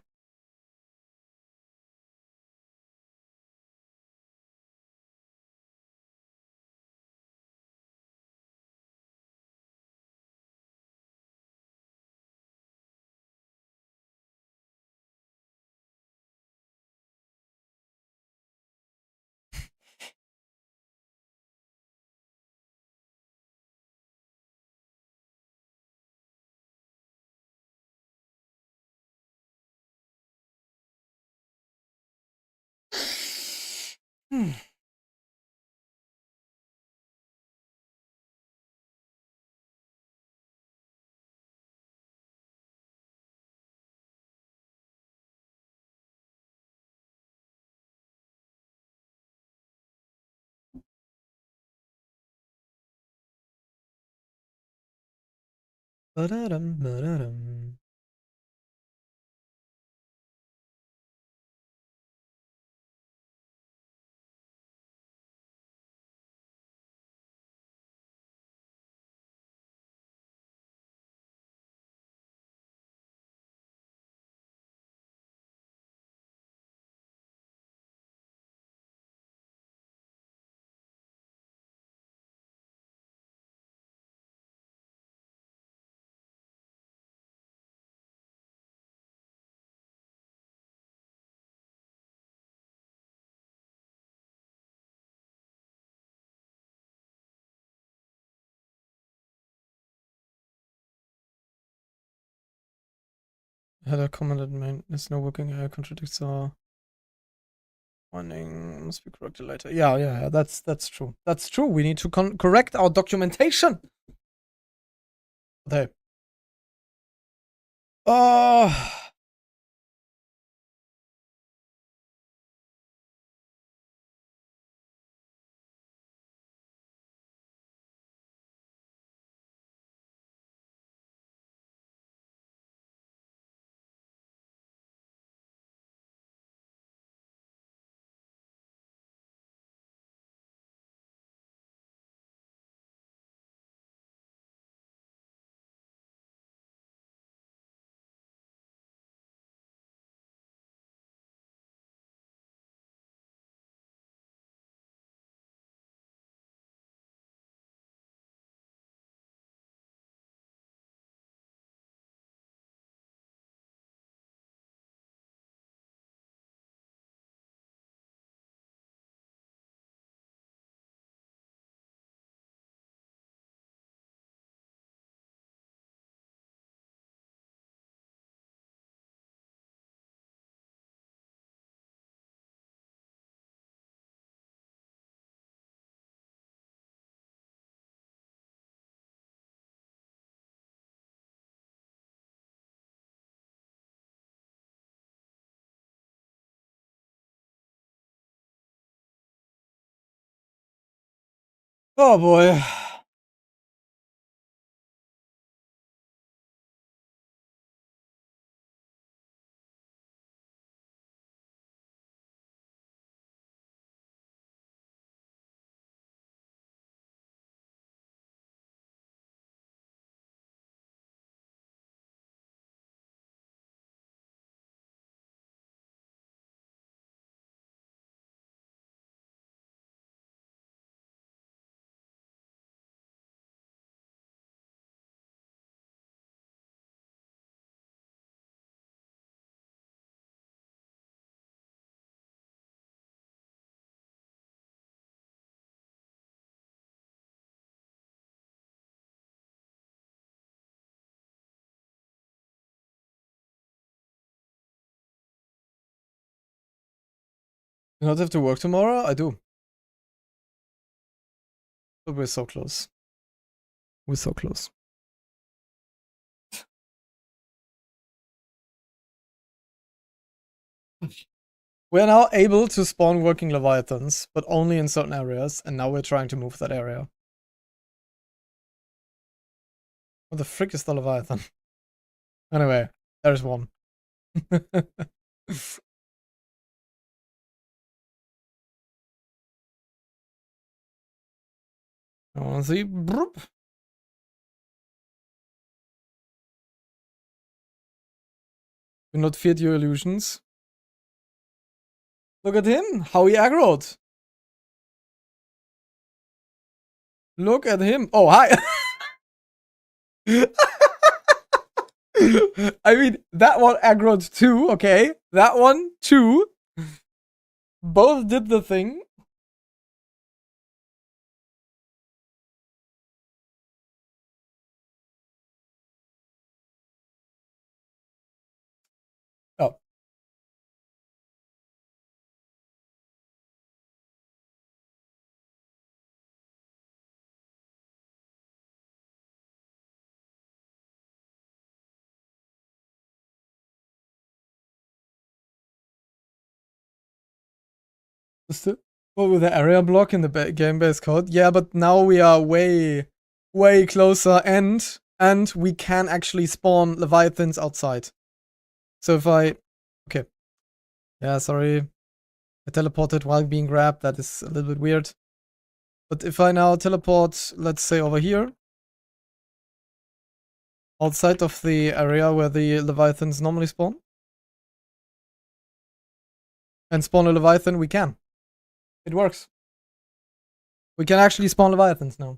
Speaker 1: Hmm. Ba-da-dum, ba-da-dum. Header commented, "Man, there's no working here. Contradicts our finding. Must be corrected later." Yeah. That's true. That's true. We need to correct our documentation. Okay. Oh. Oh boy. You not have to work tomorrow? I do. But we're so close. We're so close. We're now able to spawn working Leviathans, but only in certain areas, and now we're trying to move that area. What the frick is the Leviathan? Anyway, there's one. I wanna see. Broop. Do not fear your illusions. Look at him, how he aggroed. Look at him. Oh, hi. I mean, that one aggroed too, okay? That one too. Both did the thing. Oh. What with the area block in the game base code? Yeah, but now we are way closer and we can actually spawn Leviathans outside. So if I... Okay. Yeah, sorry. I teleported while being grabbed. That is a little bit weird. But if I now teleport, let's say over here, outside of the area where the Leviathans normally spawn, and spawn a Leviathan, we can. It works. We can actually spawn Leviathans now.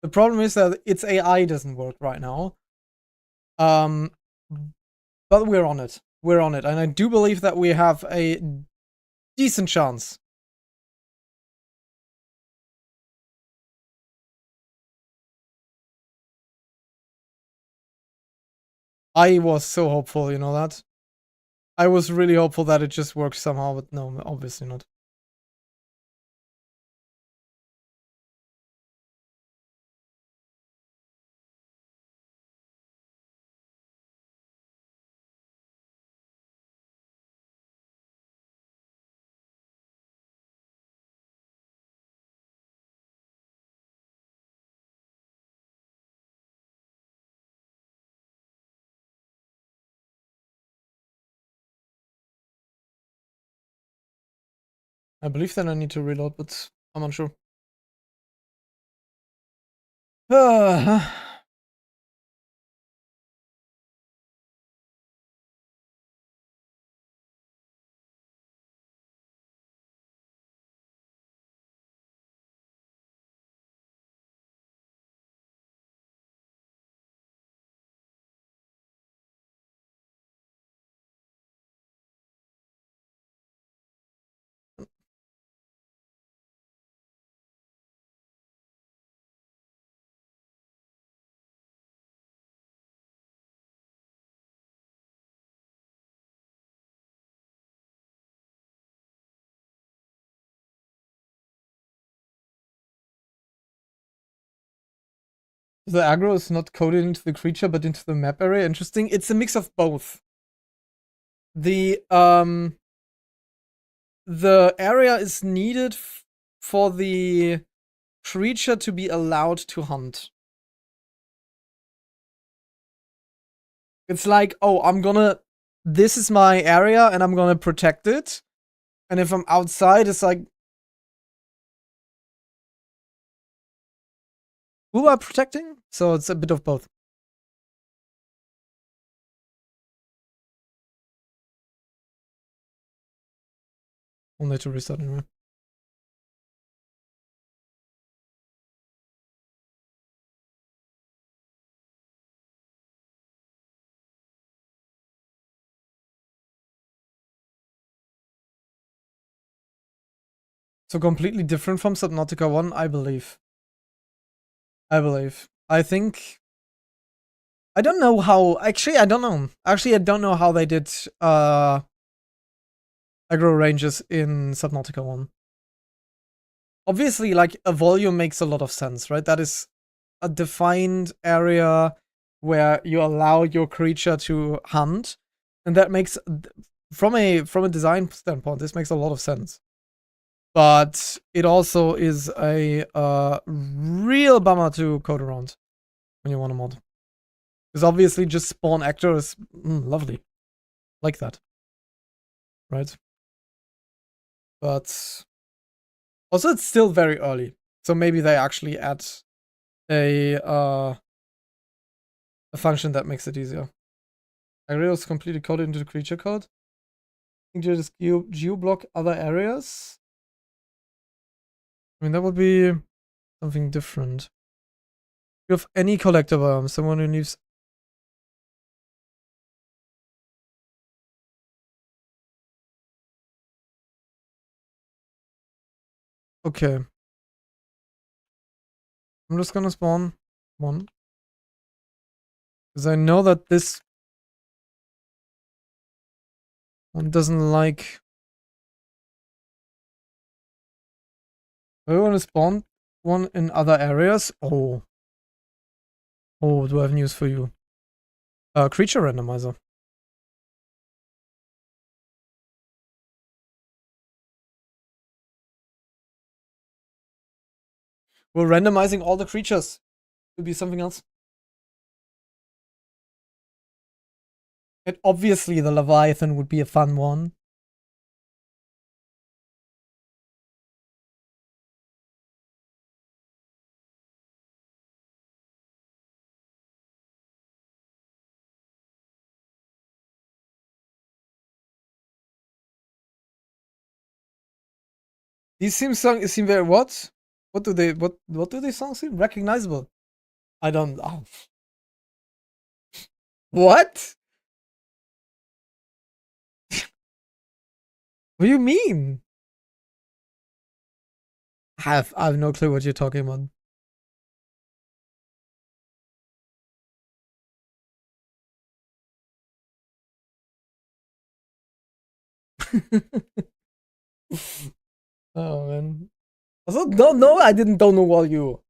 Speaker 1: The problem is that its AI doesn't work right now. But we're on it. We're on it. And I do believe that we have a decent chance. I was so hopeful, you know that? I was really hopeful that it just works somehow, but no, obviously not. I believe that I need to reload, but I'm unsure. The aggro is not coded into the creature, but into the map area. Interesting. It's a mix of both. The area is needed for the creature to be allowed to hunt. It's like, oh, this is my area and I'm gonna protect it. And if I'm outside, it's like, who am I protecting? So it's a bit of both. We'll need to restart anyway. So completely different from Subnautica 1, I believe. I think... I don't know how... Actually, I don't know. Actually, I don't know how they did aggro ranges in Subnautica 1. Obviously, like, a volume makes a lot of sense, right? That is a defined area where you allow your creature to hunt. And that makes... From a design standpoint, this makes a lot of sense. But it also is a real bummer to code around when you want a mod. Because obviously just spawn actor is lovely. Like that. Right? But also it's still very early. So maybe they actually add a function that makes it easier. Areas completely coded into the creature code. You just geo-block other areas. I mean, that would be something different. You have any collector biome, someone who needs... Okay. I'm just gonna spawn one. Because I know that this one doesn't like... I want to spawn one in other areas. Oh. Oh, do I have news for you? Creature randomizer. We're randomizing all the creatures to be something else. And obviously the Leviathan would be a fun one. These songs seem very what? What do these songs seem? Recognizable. I don't What? What do you mean? I have no clue what you're talking about. Oh man. Also, no, I don't know what you.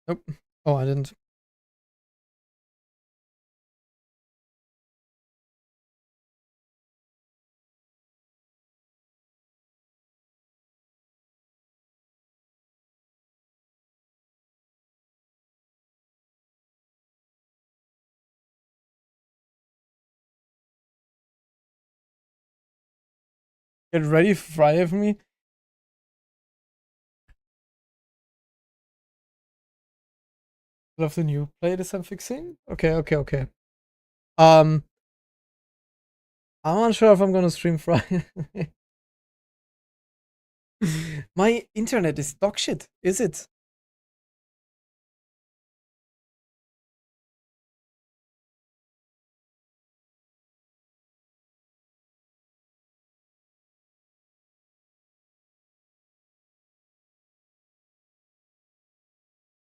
Speaker 1: Nope. Oh, I didn't. Get ready for Friday for me. Love the new playlist I'm fixing. Okay. I'm not sure if I'm gonna stream Friday. My internet is dog shit, is it?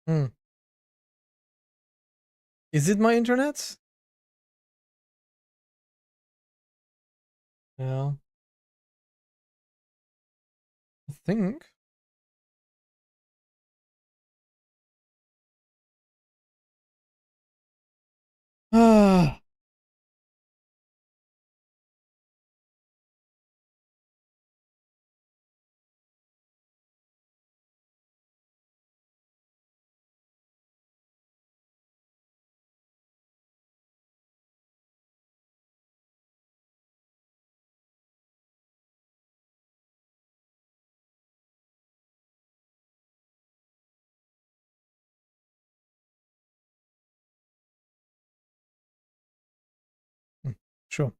Speaker 1: Hmm. Is it my internet? Yeah. I think. Ah. Sure.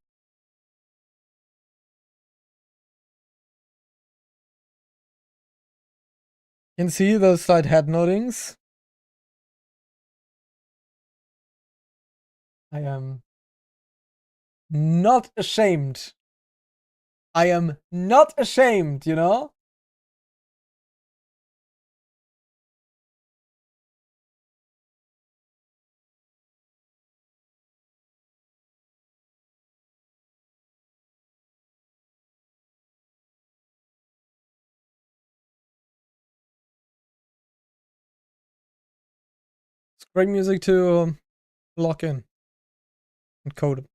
Speaker 1: Can see those slight head noddings. I am not ashamed. I am not ashamed, you know? It's great music to lock in and code.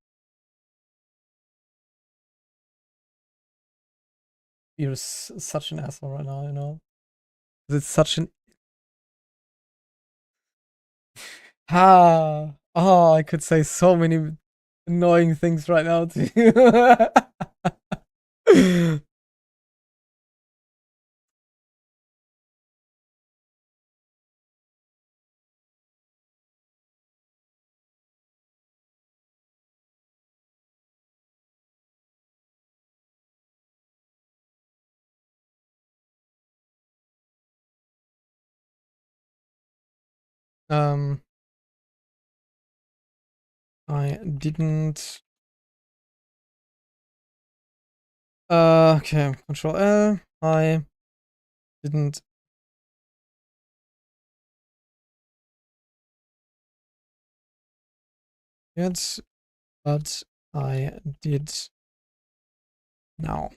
Speaker 1: You're such an asshole right now, you know? It's such an. Oh, I could say so many annoying things right now to you. um, I didn't. Okay, Control L. I didn't. Yet, but I did now.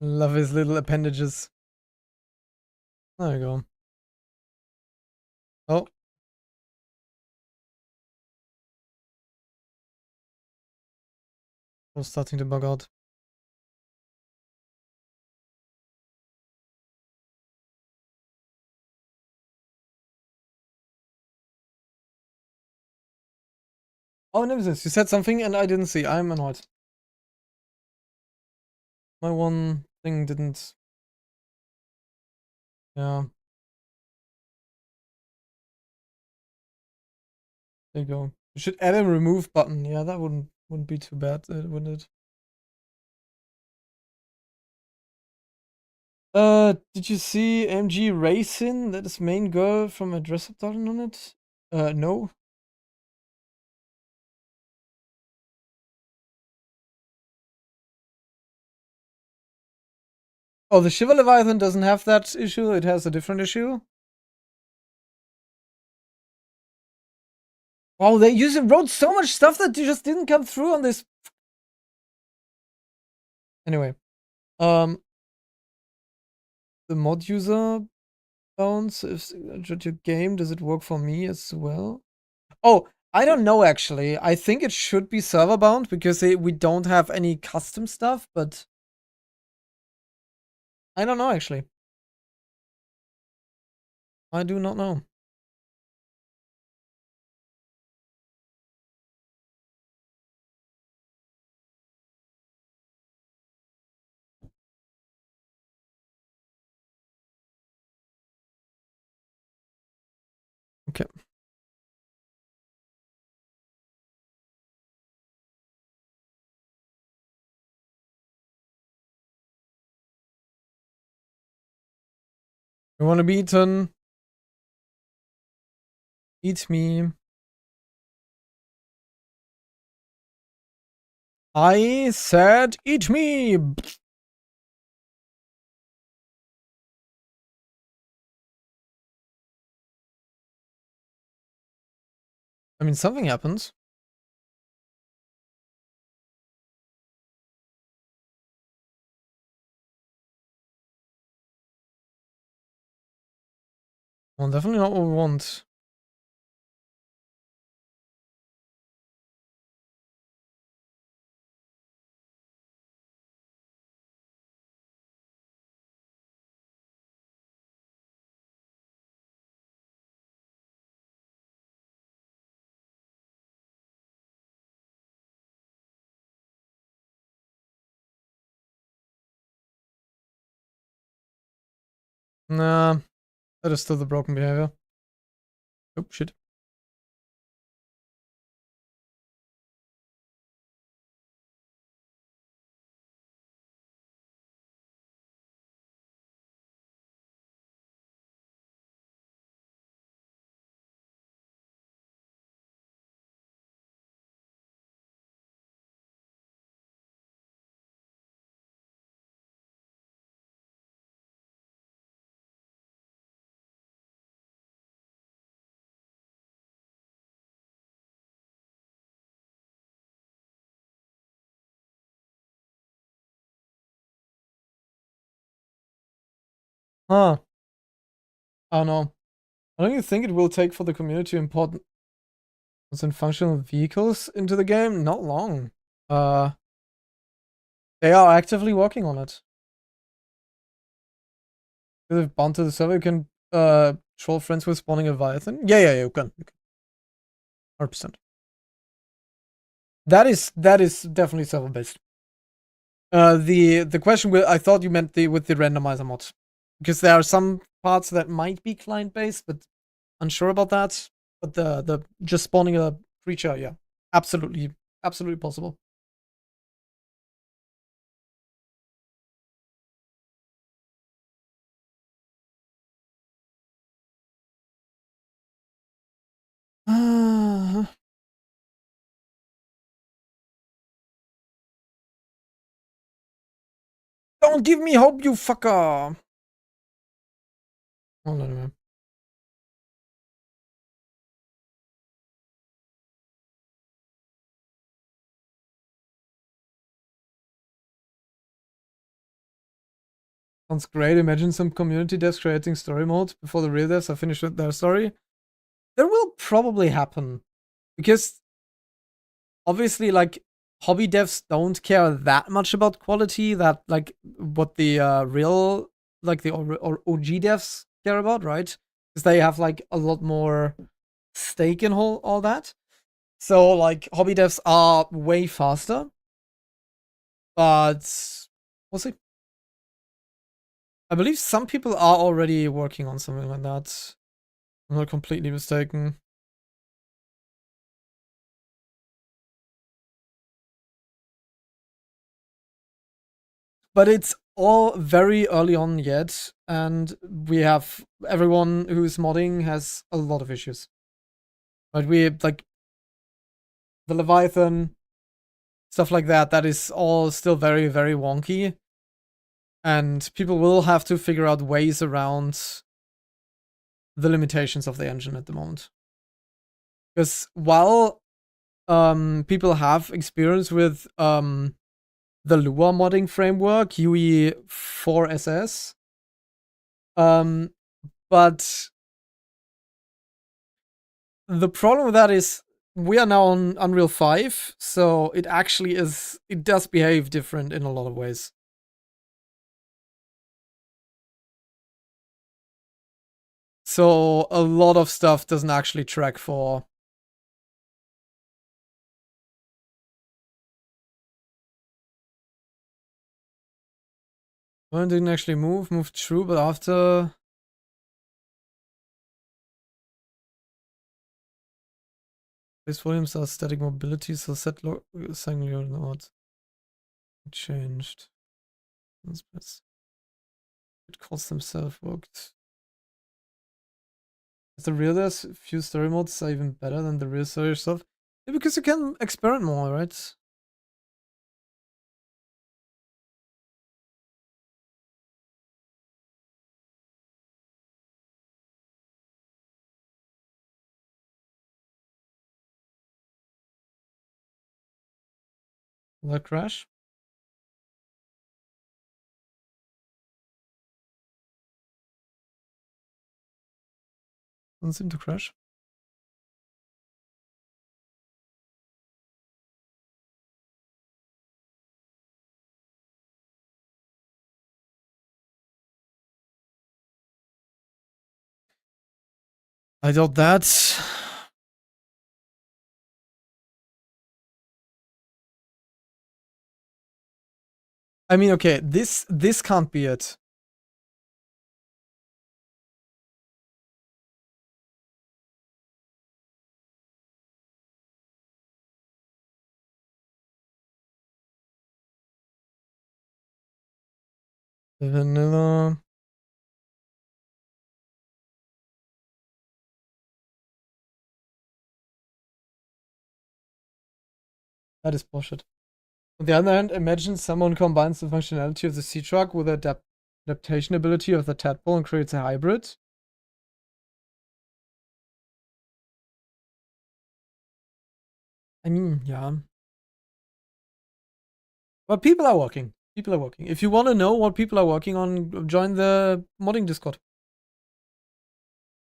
Speaker 1: Love his little appendages. There you go. Oh, I was starting to bug out. Oh, Nemesis, you said something and I didn't see. I'm annoyed. My one thing didn't. Yeah, there you go. You should add a remove button. Yeah, that wouldn't be too bad, wouldn't it? Did you see MG Racing? That is main girl from a dress up button on it? No. Oh, the Shiva Leviathan doesn't have that issue. It has a different issue. Wow, they wrote so much stuff that just didn't come through on this. Anyway, um, the mod user bounce if your game does it work for me as well? Oh, I don't know actually. I think it should be server bound because we don't have any custom stuff, but I don't know actually. I do not know. Okay. You wanna be eaten? Eat me. I said eat me! I mean, something happens. Well, definitely not what we want. Nah, that is still the broken behavior. Oh, shit. Huh. I don't know. How long do you think it will take for the community to import some functional vehicles into the game? Not long. They are actively working on it. If they've bound to the server, you can troll friends with spawning a Leviathan. Yeah, you can. 100%. That is definitely server based. The question I thought you meant with the randomizer mod, because there are some parts that might be client based, but unsure about that. But the just spawning a creature, yeah, absolutely possible. Don't give me hope, you fucker! Oh, no. Sounds great. Imagine some community devs creating story mode before the real devs have finished with their story. That will probably happen. Because obviously, like, hobby devs don't care that much about quality that, like, what the real, like, the OG devs care about, right? Because they have, like, a lot more stake in all that. So, like, hobby devs are way faster. But we'll see. I believe some people are already working on something like that. I'm not completely mistaken. But it's all very early on yet, and we have everyone who's modding has a lot of issues. Right? We like the Leviathan, stuff like that, that is all still very, very wonky. And people will have to figure out ways around the limitations of the engine at the moment. Because while people have experience with the Lua modding framework, UE4SS, but the problem with that is we are now on Unreal 5, so it actually is, it does behave different in a lot of ways. So a lot of stuff doesn't actually track for. Well, it didn't actually moved true, but after. Base volumes are static mobility, so set singular node changed. It calls themselves worked. Is the real few story modes are even better than the real story stuff? Yeah, because you can experiment more, right? Will that crash? Doesn't seem to crash. I doubt that. I mean, okay, this can't be it. Vanilla. That is bullshit. On the other hand, imagine someone combines the functionality of the sea truck with the adaptation ability of the tadpole and creates a hybrid. I mean, yeah. But people are working. People are working. If you want to know what people are working on, join the modding Discord.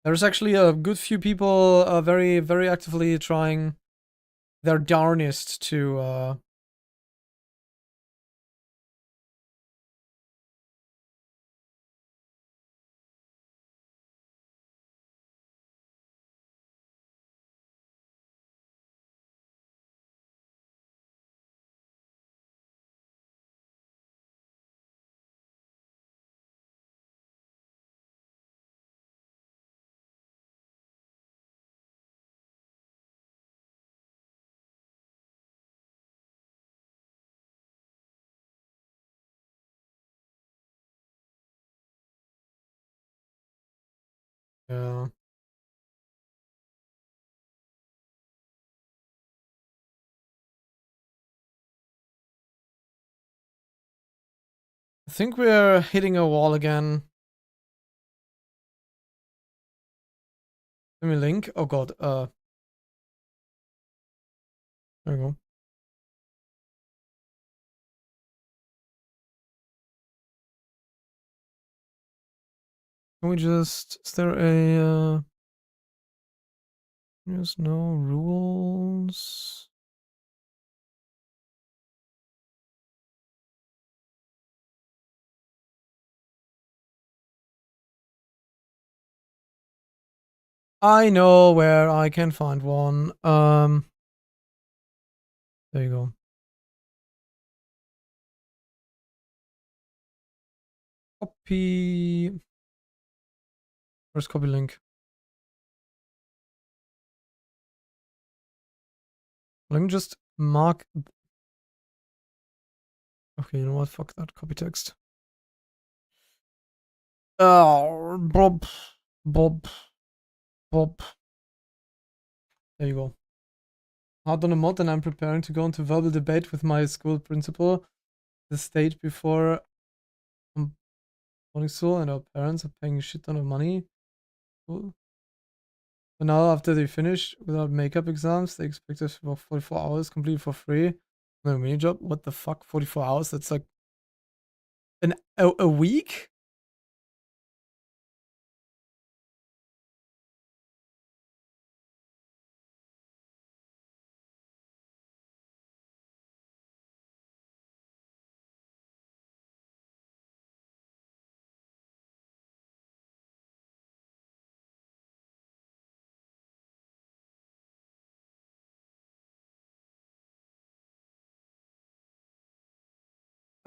Speaker 1: There's actually a good few people very, very actively trying their darnest to yeah. I think we're hitting a wall again. Let me link. Oh god, there we go. Can we just, is there a, there's no rules? I know where I can find one. There you go. Copy. Where's copy link? Let me just mark. Okay, you know what? Fuck that. Copy text. Oh, Bob. Bob. Bob. There you go. Hard on a mod, and I'm preparing to go into verbal debate with my school principal. The state before boarding school, and our parents are paying a shit ton of money. Cool. But now, after they finish without makeup exams, they expect us to work 44 hours completely for free. And a mini job? What the fuck? 44 hours? That's like a week?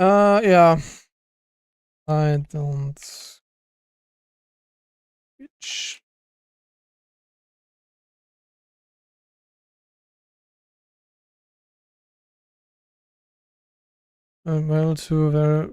Speaker 1: Yeah. I don't. Bitch. Well, to very.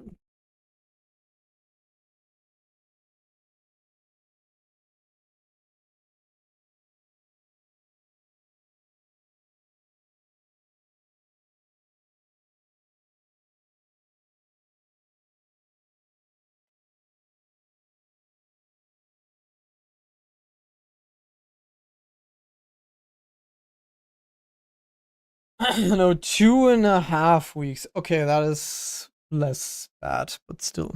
Speaker 1: No, 2.5 weeks. Okay, that is less bad, but still.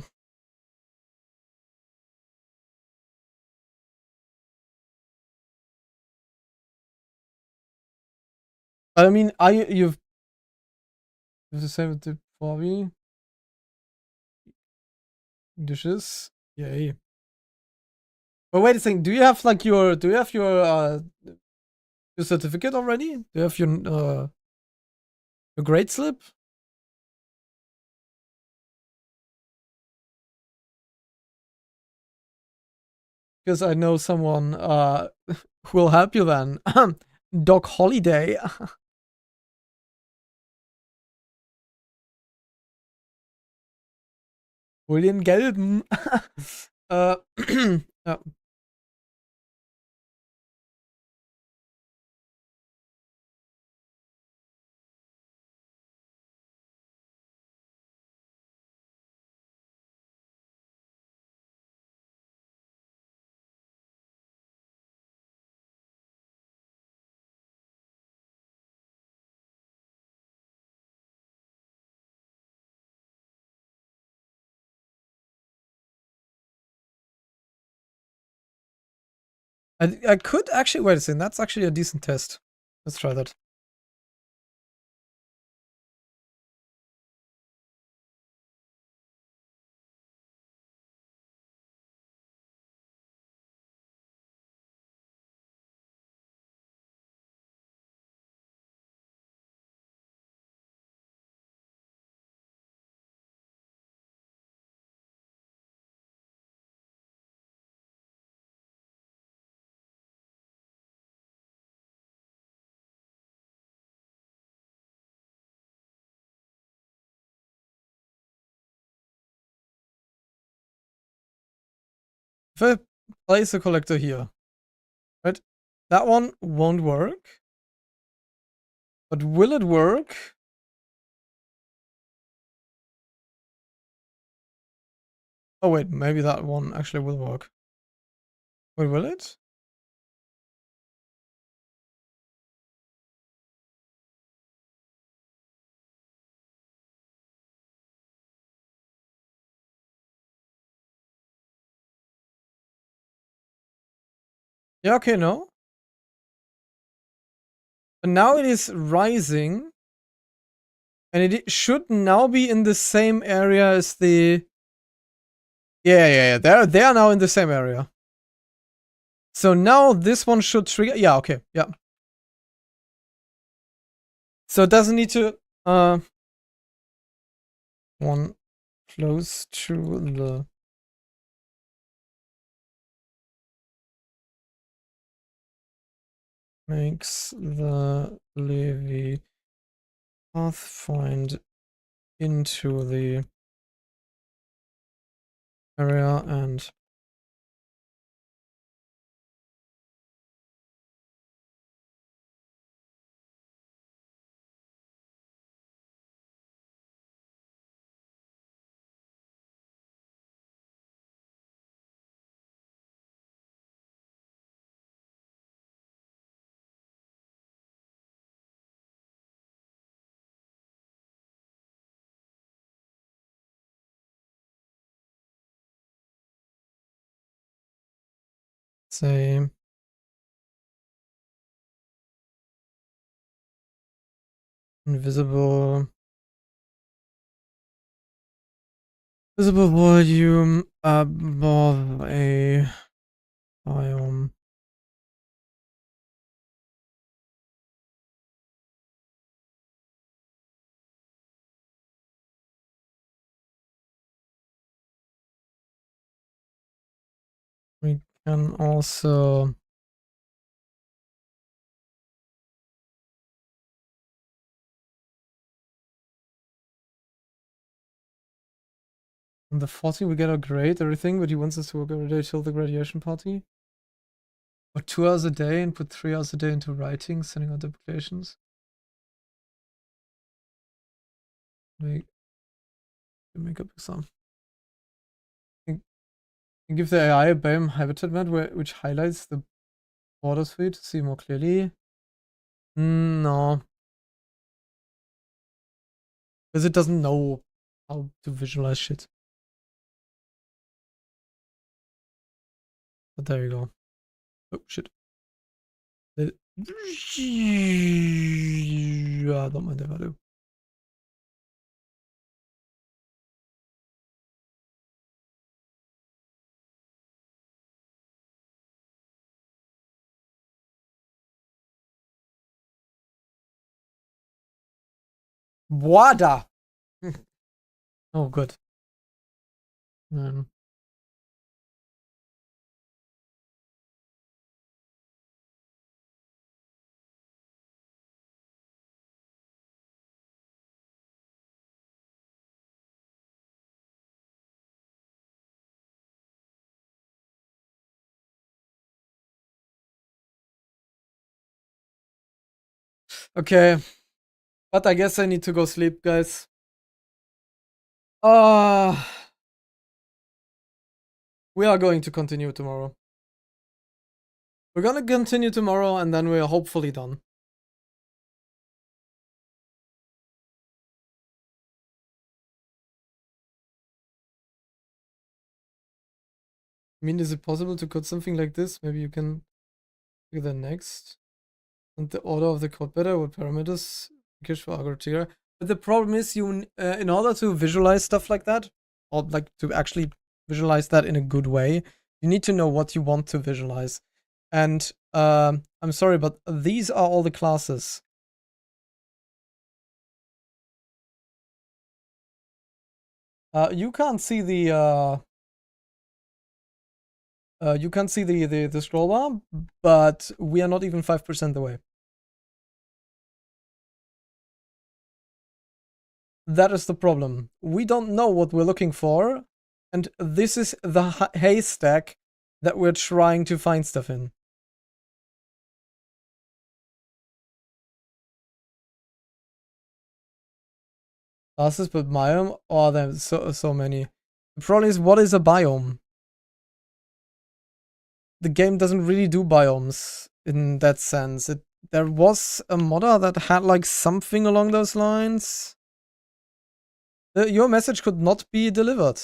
Speaker 1: But I mean, you've the same with the Bobby dishes? Yay. But wait a second, do you have like your your certificate already? Do you have your grade slip? Because I know someone who will help you then. Doc Holiday. Hol den gelben. Ja. I could actually wait a second. That's actually a decent test. Let's try that. If I place a collector here, right? That one won't work. But will it work? Oh wait, maybe that one actually will work. Wait, will it? Yeah, okay, no. But now it is rising. And it should now be in the same area as the... Yeah. They are now in the same area. So now this one should trigger... Yeah, okay, yeah. So it doesn't need to... One close to the... Makes the Levi path find into the area and say invisible visible volume above a biome. We can also on the 40 we get a grade, everything, but he wants us to work every day till the graduation party. Or 2 hours a day and put 3 hours a day into writing, sending out applications. Make a exam. And give the AI a BAM habitat map which highlights the borders for you to see more clearly. No. Because it doesn't know how to visualize shit. But there you go. Oh, shit. I don't mind if I do. Wada! Oh, good. Okay. But I guess I need to go sleep, guys. We are going to continue tomorrow. We're gonna continue tomorrow and then we're hopefully done. I mean, is it possible to code something like this? Maybe you can do the next. And the order of the code better with parameters for Agortira. But the problem is you in order to visualize stuff like that, or like to actually visualize that in a good way, you need to know what you want to visualize. And I'm sorry, but these are all the classes. You can't see the you can't see the scroll bar, but we are not even 5% away. That is the problem. We don't know what we're looking for, and this is the haystack that we're trying to find stuff in. Classes, but biome? Oh, there's so many. The problem is, what is a biome? The game doesn't really do biomes in that sense. There was a modder that had like something along those lines. Your message could not be delivered.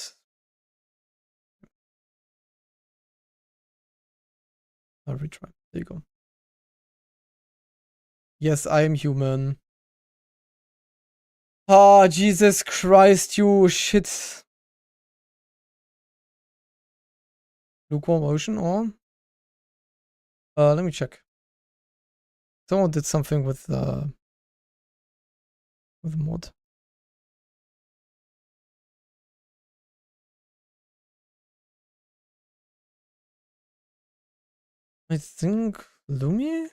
Speaker 1: I'll retry. There you go. Yes, I am human. Oh, Jesus Christ, you shit. Lukewarm ocean or? Let me check. Someone did something with the mod. I think Lumi?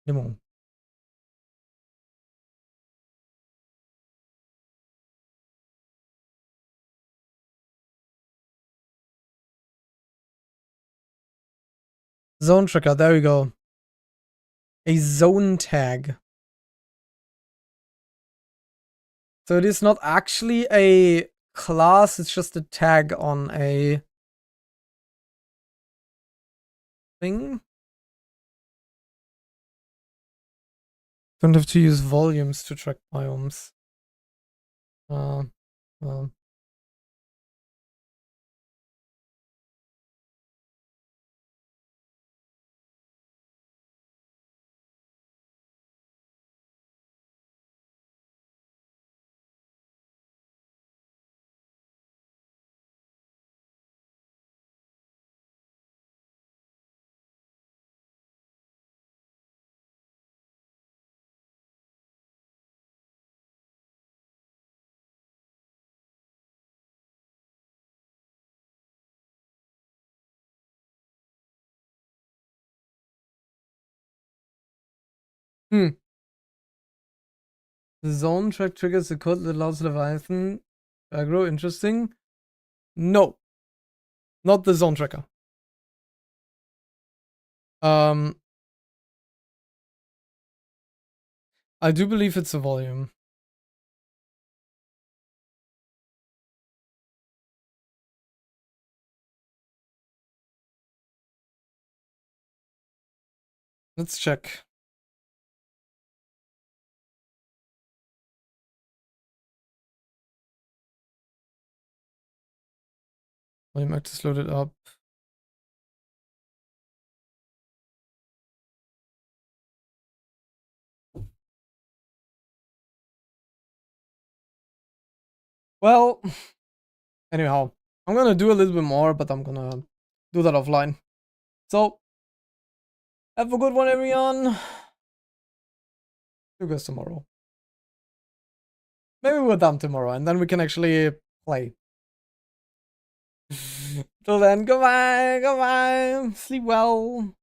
Speaker 1: Limo. Zone tracker, there we go. A zone tag. So it is not actually a class, it's just a tag on a thing. Don't have to use volumes to track biomes. Well. The zone track triggers the code that allows Leviathan aggro. Interesting. No. Not the zone tracker. I do believe it's a volume. Let's check. Volume actors loaded up. Well, anyhow, I'm gonna do a little bit more, but I'm gonna do that offline. So, have a good one, everyone. See you guys tomorrow. Maybe we're done tomorrow, and then we can actually play. Till then, goodbye, goodbye. Sleep well.